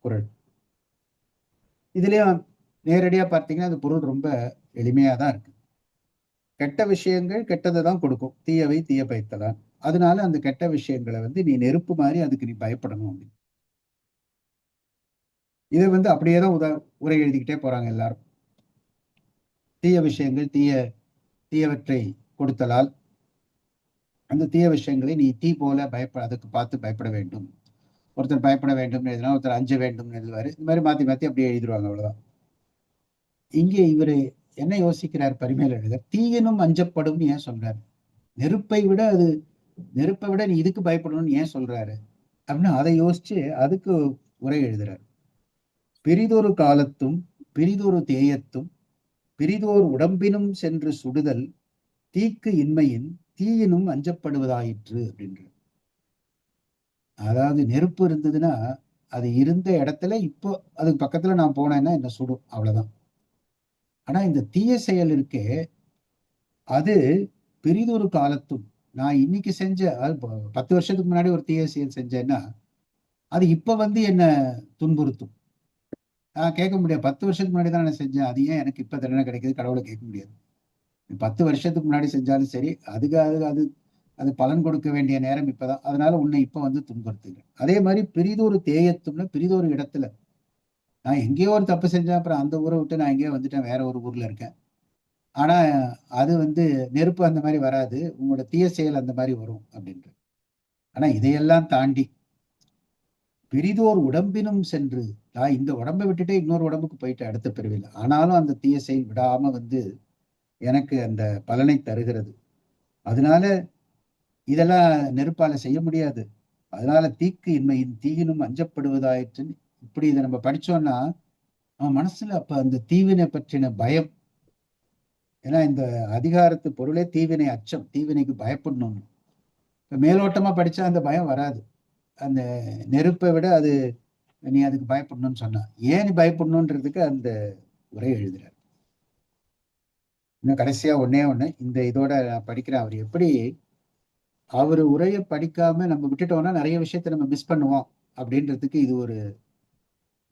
குறள். இதுலயும் நேரடியா பார்த்தீங்கன்னா அந்த பொருள் ரொம்ப எளிமையா தான் இருக்கு. கெட்ட விஷயங்கள் கெட்டதை தான் கொடுக்கும், தீயவை தீய பயத்தலான். அதனால அந்த கெட்ட விஷயங்களை நீ நெருப்பு மாதிரி அதுக்கு நீ பயப்படணும் அப்படின்னு. இதை அப்படியேதான் உரை எழுதிக்கிட்டே போறாங்க எல்லாரும். தீய விஷயங்கள் தீயவற்றை கொடுத்தலால் அந்த தீய விஷயங்களை நீ தீ போல அதுக்கு பார்த்து பயப்பட வேண்டும். ஒருத்தர் பயப்பட வேண்டும் எழுதினா ஒருத்தர் அஞ்ச வேண்டும் எழுதுவாரு. இந்த மாதிரி மாத்தி மாத்தி அப்படியே எழுதிடுவாங்க, அவ்வளவுதான். இங்கே இவரு என்ன யோசிக்கிறார் பரிமேலழகர், தீயினும் அஞ்சப்படும் ஏன் சொல்றாரு? நெருப்பை விட நீ இதுக்கு பயப்படணும்னு ஏன் சொல்றாரு அப்படின்னு அதை யோசிச்சு அதுக்கு உரை எழுதுறாரு. பிரிதொரு காலத்தும் பிரிதொரு தேயத்தும் பிரிதோர் உடம்பினும் சென்று சுடுதல் தீக்கு இன்மையின் தீயினும் அஞ்சப்படுவதாயிற்று அப்படின்ற. அதாவது நெருப்பு இருந்ததுன்னா அது இருந்த இடத்துல இப்போ அதுக்கு பக்கத்துல நான் போனேன்னா என்ன சுடும், அவ்வளவுதான். ஆனா இந்த தீய செயல் இருக்கே, அது பெரிதொரு காலத்தும், நான் இன்னைக்கு செஞ்ச 10 வருஷத்துக்கு முன்னாடி ஒரு தீய செயல் செஞ்சேன்னா அது இப்ப என்ன துன்புறுத்தும். நான் கேட்க முடியாது, 10 வருஷத்துக்கு முன்னாடி தான் நான் செஞ்சேன், அது ஏன் எனக்கு இப்ப தண்டனை கிடைக்குது, கடவுளை கேட்க முடியாது. 10 வருஷத்துக்கு முன்னாடி செஞ்சாலும் சரி, அதுக்கு அது அது பலன் கொடுக்க வேண்டிய நேரம் இப்பதான், அதனால உன்னை இப்ப துன்புறுத்துங்க. அதே மாதிரி பிரிதொரு தேயத்தும்னா பிரிதொரு இடத்துல, நான் எங்கேயோ ஒரு தப்பு செஞ்சேன், அப்புறம் அந்த ஊரை விட்டு நான் எங்கேயோ வந்துட்டேன், வேற ஒரு ஊர்ல இருக்கேன். ஆனா அது நெருப்பு அந்த மாதிரி வராது, உங்களோட தீய செயல் அந்த மாதிரி வரும் அப்படின்ற. ஆனா இதையெல்லாம் தாண்டி பிரிதோர் உடம்பினும் சென்று, நான் இந்த உடம்பை விட்டுட்டே இன்னொரு உடம்புக்கு போயிட்டு அடுத்த பிறவில்லை, ஆனாலும் அந்த தீய செயல் விடாம எனக்கு அந்த பலனை தருகிறது. அதனால இதெல்லாம் நெருப்பால செய்ய முடியாது. அதனால தீக்கு இன்மையின் தீயினும் அஞ்சப்படுவதாயிற்றுன்னு இப்படி இதை நம்ம படிச்சோம்னா அவன் மனசுல அப்ப அந்த தீவினை பற்றின பயம், ஏன்னா இந்த அதிகாரத்து பொருளே தீவினை அச்சம், தீவினைக்கு பயப்படணும். இப்ப மேலோட்டமா படிச்சா அந்த பயம் வராது. அந்த நெருப்பை விட நீ அதுக்கு பயப்படணும்னு சொன்னா, ஏன் நீ பயப்படணுன்றதுக்கு அந்த உரை எழுதுறாரு. இன்னும் கடைசியா ஒண்ணு இந்த இதோட நான் படிக்கிறேன். அவர் எப்படி அவர் உரையை படிக்காம நம்ம விட்டுட்டோம்னா நிறைய விஷயத்த நம்ம மிஸ் பண்ணுவோம் அப்படின்றதுக்கு இது ஒரு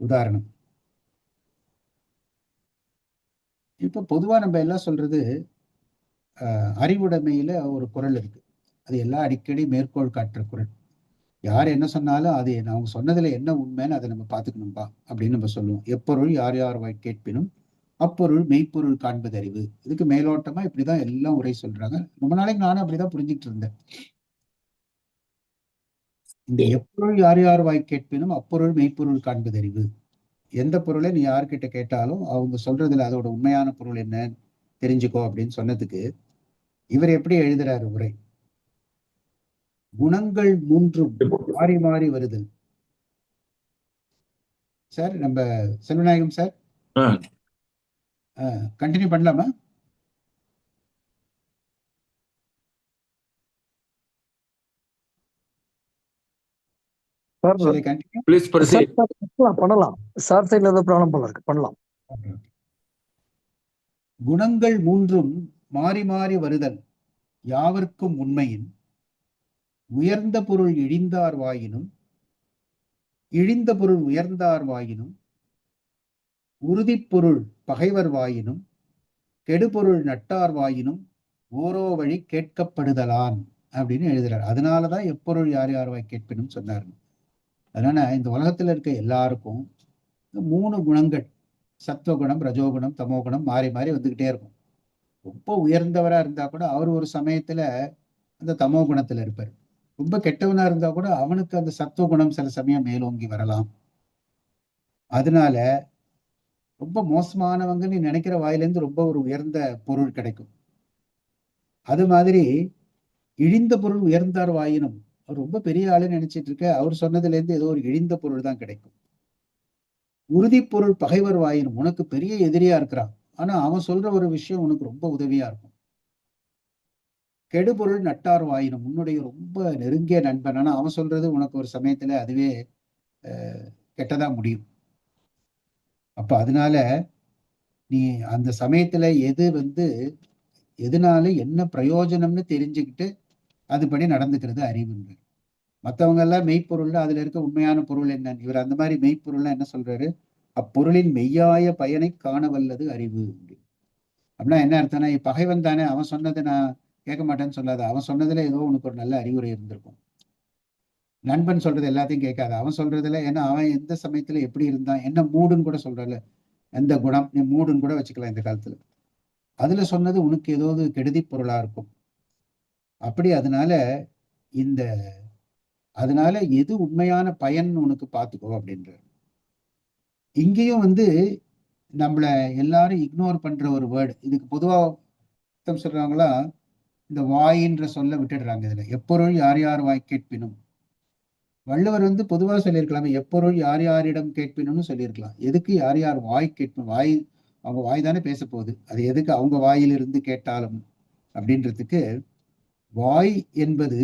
உதாரணம். இப்ப பொதுவா நம்ம எல்லாம் சொல்றது அறிவுடைமையில ஒரு குறள் இருக்கு, அது எல்லாம் அடிக்கடி மேற்கோள் காட்டுற குறள். யார் என்ன சொன்னாலும் அது அவங்க சொன்னதுல என்ன உண்மைன்னு அதை நம்ம பார்த்துக்கணும்பா அப்படின்னு நம்ம சொல்லுவோம். எப்பொருள் யார் யார் வாய் கேட்பினும் அப்பொருள் மெய்ப்பொருள் காண்பது அறிவு. இதுக்கு மேலோட்டமா இப்படிதான் எல்லாம் உரை சொல்றாங்க. ரொம்ப நாளைக்கு நானும் அப்படிதான் புரிஞ்சுட்டு இருந்தேன். இந்த எப்பொருள் யார் யார் வாய் கேட்பினும் அப்பொருள் மெய்ப்பொருள் காண்பது அறிவு. எந்த பொருளை நீ யார்கிட்ட கேட்டாலும் அவங்க சொல்றதுல அதோட உண்மையான பொருள் என்ன தெரிஞ்சுக்கோ அப்படின்னு சொன்னதுக்கு இவர் எப்படி எழுதுறாரு உரை. குணங்கள் 3 மாறி மாறி வருதல். சார் நம்ம செல்வநாயகம் சார் கண்டினியூ பண்ணலாமா? பண்ணலாம். சார் சைட்ல ஏதோ ப்ராப்ளம் பண்ணலாம். குணங்கள் மூன்றும் மாறி மாறி வருதல் யாவர்க்கும் உண்மையின் உயர்ந்த பொருள் இழிந்தார் வாயினும் இழிந்த பொருள் உயர்ந்தார் வாயினும் உறுதிப்பொருள் பகைவர் வாயினும் கெடுபொருள் நட்டார் வாயினும் ஓரோ வழி கேட்கப்படுதலான் அப்படின்னு எழுதுறாரு. அதனாலதான் எப்பொருள் யார் யார் வாய் கேட்பினும் சொன்னார். அதனால இந்த உலகத்துல இருக்க எல்லாருக்கும் 3 குணங்கள், சத்துவகுணம், ரஜோகுணம், தமோகுணம் மாறி மாறி வந்துகிட்டே இருக்கும். ரொம்ப உயர்ந்தவரா இருந்தா கூட அவர் ஒரு சமயத்துல அந்த தமோ குணத்துல இருப்பார். ரொம்ப கெட்டவனா இருந்தா கூட அவனுக்கு அந்த சத்துவகுணம் சில சமயம் மேலோங்கி வரலாம். அதனால ரொம்ப மோசமானவங்க நீ நினைக்கிற வாயிலிருந்து ரொம்ப ஒரு உயர்ந்த பொருள் கிடைக்கும். அது மாதிரி இழிந்த பொருள் உயர்ந்தார் வாயினும், அவர் ரொம்ப பெரிய ஆளுன்னு நினைச்சிட்டு இருக்க, அவர் சொன்னதுல இருந்து ஏதோ ஒரு இழிந்த பொருள் தான் கிடைக்கும். உறுதிப்பொருள் பகைவர் வாயினும், உனக்கு பெரிய எதிரியா இருக்கிறான், ஆனா அவன் சொல்ற ஒரு விஷயம் உனக்கு ரொம்ப உதவியா இருக்கும். கெடுபொருள் நட்டார் வாயினும், உன்னுடைய ரொம்ப நெருங்கிய நண்பன், ஆனா அவன் சொல்றது உனக்கு ஒரு சமயத்துல அதுவே கெட்டதா முடியும். அப்ப அதனால நீ அந்த சமயத்துல எதனால என்ன பிரயோஜனம்னு தெரிஞ்சுக்கிட்டு அதுபடி நடந்துக்கிறது அறிவுங்க. மற்றவங்க எல்லாம் மெய்ப்பொருள்ல அதுல இருக்க உண்மையான பொருள் என்ன, இவர் அந்த மாதிரி மெய்ப்பொருள்னா என்ன சொல்றாரு, அப்பொருளின் மெய்யாய பயனை காண வல்லது அறிவு. அப்படின்னா என்ன அர்த்தம்னா, பகைவன் தானே, அவன் சொன்னதை நான் கேட்க மாட்டேன்னு சொல்லாத, அவன் சொன்னதுல ஏதோ உனக்கு ஒரு நல்ல அறிவுரை இருந்திருக்கும். நண்பன் சொல்றது எல்லாத்தையும் கேட்காத, அவன் சொல்றதுல, ஏன்னா அவன் எந்த சமயத்துல எப்படி இருந்தான், என்ன மூடுன்னு கூட சொல்றல, எந்த குணம் நீ மூடுன்னு கூட வச்சுக்கலாம் இந்த காலத்துல, அதுல சொன்னது உனக்கு ஏதாவது கெடுதி பொருளா இருக்கும். அப்படி அதனால எது உண்மையான பயன் உனக்கு பார்த்துக்கோ அப்படின்ற. இங்கேயும் நம்மள எல்லாரும் இக்னோர் பண்ற ஒரு வேர்டு, இதுக்கு பொதுவா சொல்றாங்களா, இந்த வாயின்ற சொல்ல விட்டுடுறாங்க. இதுல எப்பொருள் யார் யார் வாய் கேட்பினும், வள்ளுவர் பொதுவா சொல்லியிருக்கலாமே, எப்பொருள் யார் யாரிடம் கேட்பினும்னு சொல்லியிருக்கலாம். எதுக்கு யார் யார் வாய் கேட்பினும், வாய் அவங்க வாய் தானே பேச போகுது, அது எதுக்கு அவங்க வாயிலிருந்து கேட்டாலும் அப்படின்றதுக்கு, வாய் என்பது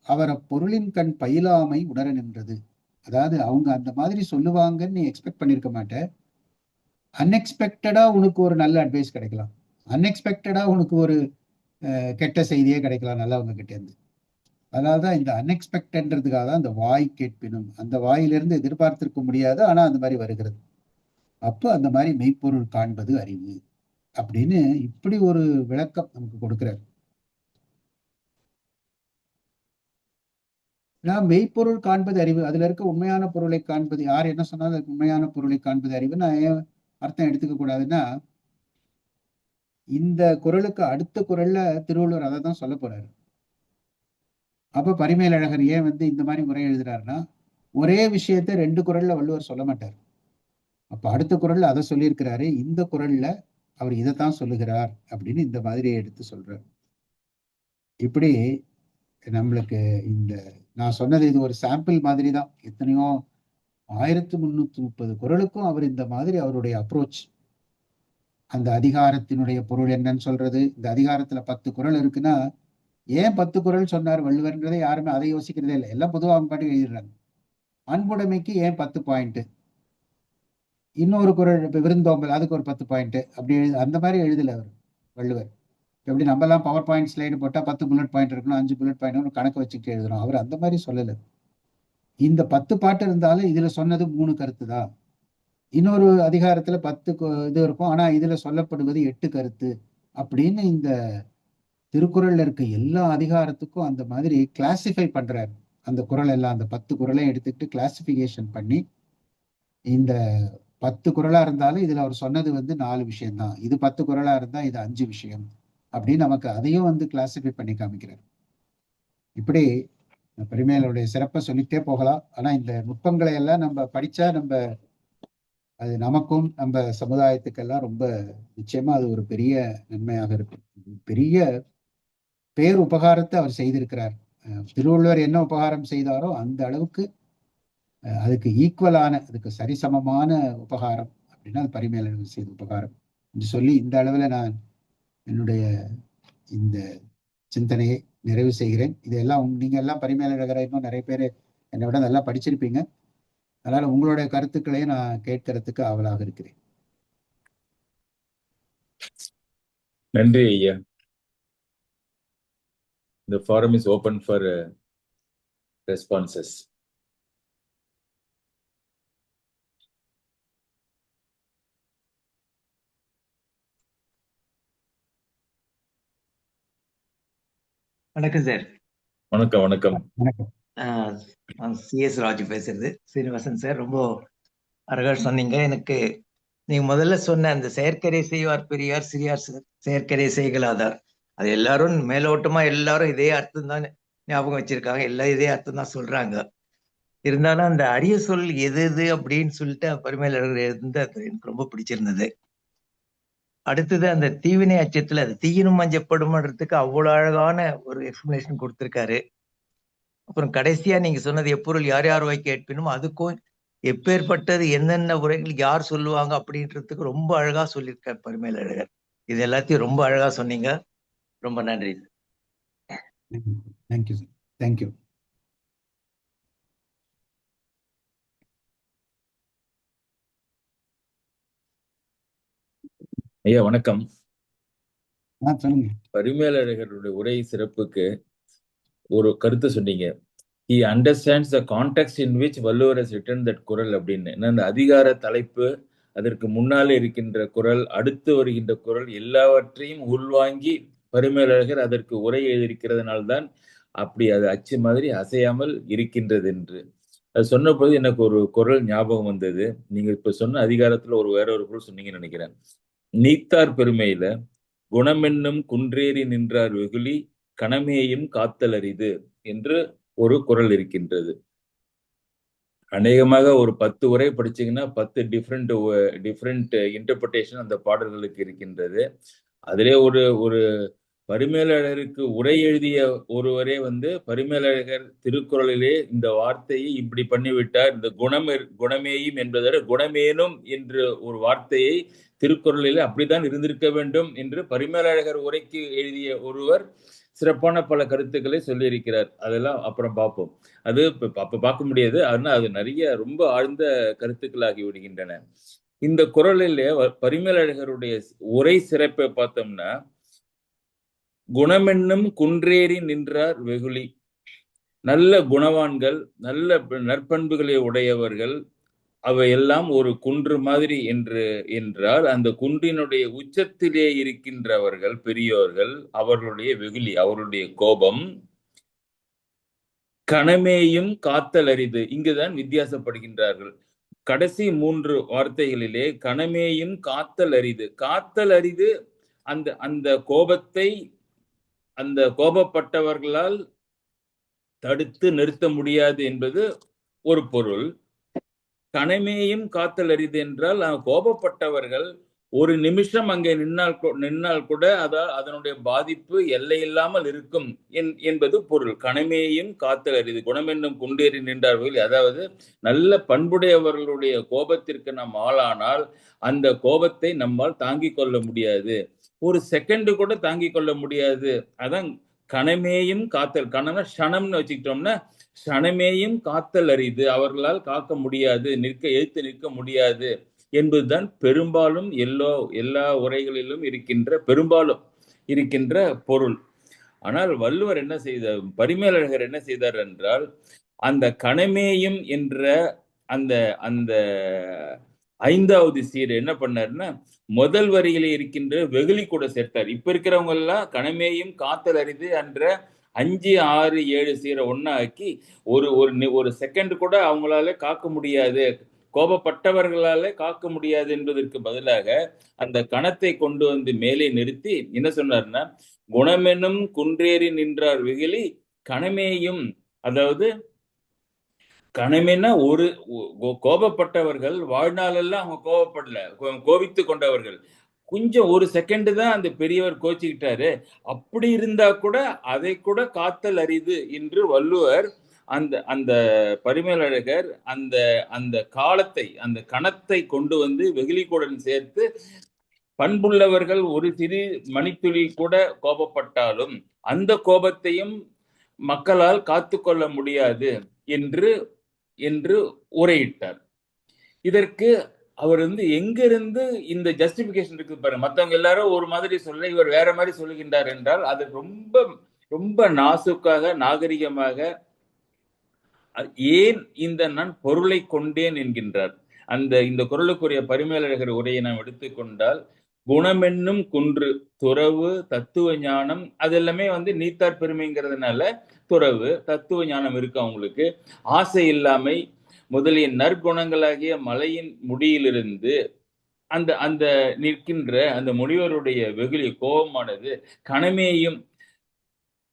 அவர் அப்பொருளின் கண் பயிலாமை உணர நின்றது. அதாவது அவங்க அந்த மாதிரி சொல்லுவாங்கன்னு நீ எக்ஸ்பெக்ட் பண்ணிருக்க மாட்டேன், அன்எக்ஸ்பெக்டடா உனக்கு ஒரு நல்ல அட்வைஸ் கிடைக்கலாம், அன்எக்ஸ்பெக்டடா உனக்கு ஒரு கெட்ட செய்தியே கிடைக்கலாம் நல்லவங்க கிட்ட இருந்து. அதனாலதான் இந்த அன்எக்ஸ்பெக்டட்ன்றதுக்காக தான் இந்த வாய் கேட்பினும், அந்த வாயிலிருந்து எதிர்பார்த்திருக்க முடியாது, ஆனா அந்த மாதிரி வருகிறது. அப்போ அந்த மாதிரி மெய்ப்பொருள் காண்பது அறிவு அப்படின்னு இப்படி ஒரு விளக்கம் நமக்கு கொடுக்கிறார். மெய்ப்பொருள் காண்பது அறிவு, அதுல இருக்க உண்மையான பொருளை காண்பது, யார் என்ன சொன்னாலும் உண்மையான பொருளை காண்பது அறிவு. நான் ஏன் அர்த்தம் எடுத்துக்க கூடாதுன்னா, இந்த குறளுக்கு அடுத்த குறள்ல திருவள்ளுவர் அதை தான் சொல்ல போறாரு. அப்ப பரிமேலழகர் ஏன் இந்த மாதிரி உரை எழுதுறாருன்னா, ஒரே விஷயத்த 2 குறள்ல வள்ளுவர் சொல்ல மாட்டார். அப்ப அடுத்த குறள்ல அதை சொல்லியிருக்கிறாரு, இந்த குறள்ல அவர் இதைத்தான் சொல்லுகிறார் அப்படின்னு இந்த மாதிரி எடுத்து சொல்றார். இப்படி நம்மளுக்கு நான் சொன்னது இது ஒரு சாம்பிள் மாதிரி தான். எத்தனையோ 1330 குறளுக்கும் அவர் இந்த மாதிரி அவருடைய அப்ரோச், அந்த அதிகாரத்தினுடைய பொருள் என்னன்னு சொல்றது. இந்த அதிகாரத்துல 10 குறள் இருக்குன்னா ஏன் 10 குறள் சொன்னார் வள்ளுவர்ன்றதை யாருமே அதை யோசிக்கிறதே இல்லை. எல்லாம் பொதுவாக அவங்க பாட்டு எழுதிடுறாங்க. அன்புடைமைக்கு ஏன் 10 பாயிண்ட், இன்னொரு குறள் விருந்தோம்பல் அதுக்கு ஒரு 10 பாயிண்ட், அப்படி அந்த மாதிரி எழுதல அவர் வள்ளுவர். எப்படி நம்மலாம் பவர் பாயிண்ட் ஸ்லைடு போட்டா 10 புல்லட் பாயிண்ட் இருக்கணும், 5 புல்லட் பாயிண்ட் கணக்கு வச்சுட்டு எழுதணும், அவர் அந்த மாதிரி சொல்லல. இந்த 10 பாட்டு இருந்தாலும் இதுல சொன்னது 3 கருத்து தான், இன்னொரு அதிகாரத்துல 10 இது இருக்கும், ஆனா இதுல சொல்லப்படுவது 8 கருத்து அப்படின்னு இந்த திருக்குறள்ல இருக்க எல்லா அதிகாரத்துக்கும் அந்த மாதிரி கிளாசிஃபை பண்றாரு. அந்த குறள் எல்லாம் அந்த 10 குறளையும் எடுத்துக்கிட்டு கிளாசிபிகேஷன் பண்ணி, இந்த 10 குறளா இருந்தாலும் இதுல அவர் சொன்னது 4 விஷயம் தான், இது 10 குறளா இருந்தா இது 5 விஷயம் அப்படின்னு நமக்கு அதையும் கிளாசிஃபை பண்ணி காமிக்கிறார். இப்படி பரிமேலருடைய சிறப்பை சொல்லிட்டே போகலாம். ஆனா இந்த நுட்பங்களை எல்லாம் நம்ம படிச்சா அது நமக்கும் நம்ம சமுதாயத்துக்கெல்லாம் ரொம்ப நிச்சயமா அது ஒரு பெரிய நன்மையாக இருக்கும். பெரிய பேர் உபகாரத்தை அவர் செய்திருக்கிறார். திருவள்ளுவர் என்ன உபகாரம் செய்தாரோ அந்த அளவுக்கு அதுக்கு ஈக்குவலான, அதுக்கு சரிசமமான உபகாரம் அப்படின்னா அது பரிமேலழகர் செய்த உபகாரம் என்று சொல்லி இந்த அளவில் நான் என்னுடைய இந்த சிந்தனையை நிறைவு செய்கிறேன். இதெல்லாம் நீங்க எல்லாம் பரிமேலழகரை இன்னும் நிறைய பேர் என்னை விட நல்லா படிச்சிருப்பீங்க. அதனால உங்களுடைய கருத்துக்களையும் நான் கேட்கறதுக்கு ஆவலாக இருக்கிறேன். நன்றி ஐயா. The forum is open for responses. வணக்கம் சார். வணக்கம் வணக்கம். வணக்கம். நான் சிஎஸ் ராஜு பேசுறது. சீனிவாசன் சார், ரொம்ப அழகா சொன்னீங்க. எனக்கு நீங்க முதல்ல சொன்ன அந்த செயற்கரை செய்வார் பெரியார், சிறியார் செயற்கரை செய்கலாதார், அது எல்லாரும் மேலோட்டமா எல்லாரும் இதே அர்த்தம் தான் ஞாபகம் வச்சிருக்காங்க, எல்லாம் இதே அர்த்தம் தான் சொல்றாங்க. இருந்தாலும் அந்த அரிய சொல் எது எது அப்படின்னு சொல்லிட்டு பரிமையாளர்கள் இருந்து அது எனக்கு ரொம்ப பிடிச்சிருந்தது. அடுத்தது அந்த தீவினை அச்சத்துல அது தீயினும் அஞ்சப்படும்ன்றதுக்கு அவ்வளவு அழகான ஒரு எக்ஸ்பிளனேஷன் கொடுத்திருக்காரு. அப்புறம் கடைசியா நீங்க சொன்னது எப்பொருள் யார் யார் வாய் கேட்பினும் அதுக்கும் எப்பேற்பட்டது என்னென்ன உரைகள் யார் சொல்லுவாங்க அப்படின்றதுக்கு ரொம்ப அழகா சொல்லியிருக்கார் பரிமேலழகர். இது எல்லாத்தையும் ரொம்ப அழகா சொன்னீங்க. ரொம்ப நன்றி. Thank you sir. தேங்க்யூ. ஐயா வணக்கம். சொல்லுங்க. பரிமேலழகருடைய உரை சிறப்புக்கு ஒரு கருத்து சொன்னீங்க. He understands the context in which Valluvar has written that குறள் அப்படின்னு. அந்த அதிகார தலைப்பு, அதற்கு முன்னாலே இருக்கின்ற குறள், அடுத்து வருகின்ற குறள் எல்லாவற்றையும் உள்வாங்கி பரிமேலழகர் அதற்கு உரை எழுதியிருக்கிறதுனால்தான் அப்படி அது அச்சு மாதிரி அசையாமல் இருக்கின்றது என்று அது சொன்ன போது எனக்கு ஒரு குறள் ஞாபகம் வந்தது. நீங்க இப்ப சொன்ன அதிகாரத்துல வேற ஒரு குறள் சொன்னீங்கன்னு நினைக்கிறேன். நீத்தார் பெருமையில குணமென்னும் குன்றேறி நின்றார் வெகுளி கணமேயும் காத்தல் அரிது என்று ஒரு குறள் இருக்கின்றது. அநேகமாக ஒரு 10 உரை படிச்சீங்கன்னா 10 டிஃப்ரெண்ட் இன்டர்பிரேஷன் அந்த பாடல்களுக்கு இருக்கின்றது. அதிலே ஒரு பரிமேலழகருக்கு உரை எழுதிய ஒருவரே பரிமேலழகர் திருக்குறளிலே இந்த வார்த்தையை இப்படி பண்ணிவிட்டார், இந்த குணமேயும் என்பதை குணமேனும் என்று ஒரு வார்த்தையை திருக்குறளிலே அப்படித்தான் இருந்திருக்க வேண்டும் என்று பரிமேலழகர் உரைக்கு எழுதிய ஒருவர் சிறப்பான பல கருத்துக்களை சொல்லியிருக்கிறார். அதெல்லாம் அப்புறம் பார்ப்போம். அது அப்ப பார்க்க முடியாது. ஆனா அது நிறைய ரொம்ப ஆழ்ந்த கருத்துக்களாகி விடுகின்றன. இந்த குறளிலே பரிமேலழகருடைய உரை சிறப்பை பார்த்தோம்னா, குணமென்னும் குன்றேறி நின்றார் வெகுளி. நல்ல குணவான்கள், நல்ல நற்பண்புகளை உடையவர்கள், அவையெல்லாம் ஒரு குன்று மாதிரி என்றால் அந்த குன்றினுடைய உச்சத்திலே இருக்கின்றவர்கள் பெரியோர்கள், அவர்களுடைய வெகுளி, அவர்களுடைய கோபம். கணமேயும் காத்தல் அரிது, இங்குதான் வித்தியாசப்படுகின்றார்கள். கடைசி 3 வார்த்தைகளிலே கணமேயும் காத்தல் அரிது. காத்தல் அரிது, அந்த கோபத்தை அந்த கோபப்பட்டவர்களால் தடுத்து நிறுத்த முடியாது என்பது ஒரு பொருள். கணமேயும் காத்தல் அரிது என்றால் கோபப்பட்டவர்கள் ஒரு நிமிஷம் அங்கே நின்னால் கூட அதனுடைய பாதிப்பு எல்லையில்லாமல் இருக்கும் என்பது பொருள். கணமேயும் காத்தல் அரிது, குணமென்னும் குண்டேறி நின்றார்கள். அதாவது நல்ல பண்புடையவர்களுடைய கோபத்திற்கு நாம் ஆளானால் அந்த கோபத்தை நம்மால் தாங்கிக் கொள்ள முடியாது, ஒரு செகண்ட் கூட தாங்கிக் கொள்ள முடியாது. அதான் கணமேயும் காத்தல், கணம்னா ஷணம்னு வச்சுக்கிட்டோம்னா ஷணமேயும் காத்தல் அரிது, அவர்களால் காக்க முடியாது, எதிர்த்து நிற்க முடியாது என்பதுதான் பெரும்பாலும் எல்லா உரைகளிலும் பெரும்பாலும் இருக்கின்ற பொருள். ஆனால் வள்ளுவர் என்ன செய்தார், பரிமேலழகர் என்ன செய்தார் என்றால், அந்த கணமேயும் என்ற அந்த 5வது சீர் என்ன பண்ணாருன்னா, முதல் வரியிலே இருக்கின்ற வெகுளி கூட சேர்த்தார். இப்ப இருக்கிறவங்க எல்லாம் கணமேயும் காத்தல் அரிது என்ற 5, 6, 7 சீரை ஒன்னாக்கி ஒரு செகண்ட் கூட அவங்களால காக்க முடியாது, கோபப்பட்டவர்களால காக்க முடியாது என்பதற்கு பதிலாக அந்த கணத்தை கொண்டு மேலே நிறுத்தி என்ன சொன்னார்னா, குணமெனும் குன்றேறி நின்றார் வெகுளி கணமேயும். அதாவது கணமென்னா கோபப்பட்டவர்கள் வாழ்நாளெல்லாம் அவங்க கோபப்படல, கோபித்து கொண்டவர்கள். கொஞ்சம் ஒரு செகண்ட் தான் அந்த பெரியவர் கோச்சிக்கிட்டாரு, அப்படி இருந்தா கூட அதை கூட காத்தல் அரிது என்று வள்ளுவர் அந்த பரிமேலழகர் அந்த காலத்தை, அந்த கணத்தை கொண்டு வெகுளிக்குடன் சேர்த்து, பண்புள்ளவர்கள் ஒரு சிறு மணித்துளி கூட கோபப்பட்டாலும் அந்த கோபத்தையும் மக்களால் காத்து கொள்ள முடியாது என்று உரையிட்டார். இதற்கு அவர் வந்து எங்க இருந்து இந்த ஜஸ்டிபிகேஷன் இருக்கு பாருங்க. மத்தவங்க எல்லாரும் ஒரு மாதிரி சொல்ல இவர் வேற மாதிரி சொல்லுகின்றார் என்றால் அது ரொம்ப ரொம்ப நாசுக்காக நாகரிகமாக ஏன் நான் பொருளை கொண்டேன் என்கின்றார். இந்த குறளுக்குரிய பரிமேலழகர் உரையை நாம் எடுத்துக்கொண்டால், குணமென்னும் குன்று, துறவு, தத்துவ ஞானம், அது எல்லாமே வந்து நீத்தார் பெருமைங்கிறதுனால துறவு, தத்துவ ஞானம் இருக்கு அவங்களுக்கு. ஆசை இல்லாமை முதலிய நற்குணங்களாகிய மலையின் முடியிலிருந்து அந்த அந்த நிற்கின்ற அந்த முனிவருடைய வெகுளி கோபமானது கணமேயும்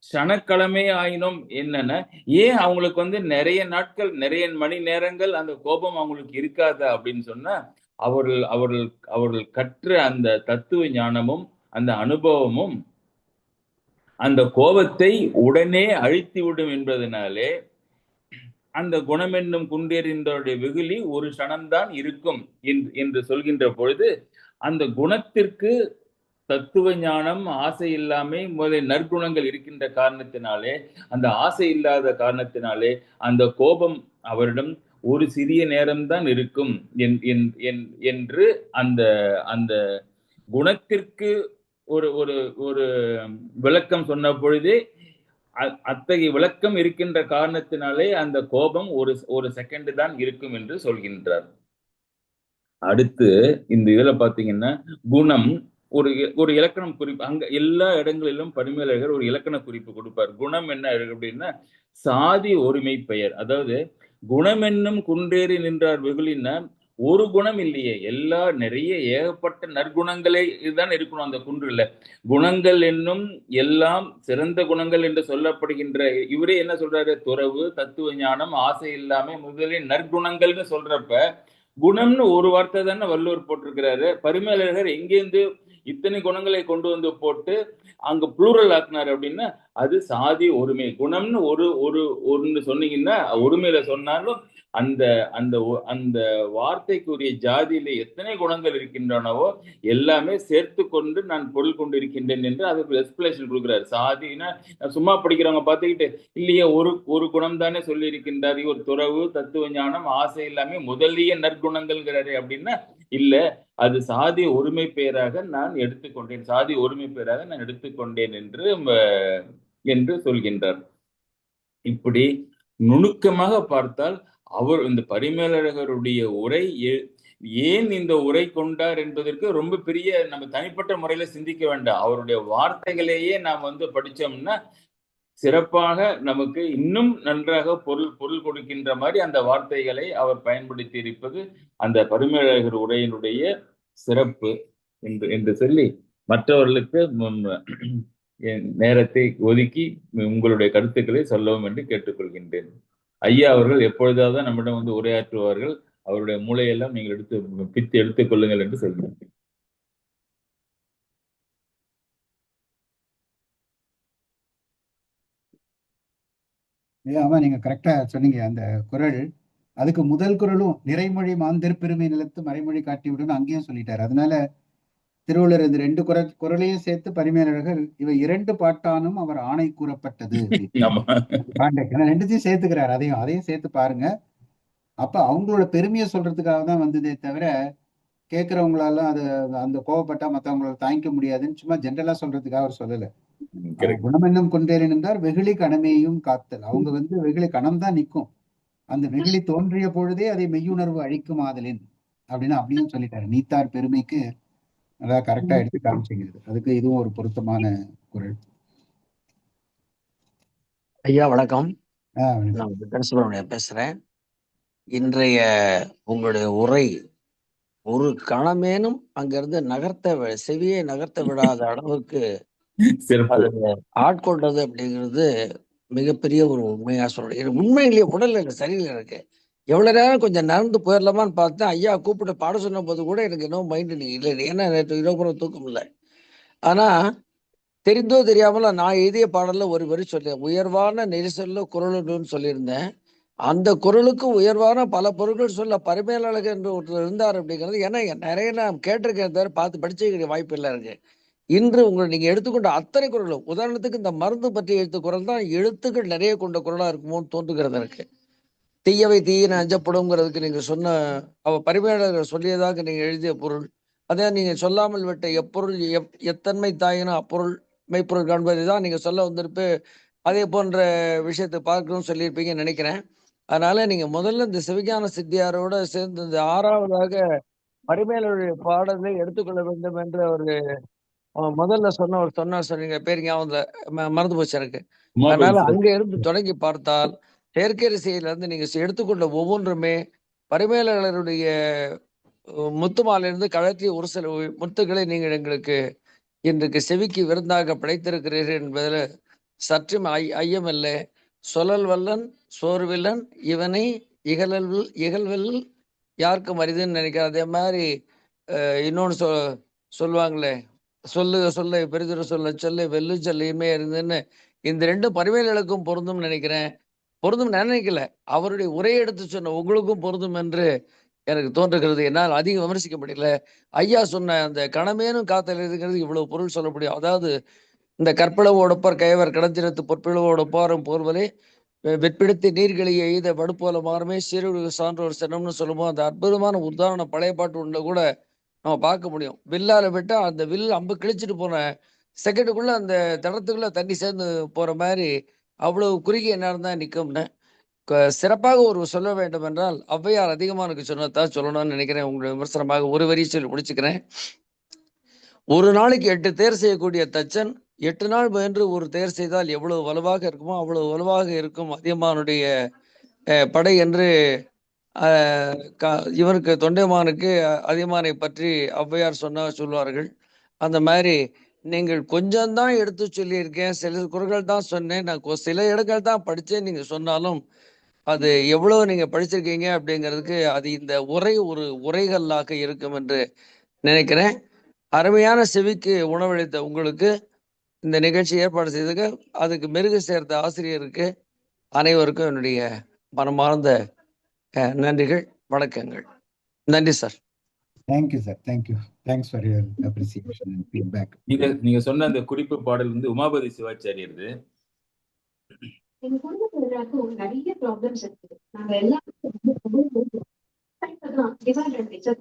சனக்களமே ஆயினும் என்னன்னா, ஏன் அவங்களுக்கு வந்து நிறைய நாட்கள் நிறைய மணி நேரங்கள் அந்த கோபம் அவங்களுக்கு இருக்காதா அப்படின்னு சொன்னா, அவர்கள் அவர்கள் அவர்கள் கற்ற அந்த தத்துவ ஞானமும் அந்த அனுபவமும் அந்த கோபத்தை உடனே அழித்துவிடும் என்பதனாலே அந்த குணமென்னும் குன்றேறின்றோருடைய வெகுளி ஒரு சனம்தான் இருக்கும் என்று சொல்கின்ற பொழுது, அந்த குணத்திற்கு தத்துவ ஞானம், ஆசை இல்லாமை முதலிய நற்குணங்கள் இருக்கின்ற காரணத்தினாலே, அந்த ஆசை இல்லாத காரணத்தினாலே அந்த கோபம் அவரிடம் ஒரு சிறிய நேரம்தான் இருக்கும் என்று அந்த அந்த குணத்திற்கு ஒரு ஒரு ஒரு விளக்கம் சொன்ன பொழுதே அத்தகைய விளக்கம் இருக்கின்ற காரணத்தினாலே அந்த கோபம் ஒரு செகண்ட் தான் இருக்கும் என்று சொல்கின்றார். அடுத்து இந்த இதுல பாத்தீங்கன்னா குணம் ஒரு ஒரு இலக்கணம் குறிப்பு அங்க எல்லா இடங்களிலும் பரிமேலழகர் ஒரு இலக்கண குறிப்பு கொடுப்பார். குணம் என்ன அப்படின்னா சாதி ஒருமை பெயர். அதாவது குணம் என்னும் குன்றேறி நின்றார் வெகுளின்னா ஒரு குணம் இல்லையே, நிறைய ஏகப்பட்ட நற்குணங்களே இதுதான் இருக்கணும் அந்த குன்றுல. குணங்கள் என்னும் எல்லாம் சிறந்த குணங்கள் என்று சொல்லப்படுகின்ற இவரே என்ன சொல்றாரு, துறவு, தத்துவ ஞானம், ஆசை இல்லாம முதலில் நற்குணங்கள்னு சொல்றப்ப குணம்னு ஒரு வார்த்தை தானே வள்ளுவர் போட்டிருக்கிறாரு. பரிமேலழகர் எங்கேருந்து இத்தனை குணங்களை கொண்டு வந்து போட்டு அங்க ப்ளூரல் ஆக்குனாரு அப்படின்னா அது சாதி ஒருமை. குணம்னு ஒன்னு சொன்னீங்கன்னா ஒருமையில சொன்னாலும் அந்த அந்த அந்த வார்த்தைக்குரிய ஜாதியில எத்தனை குணங்கள் இருக்கின்றனவோ எல்லாமே சேர்த்து கொண்டு நான் பொருள் கொண்டு இருக்கின்றேன் என்று அதுக்கு எக்ஸ்பிளேஷன் கொடுக்குறாரு. சாதினா சும்மா படிக்கிறவங்க பார்த்துக்கிட்டு இல்லையே ஒரு குணம் தானே சொல்லி இருக்கின்றார், ஒரு துறவு, தத்துவ ஞானம், ஆசை எல்லாமே முதலிய நற்குணங்கள்ங்கிறாரு அப்படின்னா இல்ல, அது சாதி ஒருமை பெயராக நான் எடுத்துக்கொண்டேன், சாதி ஒருமை பெயராக நான் எடுத்துக்கொண்டேன் என்று சொல்கின்றார். இப்படி நுணுக்கமாக பார்த்தால் அவர் இந்த பரிமேலழகருடைய உரை ஏன் இந்த உரை கொண்டார் என்பதற்கு ரொம்ப பெரிய நம்ம தனிப்பட்ட முறையில சிந்திக்க வேண்டாம். அவருடைய வார்த்தைகளையே நாம் வந்து படிச்சோம்னா சிறப்பாக நமக்கு இன்னும் நன்றாக பொருள் கொடுக்கின்ற மாதிரி அந்த வார்த்தைகளை அவர் பயன்படுத்தி இருப்பது அந்த பரிமேலழகர் உரையினுடைய சிறப்பு என்று சொல்லி மற்றவர்களுக்கு நேரத்தை ஒதுக்கி உங்களுடைய கருத்துக்களை சொல்லவும் என்று கேட்டுக்கொள்கின்றேன். ஐயா அவர்கள் எப்பொழுதாவது நம்மிடம் வந்து உரையாற்றுவார்கள். அவருடைய மூளையெல்லாம் நீங்கள் பித்து எடுத்துக் கொள்ளுங்கள் என்று சொல்கிறேன். ஆமா, நீங்க கரெக்டா சொன்னீங்க. அந்த குறள் அதுக்கு முதல் குறளும் நிறைமொழி மாந்தர் பெருமை நிலத்து மறைமொழி காட்டி விடுன்னு அங்கேயும் சொல்லிட்டாரு. அதனால திருவள்ளுவர் இந்த ரெண்டு குறளையும் சேர்த்து பரிமேலழகர் இவை இரண்டு பாட்டானும் அவர் ஆணை கூறப்பட்டது ரெண்டுத்தையும் சேர்த்துக்கிறாரு. அதையும் சேர்த்து பாருங்க. அப்ப அவங்களோட பெருமையை சொல்றதுக்காக தான் வந்ததே தவிர கேட்கிறவங்களால அது அந்த கோவப்பட்டா மற்றவங்களால தாங்கிக்க முடியாதுன்னு சும்மா ஜென்ரலா சொல்றதுக்காக அவர் சொல்லல. குணமென்னும் கொண்டேறின் என்றார் வெகுளி கணமேயும் காத்தல். அவங்க வந்து வெகுளி கணம் தான் நிற்கும், அந்த வெகுளி தோன்றிய பொழுதே அதை மெய்யுணர்வு அழிக்கும் ஆதலின் அப்படின்னு அப்படியும் சொல்லிட்டாரு. நீத்தார் பெருமைக்கு அதான் கரெக்டா எடுத்து காமிச்சிங்கிறது. அதுக்கு இதுவும் ஒரு பொருத்தமான குறள். ஐயா வணக்கம். நான் சுப்பிரமணியன் பேசுறேன். இன்றைய உங்களுடைய உரை ஒரு கணமேனும் அங்கிருந்து செவியை நகர்த்த விடாத அளவுக்கு ஆட்கொண்டது அப்படிங்கிறது மிகப்பெரிய ஒரு உண்மையா சொல்றேன். உண்மையிலேயே உடல் எனக்கு சரியில்லை. எனக்கு எவ்வளவு நேரம் கொஞ்சம் நடந்து போயிடலாமான்னு பார்த்தேன். ஐயா கூப்பிட்டு பாட சொன்ன போது கூட எனக்கு இன்னும் மைண்டு நீங்க இல்லை, ஏன்னா நேற்று இரவு தூக்கம் இல்லை. ஆனா தெரிந்தோ தெரியாமல நான் எழுதிய பாடல்ல ஒரு வரி சொல்லியிருந்தேன், உயர்வான நெரிசல்ல குரலுன்னு சொல்லியிருந்தேன். அந்த குரலுக்கு உயர்வான பல பொருட்கள் சொல்ல பரிமேலழகர் என்று ஒருத்தர் இருந்தார் அப்படிங்கிறது ஏன்னா நிறைய நான் கேட்டிருக்கேன் தவிர பார்த்து படிச்சுக்கிற வாய்ப்பு இல்லை இருக்கு. இன்று உங்களை நீங்க எடுத்துக்கொண்ட அத்தனை குரலும், உதாரணத்துக்கு இந்த மருந்து பற்றி எழுத்து குரல் தான் எழுத்துக்கள் நிறைய கொண்ட குரலா இருக்குமோன்னு தோன்றுகிறது எனக்கு. தீயவை தீயின அஞ்சப்படும்ங்கிறதுக்கு நீங்க சொன்ன பரிமையாளர்கள் சொல்லியதாக நீங்க எழுதிய பொருள், அதே நீங்க சொல்லாமல் விட்ட எப்பொருள் எத்தன்மை தாயினும் அப்பொருள் மெய்ப்பொருள் காண்பது தான் நீங்க சொல்ல வந்திருப்பு. அதே போன்ற விஷயத்தை பார்க்கணும்னு சொல்லியிருப்பீங்கன்னு நினைக்கிறேன். அதனால நீங்க முதல்ல இந்த சிவஞான சித்தியாரோட சேர்ந்து இந்த 6வதாக பரிமேலழி பாடலை எடுத்துக்கொள்ள வேண்டும் என்ற ஒரு முதல்ல சொன்னார் சொன்னீங்க, பேர் ஞாபகம் இல்ல, மறந்து போச்சு எனக்கு. அதனால அங்க இருந்து தொடங்கி பார்த்தால் செயற்கை இசையில இருந்து நீங்க எடுத்துக்கொண்ட ஒவ்வொன்றுமே பரிமேலழருடைய முத்துமாலிருந்து கழற்றிய ஒரு சில முத்துக்களை நீங்கள் எங்களுக்கு இன்றைக்கு செவிக்கு விருந்தாக படைத்திருக்கிறீர்கள் என்பதில் சற்றும் ஐயமில்லை. சொல்லல் வல்லன் சோர்வில்லன் இவனை இகழ்வெல் யாருக்கும் அரிதுன்னு நினைக்கிறேன். அதே மாதிரி இன்னொன்னு சொல்லுவாங்களே, சொல்ல பெரிதொரு சொல்ல வெல்லு சொல்லையுமே இருந்துன்னு, இந்த 2 பரிமேலழகும் பொருந்தும் நினைக்கிறேன். பொருந்தும் நினைக்கல, அவருடைய உரையை எடுத்து சொன்ன உங்களுக்கும் பொருந்தும் என்று எனக்கு தோன்றுகிறது. என்னால் அதிகம் விமர்சிக்க முடியல. ஐயா சொன்ன அந்த கணமேனும் காத்தல் இருக்கிறது இவ்வளவு பொருள் சொல்ல முடியும். அதாவது இந்த கற்பிளவோடப்பார் கைவர் கடஞ்சிரத்து பொற்பிளவோடப்பாரும் போர்வலே வெற்பிடுத்தி நீர்களியை எய்த வடுப்போல மாறுமே சீருடு சான்றோர் சென்னம்னு சொல்லுமோ, அந்த அற்புதமான உதாரணம் பழைய பாட்டு ஒன்றுல கூட நம்ம பார்க்க முடியும். வில்லால விட்டா அந்த வில் அம்பு கிழிச்சிட்டு போன செகண்டுக்குள்ள அந்த தடத்துக்குள்ள தண்ணி சேர்ந்து போற மாதிரி அவ்வளவு குறுகிய நேரம் தான் நிற்கும்னு. சிறப்பாக ஒரு சொல்ல வேண்டும் என்றால் ஔவையார் அதிகமானுக்கு சொன்னதான் சொல்லணும்னு நினைக்கிறேன். உங்களுடைய விமர்சனமாக ஒரு வரி சொல்லி முடிச்சுக்கிறேன். ஒரு நாளைக்கு 8 தேர் செய்யக்கூடிய தச்சன் 8 நாள் முயன்று ஒரு தேர் செய்தால் எவ்வளவு வலுவாக இருக்குமோ அவ்வளவு வலுவாக இருக்கும் அதியமானுடைய படை என்று இவருக்கு தொண்டைமானுக்கு அதியமானை பற்றி ஔவையார் சொல்வார்கள். அந்த மாதிரி நீங்கள் கொஞ்சம்தான் எடுத்து சொல்லியிருக்கேன், சில குறள்கள் தான் சொன்னேன், நான் சில இடங்கள் தான் படித்தேன். நீங்க சொன்னாலும் அது எவ்வளவு நீங்க படிச்சிருக்கீங்க அப்படிங்கிறதுக்கு அது இந்த உரை ஒரு உரைகல்லாக இருக்கும் என்று நினைக்கிறேன். அருமையான செவிக்கு உணவளித்த உங்களுக்கு, இந்த நிகழ்ச்சி ஏற்பாடு செய்ததுக்கு, அதுக்கு மெருகு சேர்த்த ஆசிரியருக்கு அனைவருக்கும் என்னுடைய மனமார்ந்த நன்றிகள், வணக்கங்கள். நன்றி sir. Thank you sir, thank you. Thanks for your appreciation and feedback. நீங்க சொன்ன அந்த குறிப்பு பாடல் வந்து உமாபதி சிவாச்சாரியர்து. எங்க குடும்பத்துல நிறைய ப்ராப்ளம்ஸ் இருக்குது. நாங்க எல்லாரும்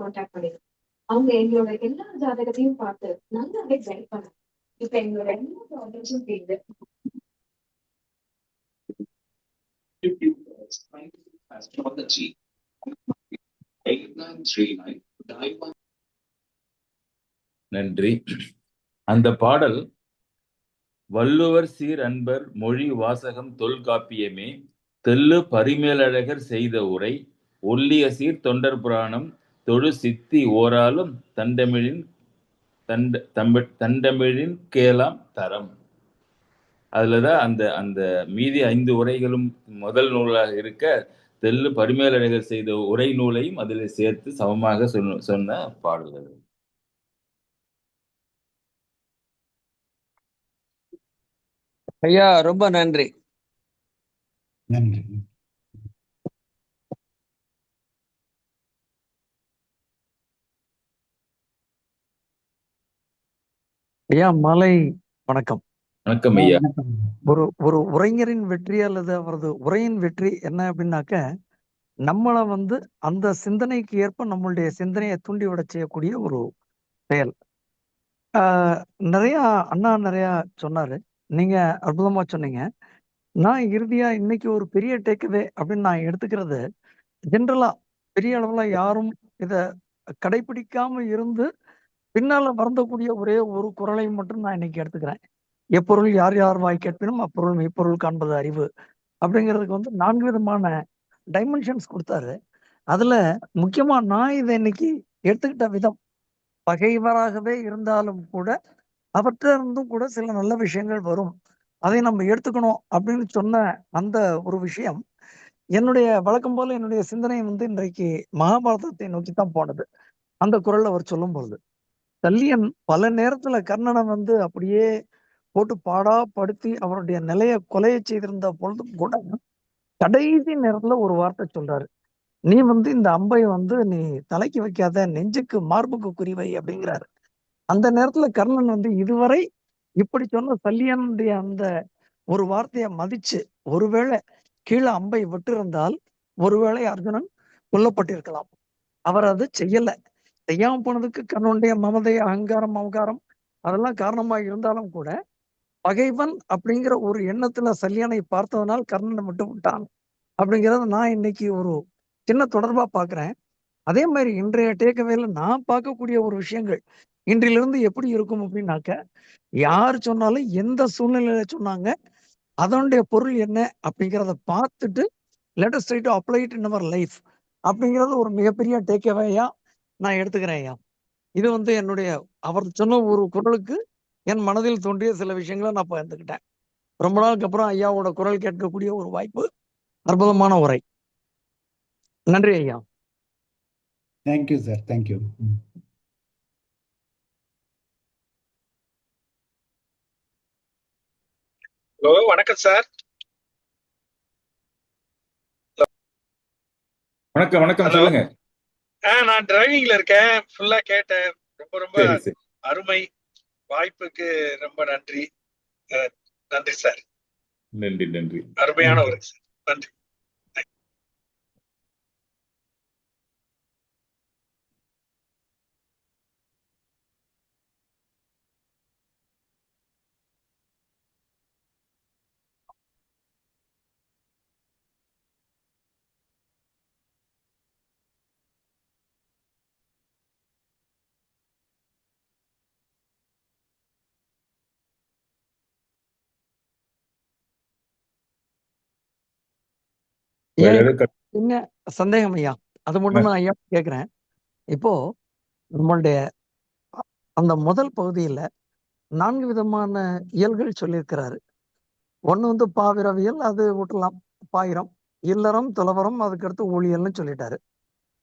கான்டாக்ட் பண்ணிருக்கோம். அவங்க எங்களோட எல்லா ஜாதகத்தையும் பார்த்து நல்லாவே கைட் பண்ணாங்க. இப்ப எங்களோட எல்லா ப்ராப்ளம்ஸும் தீர்ந்து நன்றி. அந்த பாடல் வள்ளுவர் சீர் அன்பர் மொழி வாசகம் தொல்காப்பியமே தெல்லு பரிமேலழகர் செய்த உரை ஒல்லிய சீர் தொண்டர் புராணம் தொழு சித்தி ஓராலும் தண்டமிழின் கேலாம் தரம். அதுலதான் அந்த மீதி 5 உரைகளும் முதல் நூலாக இருக்க தெல்லு பரிமேலழகர் செய்த உரை நூலையும் அதில் சேர்த்து சமமாக சொன்ன பாடல்கள். ஐயா ரொம்ப நன்றி. நன்றி. ஐயா மாலை வணக்கம். வணக்கம் ஐயா. ஒரு உரைஞரின் வெற்றி அல்லது அவரது உரையின் வெற்றி என்ன அப்படின்னாக்க, நம்மளை அந்த சிந்தனைக்கு ஏற்ப நம்மளுடைய சிந்தனையை தூண்டி விட செய்யக்கூடிய ஒரு செயல். அண்ணா நிறைய சொன்னாரு, நீங்க அற்புதமா சொன்னீங்க. நான் இறுதியா இன்னைக்கு ஒரு பெரிய டேக்அவே அப்படின்னு நான் எடுத்துக்கிறது, ஜென்ரலா பெரிய அளவுல யாரும் இத கடைபிடிக்காம இருந்து பின்னால வருந்தக்கூடிய ஒரே ஒரு குறளை மட்டும் நான் இன்னைக்கு எடுத்துக்கிறேன். எப்பொருள் யார் யார் வாய் கேட்பினும் அப்பொருள் மெய்ப்பொருள் காண்பது அறிவு அப்படிங்கிறதுக்கு 4 விதமான டைமென்ஷன்ஸ் கொடுத்தாரு. அதுல முக்கியமா நான் இதை இன்னைக்கு எடுத்துக்கிட்ட விதம், பகைவராகவே இருந்தாலும் கூட அவற்ற இருந்தும் கூட சில நல்ல விஷயங்கள் வரும், அதை நம்ம எடுத்துக்கணும் அப்படின்னு சொன்ன அந்த ஒரு விஷயம் என்னுடைய வழக்கம் போல என்னுடைய சிந்தனை இன்றைக்கு மகாபாரதத்தை நோக்கித்தான் போனது. அந்த குறள் அவர் சொல்லும் பொழுது சல்லியன் பல நேரத்துல கர்ணனை அப்படியே போட்டு பாடா படுத்தி அவருடைய நிலையை கொலையை செய்திருந்த பொழுதும் கூட கடைசி நேரத்துல ஒரு வார்த்தை சொல்றாரு, நீ இந்த அம்பை நீ தலைக்கு வைக்காத, நெஞ்சுக்கு மார்புக்கு குறிவை அப்படிங்கிறாரு. அந்த நேரத்துல கர்ணன் இதுவரை இப்படி சொன்ன சல்லியனுடைய அந்த ஒரு வார்த்தையை மதிச்சு ஒருவேளை கீழே அம்பை விட்டு இருந்தால் ஒருவேளை அர்ஜுனன் கொல்லப்பட்டிருக்கலாம். அவர் அது செய்யல. செய்யாம போனதுக்கு கர்ணனுடைய மமதை, அகங்காரம், மமகாரம் அதெல்லாம் காரணமா இருந்தாலும் கூட பகைவன் அப்படிங்கிற ஒரு எண்ணத்துல சல்லியனை பார்த்ததனால் கர்ணனை மட்டும் விட்டான் அப்படிங்கிறத நான் இன்னைக்கு ஒரு சின்ன தொடர்பா பாக்குறேன். அதே மாதிரி இன்றைய டேக்கவேல நான் பார்க்கக்கூடிய ஒரு விஷயங்கள் இன்றிலிருந்து எப்படி இருக்கும் அப்படின்னாக்க, யார் சொன்னாலும் எந்த சூழ்நிலையில சொன்னாங்க, அதனுடைய பொருள் என்ன அப்படிங்கிறத பார்த்துட்டு let us try to apply it in our life அப்படிங்கிறது ஒரு மிகப்பெரிய டேக்அவேயா நான் எடுத்துக்கிறேன் ஐயா. இது என்னுடைய அவர் சொன்ன ஒரு குரலுக்கு என் மனதில் தோன்றிய சில விஷயங்களை நான் பகிர்ந்துக்கிட்டேன். ரொம்ப நாளுக்கு அப்புறம் ஐயாவோட குரல் கேட்கக்கூடிய ஒரு வாய்ப்பு. அற்புதமான உரை. நன்றி ஐயா. Thank you sir, thank you. ஹலோ, வணக்கம் சார். வணக்கம் வணக்கம், சொல்லுங்க. நான் டிரைவிங்ல இருக்கேன், ஃபுல்லா கேட்டேன். ரொம்ப ரொம்ப சரி சரி, அருமை. வாய்ப்புக்கு ரொம்ப நன்றி. நன்றி சார், நன்றி நன்றி. அருமையான ஒரு சார். நன்றி. ஏன் வேற ஏதாவது என்ன சந்தேகம் ஐயா? அது மட்டும் நான் ஐயா கேட்கிறேன். இப்போ நம்மளுடைய அந்த முதல் பகுதியில 4 விதமான இயல்கள் சொல்லியிருக்கிறாரு. ஒண்ணு பாவிரவியல், அது விட்டுலாம், பாயிரம். இல்லறம், துறவறம், அதுக்கடுத்து ஊழியல்னு சொல்லிட்டாரு.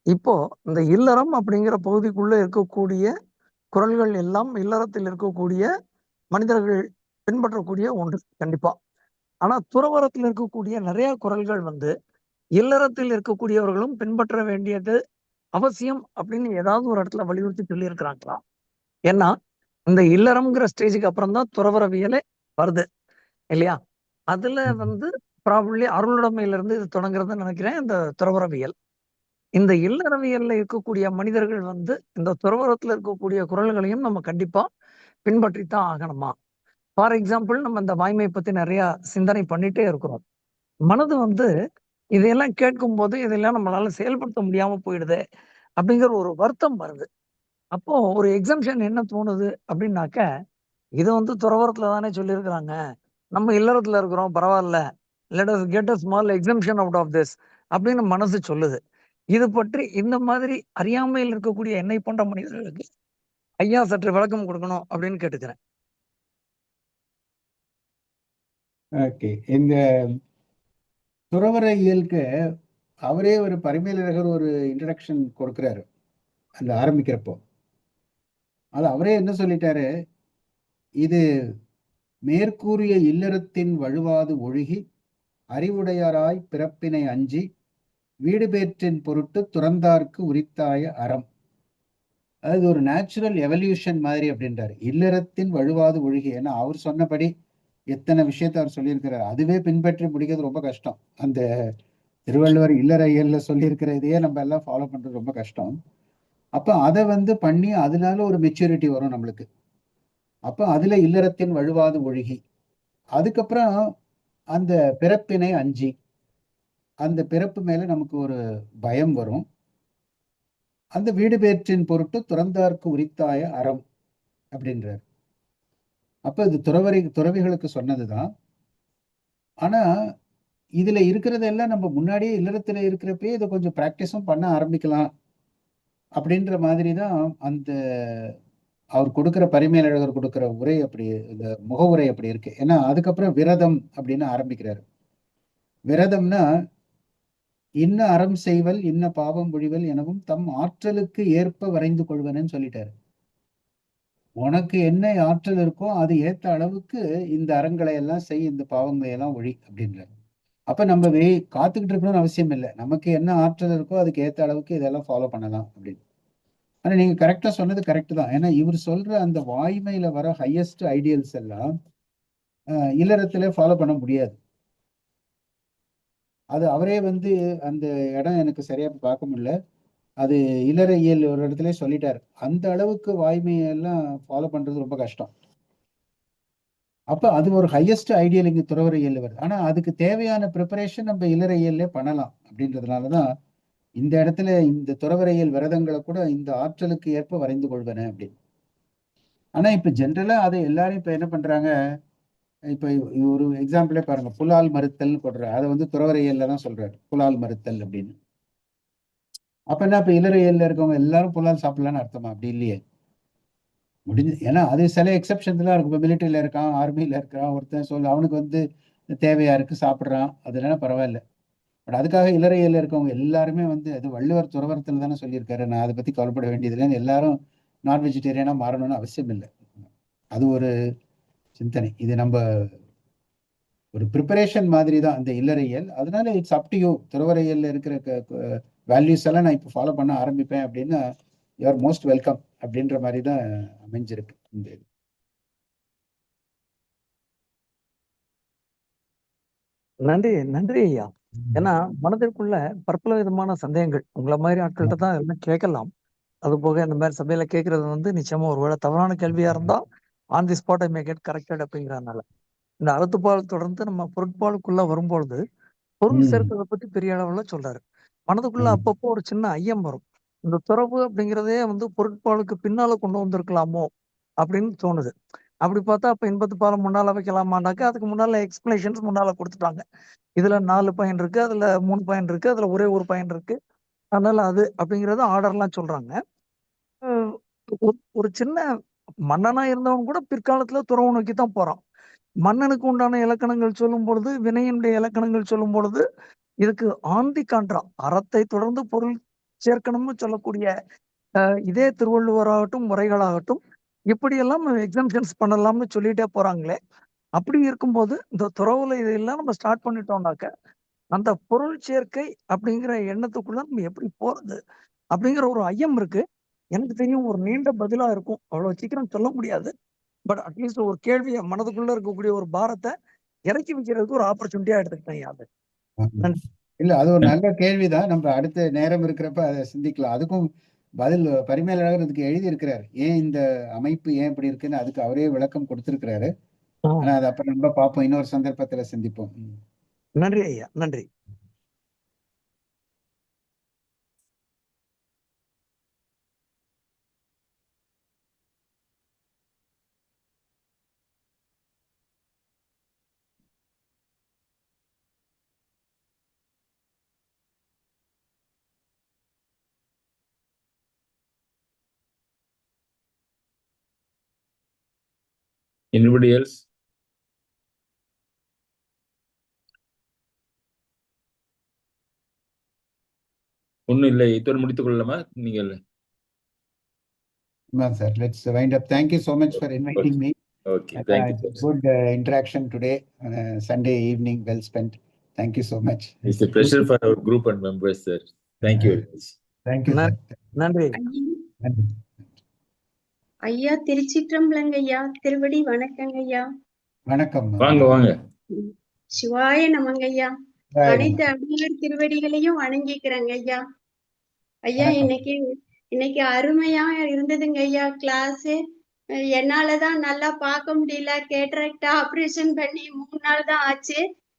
இப்போ இந்த இல்லறம் அப்படிங்கிற பகுதிக்குள்ள இருக்கக்கூடிய குறள்கள் எல்லாம் இல்லறத்தில் இருக்கக்கூடிய மனிதர்கள் பின்பற்றக்கூடிய ஒன்று கண்டிப்பா. ஆனா துறவரத்தில் இருக்கக்கூடிய நிறைய குறள்கள் இல்லறத்தில் இருக்கக்கூடியவர்களும் பின்பற்ற வேண்டியது அவசியம் அப்படின்னு ஏதாவது ஒரு இடத்துல வலியுறுத்தி சொல்லி இருக்கிறாங்களா? ஏன்னா இந்த இல்லறம்ங்கிற ஸ்டேஜுக்கு அப்புறம் தான் துறவரவியலே வருது இல்லையா? அதுல ப்ராபப்ளி அருளுடைமையில இருந்து இது தொடங்குறதுன்னு நினைக்கிறேன் இந்த துறவரவியல். இந்த இல்லறவியல்ல இருக்கக்கூடிய மனிதர்கள் இந்த துறவரத்துல இருக்கக்கூடிய குறள்களையும் நம்ம கண்டிப்பா பின்பற்றித்தான் ஆகணுமா? ஃபார் எக்ஸாம்பிள், நம்ம இந்த வாய்மை பத்தி நிறைய சிந்தனை பண்ணிட்டே இருக்கிறோம். மனது இதையெல்லாம் கேட்கும் போது இதெல்லாம் நம்மளால செயல்படுத்த முடியாம போயிடுது அப்படிங்கிற ஒரு வருத்தம் வருது. அப்போ ஒரு எக்ஸம்ஷன் என்ன தோணுது அப்படின்னாக்க, இது துறவரத்துல தானே சொல்லியிருக்கிறாங்க, நம்ம இல்லறத்துல இருக்கிறோம், பரவாயில்ல, let us get a small exemption out of this அப்படின்னு மனசு சொல்லுது. இது பற்றி இந்த மாதிரி அறியாமையில் இருக்கக்கூடிய என்னை போன்ற மனிதர்களுக்கு ஐயா சற்று விளக்கம் கொடுக்கணும் அப்படின்னு கேட்டுக்கிறேன். ஓகே, இந்த துறவர இயலுக்கு அவரே ஒரு பரிமேலழகர் ஒரு இன்ட்ரடக்ஷன் கொடுக்கிறாரு அந்த ஆரம்பிக்கிறப்போ. அது அவரே என்ன சொல்லிட்டாரு, இது மேற்கூறிய இல்லறத்தின் வழுவாது ஒழுகி அறிவுடையாராய் பிறப்பினை அஞ்சி வீடு பேற்றின் பொருட்டு துறந்தார்க்கு உரித்தாய அறம். அது ஒரு நேச்சுரல் எவல்யூஷன் மாதிரி அப்படின்றாரு. இல்லறத்தின் வழுவாது ஒழுகி, ஏன்னா அவர் சொன்னபடி எத்தனை விஷயத்த அவர் சொல்லியிருக்கிறார், அதுவே பின்பற்றி முடிக்கிறது ரொம்ப கஷ்டம். அந்த திருவள்ளுவர் இல்லற இயல்ல சொல்லியிருக்கிற இதையே நம்ம எல்லாம் ஃபாலோ பண்றது ரொம்ப கஷ்டம். அப்ப அதை பண்ணி அதனால ஒரு மெச்சூரிட்டி வரும் நம்மளுக்கு. அப்ப அதுல இல்லறத்தின் வழுவாது ஒழுகி, அதுக்கப்புறம் அந்த பிறப்பினை அஞ்சி, அந்த பிறப்பு மேல நமக்கு ஒரு பயம் வரும். அந்த வீடு பேற்றின் பொருட்டு துறந்தார்க்கு உரித்தாய அறம் அப்படின்றார். அப்ப இது துறவிகளுக்கு சொன்னதுதான். ஆனா இதுல இருக்கிறதெல்லாம் நம்ம முன்னாடியே இல்லறத்துல இருக்கிறப்பே இதை கொஞ்சம் பிராக்டிஸும் பண்ண ஆரம்பிக்கலாம் அப்படின்ற மாதிரி தான் அந்த அவர் கொடுக்கிற பரிமேலழகர் கொடுக்கிற உரை அப்படி, இந்த முகவுரை அப்படி இருக்கு. ஏன்னா அதுக்கப்புறம் விரதம் அப்படின்னு ஆரம்பிக்கிறாரு. விரதம்னா இன்ன அறம் செய்வல் இன்ன பாவம் ஒழிவல் எனவும் தம் ஆற்றலுக்கு ஏற்ப வரைந்து கொள்வனன்னு சொல்லிட்டாரு. உனக்கு என்ன ஆற்றல் இருக்கோ அது ஏத்த அளவுக்கு இந்த அறங்களை எல்லாம் செய், இந்த பாவங்களை எல்லாம் ஒழி அப்படின்றாரு. அப்ப நம்ம காத்துக்கிட்டு இருக்கணும்னு அவசியம் இல்லை, நமக்கு என்ன ஆற்றல் இருக்கோ அதுக்கு ஏத்த அளவுக்கு இதெல்லாம் ஃபாலோ பண்ணலாம் அப்படின்னு. ஆனா நீங்க கரெக்டா சொன்னது கரெக்ட் தான். ஏன்னா இவர் சொல்ற அந்த வாய்மையில வர ஹையஸ்ட் ஐடியல்ஸ் எல்லாம் இல்லறத்துல ஃபாலோ பண்ண முடியாது. அது அவரே வந்து அந்த இடம் எனக்கு சரியா பார்க்க முடியல, அது இளறியல் ஒரு இடத்துல சொல்லிட்டாரு, அந்த அளவுக்கு வாய்மையெல்லாம் ஃபாலோ பண்றது ரொம்ப கஷ்டம். அப்ப அது ஒரு ஹையஸ்ட் ஐடியல் இங்க துறவரையல் வருது. ஆனா அதுக்கு தேவையான ப்ரிப்பரேஷன் நம்ம இளறியல்ல பண்ணலாம் அப்படின்றதுனாலதான் இந்த இடத்துல இந்த துறவரையல் விரதங்களை கூட இந்த ஆற்றலுக்கு ஏற்ப வரைந்து கொள்வன அப்படின்னு. ஆனா இப்ப ஜென்ரலா அதை எல்லாரும் இப்ப என்ன பண்றாங்க, இப்ப ஒரு எக்ஸாம்பிளே பாருங்க, புலால் மறுத்தல் கொடுறாரு, அதை வந்து துறவரையல்ல தான் சொல்றாரு புலால் மறுத்தல் அப்படின்னு. அப்ப என்ன, இப்ப இளறியல்ல இருக்கவங்க எல்லாரும் புலால் சாப்பிடலான்னு அர்த்தமா? அப்படி இல்லையே. முடிஞ்சு, ஏன்னா அது சில எக்ஸப்ஷன்ஸ் தான் இருக்கும். இப்போ மிலிட்டரியில இருக்கான், ஆர்மியில இருக்கான், ஒருத்தன் அவனுக்கு வந்து தேவையா இருக்கு சாப்பிட்றான், அதனால பரவாயில்ல. பட் அதுக்காக இளறியல்ல இருக்கவங்க எல்லாருமே வந்து, அது வள்ளுவர் துறவரத்தில் தானே சொல்லியிருக்காரு, நான் அதை பத்தி கவலைப்பட வேண்டியதில்லைன்னு எல்லாரும் நான் வெஜிடேரியனா மாறணும்னு அவசியம் இல்லை. அது ஒரு சிந்தனை. இது நம்ம ஒரு ப்ரிப்பரேஷன் மாதிரி தான் இந்த இல்லறையல். அதனால இட்ஸ் அப் டு யூ. துறவரையல்ல இருக்கிற வேல்யூஸ் எல்லாம் நான் இப்போ ஃபாலோ பண்ண ஆரம்பிப்பேன் அப்படின்னா யூ ஆர் மோஸ்ட் வெல்கம் அப்படின்ற மாதிரி தான் அமைஞ்சிருக்கு இந்த இது. நன்றி நன்றி ஐயா. ஏன்னா மனதிற்குள்ள பற்பல விதமான சந்தேகங்கள் உங்களை மாதிரி ஆட்கள்கிட்ட தான் எல்லாம் கேட்கலாம். அது போக இந்த மாதிரி சபையில கேட்கறது வந்து நிச்சயமா ஒருவேளை தவறான கேள்வியா இருந்தா on the spot I May get corrected அப்படிங்கிறதுனால இந்த அறத்துப்பால் தொடர்ந்து நம்ம பொருட்பாலுக்குள்ள வரும்பொழுது பொருள் சேர்க்கிறத பத்தி பெரிய அளவுல சொல்றாரு. மனதுக்குள்ள அப்பப்போ ஒரு சின்ன ஐயம் வரும். இந்த துறவு அப்படிங்கிறதே வந்து பொருட்பாலுக்கு பின்னால கொண்டு வந்திருக்கலாமோ அப்படின்னு தோணுது. அப்படி பார்த்தா அப்ப இன்பத்து பாலம் முன்னால வைக்கலாமாண்டாக்க அதுக்கு முன்னால எக்ஸ்பிளேஷன்ஸ் முன்னால கொடுத்துட்டாங்க. இதுல 4 பாயிண்ட் இருக்கு, அதுல 3 பாயிண்ட் இருக்கு, அதுல ஒரே ஒரு பாயிண்ட் இருக்கு, அதனால அது அப்படிங்கறது ஆர்டர்லாம் சொல்றாங்க. ஒரு சின்ன மன்னனா இருந்தவன் கூட பிற்காலத்துல துறவு நோக்கி தான் போறான். மன்னனுக்கு உண்டான இலக்கணங்கள் சொல்லும் பொழுது, வினையினுடைய இலக்கணங்கள் சொல்லும் பொழுது, இதுக்கு ஆந்தி காண்றா அறத்தை தொடர்ந்து பொருள் சேர்க்கணும்னு சொல்லக்கூடிய இதே திருவள்ளுவராகட்டும், முறைகளாகட்டும், இப்படியெல்லாம் எக்ஸாம்ஷன்ஸ் பண்ணலாம்னு சொல்லிட்டே போறாங்களே. அப்படி இருக்கும்போது இந்த துறவுல இதெல்லாம் நம்ம ஸ்டார்ட் பண்ணிட்டோம்னாக்க அந்த பொருள் சேர்க்கை அப்படிங்கிற எண்ணத்துக்குள்ள நம்ம எப்படி போறது அப்படிங்கிற ஒரு ஐயம் இருக்கு. எனக்கு தெரியும் ஒரு நீண்ட பதிலா இருக்கும், அவ்வளவு சீக்கிரம் சொல்ல முடியாது. பட் அட்லீஸ்ட் ஒரு கேள்வியை மனதுக்குள்ள இருக்கக்கூடிய ஒரு பாரத்தை இறக்கி வைக்கிறதுக்கு ஒரு ஆப்பர்ச்சுனிட்டியா எடுத்துக்கிட்டேன். அது நன்றி. இல்ல, அது ஒரு நல்ல கேள்விதான். நம்ம அடுத்த நேரம் இருக்கிறப்ப அதை சிந்திக்கலாம். அதுக்கும் பதில் பரிமேலழகர் இதுக்கு எழுதி இருக்கிறாரு, ஏன் இந்த அமைப்பு ஏன் இப்படி இருக்குன்னு அதுக்கு அவரே விளக்கம் கொடுத்திருக்கிறாரு. ஆனா அது அப்புறம் நம்ம பார்ப்போம், இன்னொரு சந்தர்ப்பத்துல சந்திப்போம். நன்றி ஐயா, நன்றி. Anybody else? ஒன்னும் இல்லை, இத்துடன் முடித்துக் கொள்ளலாமா? நீங்கள் sir, let's wind up. Thank you so much for inviting me. Okay, thank you. It's good interaction today, Sunday evening, well spent. Thank you so much. It's a pleasure for our group and members, sir. Thank you very much. Thank you, sir. நன்றி. ஐயா திருச்சிற்றம்பலங்க ஐயா, திருவடி வணக்கங்க ஐயா. வணக்கம். வாங்க வாங்க. சிவாய நமங்க ஐயா. அனைத்து அடியார் திருவடிகளையும் வணங்கிக்கிறேங்க ஐயா. ஐயா இன்னைக்கு அருமையா இருந்ததுங்க ஐயா கிளாஸ். என்னாலதான் நல்லா பார்க்க முடியல, கேட்ராக்ட் ஆபரேஷன் பண்ணி 3 நாள் தான் ஆச்சு.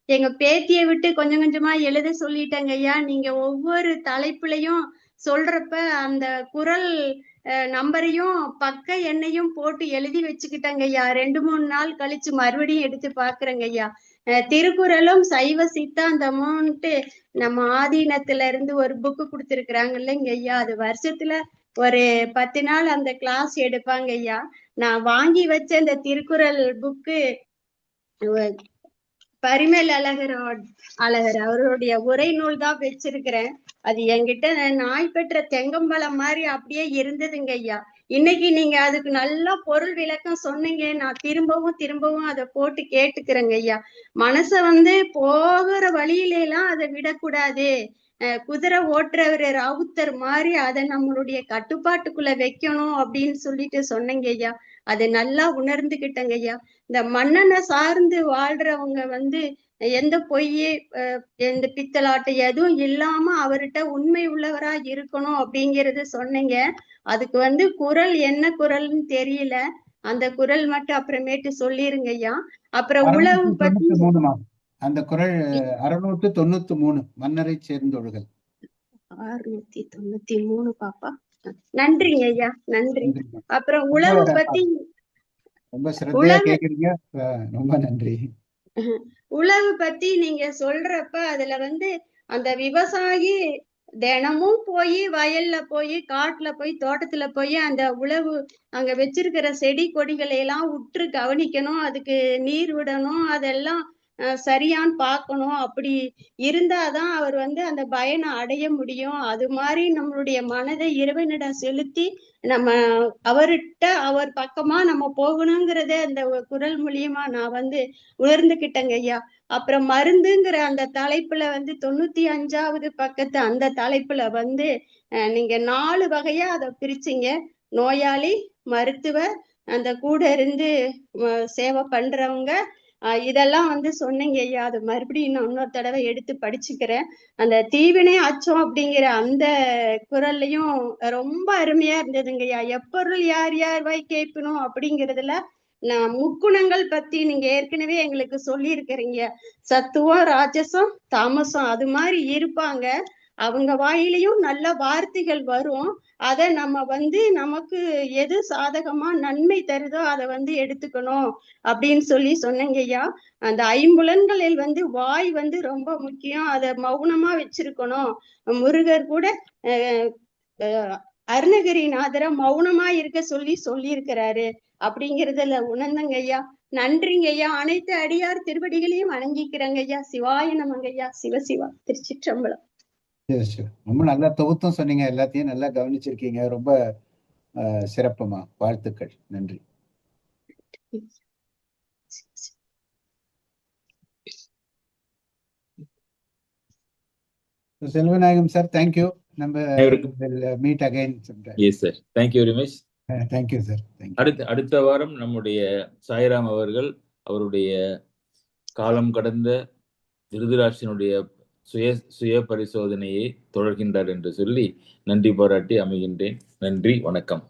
எங்க பேத்தியை விட்டு கொஞ்சம் கொஞ்சமா எழுத சொல்லிட்டேங்க ஐயா. நீங்க ஒவ்வொரு தலைப்புலையும் சொல்றப்ப அந்த குரல் நம்பரையும் பக்க எண்ணையும் போட்டு எழுதி வச்சுக்கிட்டேங்க ஐயா. 2-3 நாள் கழிச்சு மறுபடியும் எடுத்து பாக்குறேங்க ஐயா. திருக்குறளும் சைவ சித்தாந்தமும்ட்டு நம்ம ஆதீனத்துல இருந்து ஒரு புக்கு கொடுத்துருக்குறாங்க இல்லைங்க ஐயா. அது வருஷத்துல ஒரு 10 நாள் அந்த கிளாஸ் எடுப்பாங்க ஐயா. நான் வாங்கி வச்ச இந்த திருக்குறள் புக்கு பரிமேல் அழகர் அவருடைய உரை நூல் தான் வச்சிருக்கிறேன். அது என்கிட்ட நாய் பெற்ற தெங்கம்பலம் மாதிரி அப்படியே இருந்ததுங்க ஐயா. இன்னைக்கு நீங்க அதுக்கு நல்லா பொருள் விளக்கம் சொன்னீங்க. நான் திரும்பவும் அதை போட்டு கேட்டுக்கிறேங்க ஐயா. மனச போகிற வழியில எல்லாம் அதை விடக்கூடாது. குதிரை ஓட்டுறவர் ராவுத்தர் மாதிரி அதை நம்மளுடைய கட்டுப்பாட்டுக்குள்ள வைக்கணும் அப்படின்னு சொல்லிட்டு சொன்னீங்க ஐயா. அதை நல்லா உணர்ந்துகிட்டங்க ஐயா. இந்த மன்னனை சார்ந்து வாழ்றவங்க எந்த பொய் எந்த பித்தலாட்டு எதுவும் இல்லாம அவர்கிட்ட உண்மை உள்ளவரா இருக்கணும் அப்படிங்கறது சொன்னீங்க. அதுக்கு வந்து குறள் என்ன குறள்னு தெரியல, அந்த குறள் மட்டும் அப்புறமேட்டு சொல்லிருங்க ஐயா. அப்புறம் உழவு பத்தி 693 அந்த குறள் 693 மன்னரை சேர்ந்தொழுகல். 693 பாப்பா. நன்றிங்க ஐயா, நன்றி. நன்றிம்மா. அப்புறம் உழவு பத்தி ரொம்ப சிரத்தையா உழவு கேக்குறீங்க. ரொம்ப நன்றி. உழவு பத்தி நீங்க சொல்றப்ப அதுல வந்து அந்த விவசாயி தினமும் போய் வயல்ல போய் காட்டுல போய் தோட்டத்துல போய் அந்த உழவு அங்க வச்சிருக்கிற செடி கொடிகளை எல்லாம் உற்று கவனிக்கணும், அதுக்கு நீர் விடணும், அதெல்லாம் சரியான்னு பார்க்கணும். அப்படி இருந்தாதான் அவர் வந்து அந்த பயனை அடைய முடியும். அது மாதிரி நம்மளுடைய மனதை இறைவனிடம் செலுத்தி நம்ம அவர்கிட்ட அவர் பக்கமா நம்ம போகணுங்கிறத அந்த குறள் மூலியமா நான் வந்து உணர்ந்துகிட்டேங்க ஐயா. அப்புறம் மருந்துங்கிற அந்த தலைப்புல வந்து 95வது பக்கத்து அந்த தலைப்புல வந்து நீங்க 4 வகையா அதை பிரிச்சீங்க. நோயாளி, மருத்துவர், அந்த கூட இருந்து சேவை பண்றவங்க, இதெல்லாம் வந்து சொன்னீங்க ஐயா. அது மறுபடியும் நான் இன்னொரு தடவை எடுத்து படிச்சுக்கிறேன். அந்த தீவினை அச்சம் அப்படிங்கிற அந்த குறள்லயும் ரொம்ப அருமையா இருந்ததுங்க ஐயா. எப்பொருள் யார் யார் வாய் கேட்கணும் அப்படிங்கிறதுல நான் முக்குணங்கள் பத்தி நீங்க ஏற்கனவே எங்களுக்கு சொல்லி இருக்கிறீங்க. சத்துவம், ராஜசம், தாமசம் அது மாதிரி இருப்பாங்க. அவங்க வாயிலையும் நல்ல வார்த்தைகள் வரும். அதை நம்ம வந்து நமக்கு எது சாதகமா நன்மை தருதோ அதை வந்து எடுத்துக்கணும் அப்படின்னு சொல்லி சொன்னீங்க ஐயா. அந்த ஐம்புலன்களில் வந்து வாய் வந்து ரொம்ப முக்கியம், அதை மௌனமா வச்சிருக்கணும். முருகர் கூட அருணகிரிநாதரை மௌனமா இருக்க சொல்லி இருக்கிறாரு அப்படிங்கிறதுல உணர்ந்தங்க ஐயா. நன்றிங்க ஐயா. அனைத்து அடியார் திருவடிகளையும் வணங்கிக்கிறேங்க ஐயா. சிவாய நமங்க ஐயா. சிவசிவா. திருச்சிற்றம்பலம். ரொம்ப நல்லா தொகுத்தும் சொன்னீங்க, எல்லாத்தையும் நல்லா கவனிச்சிருக்கீங்க. ரொம்ப சிறப்புமா, வாழ்த்துக்கள். நன்றி. Selvanayagam sir, thank you. நம்ம meet again sometime. Yes sir, thank you very much. Thank you sir. அடுத்த வாரம் நம்முடைய சாய்ராம் அவர்கள் அவருடைய காலம் கடந்த திருதராஷ்டிரனுடைய சுய பரிசோதனையை தொடர்கின்றார் என்று சொல்லி நன்றி பாராட்டி அமைகின்றேன். நன்றி, வணக்கம்.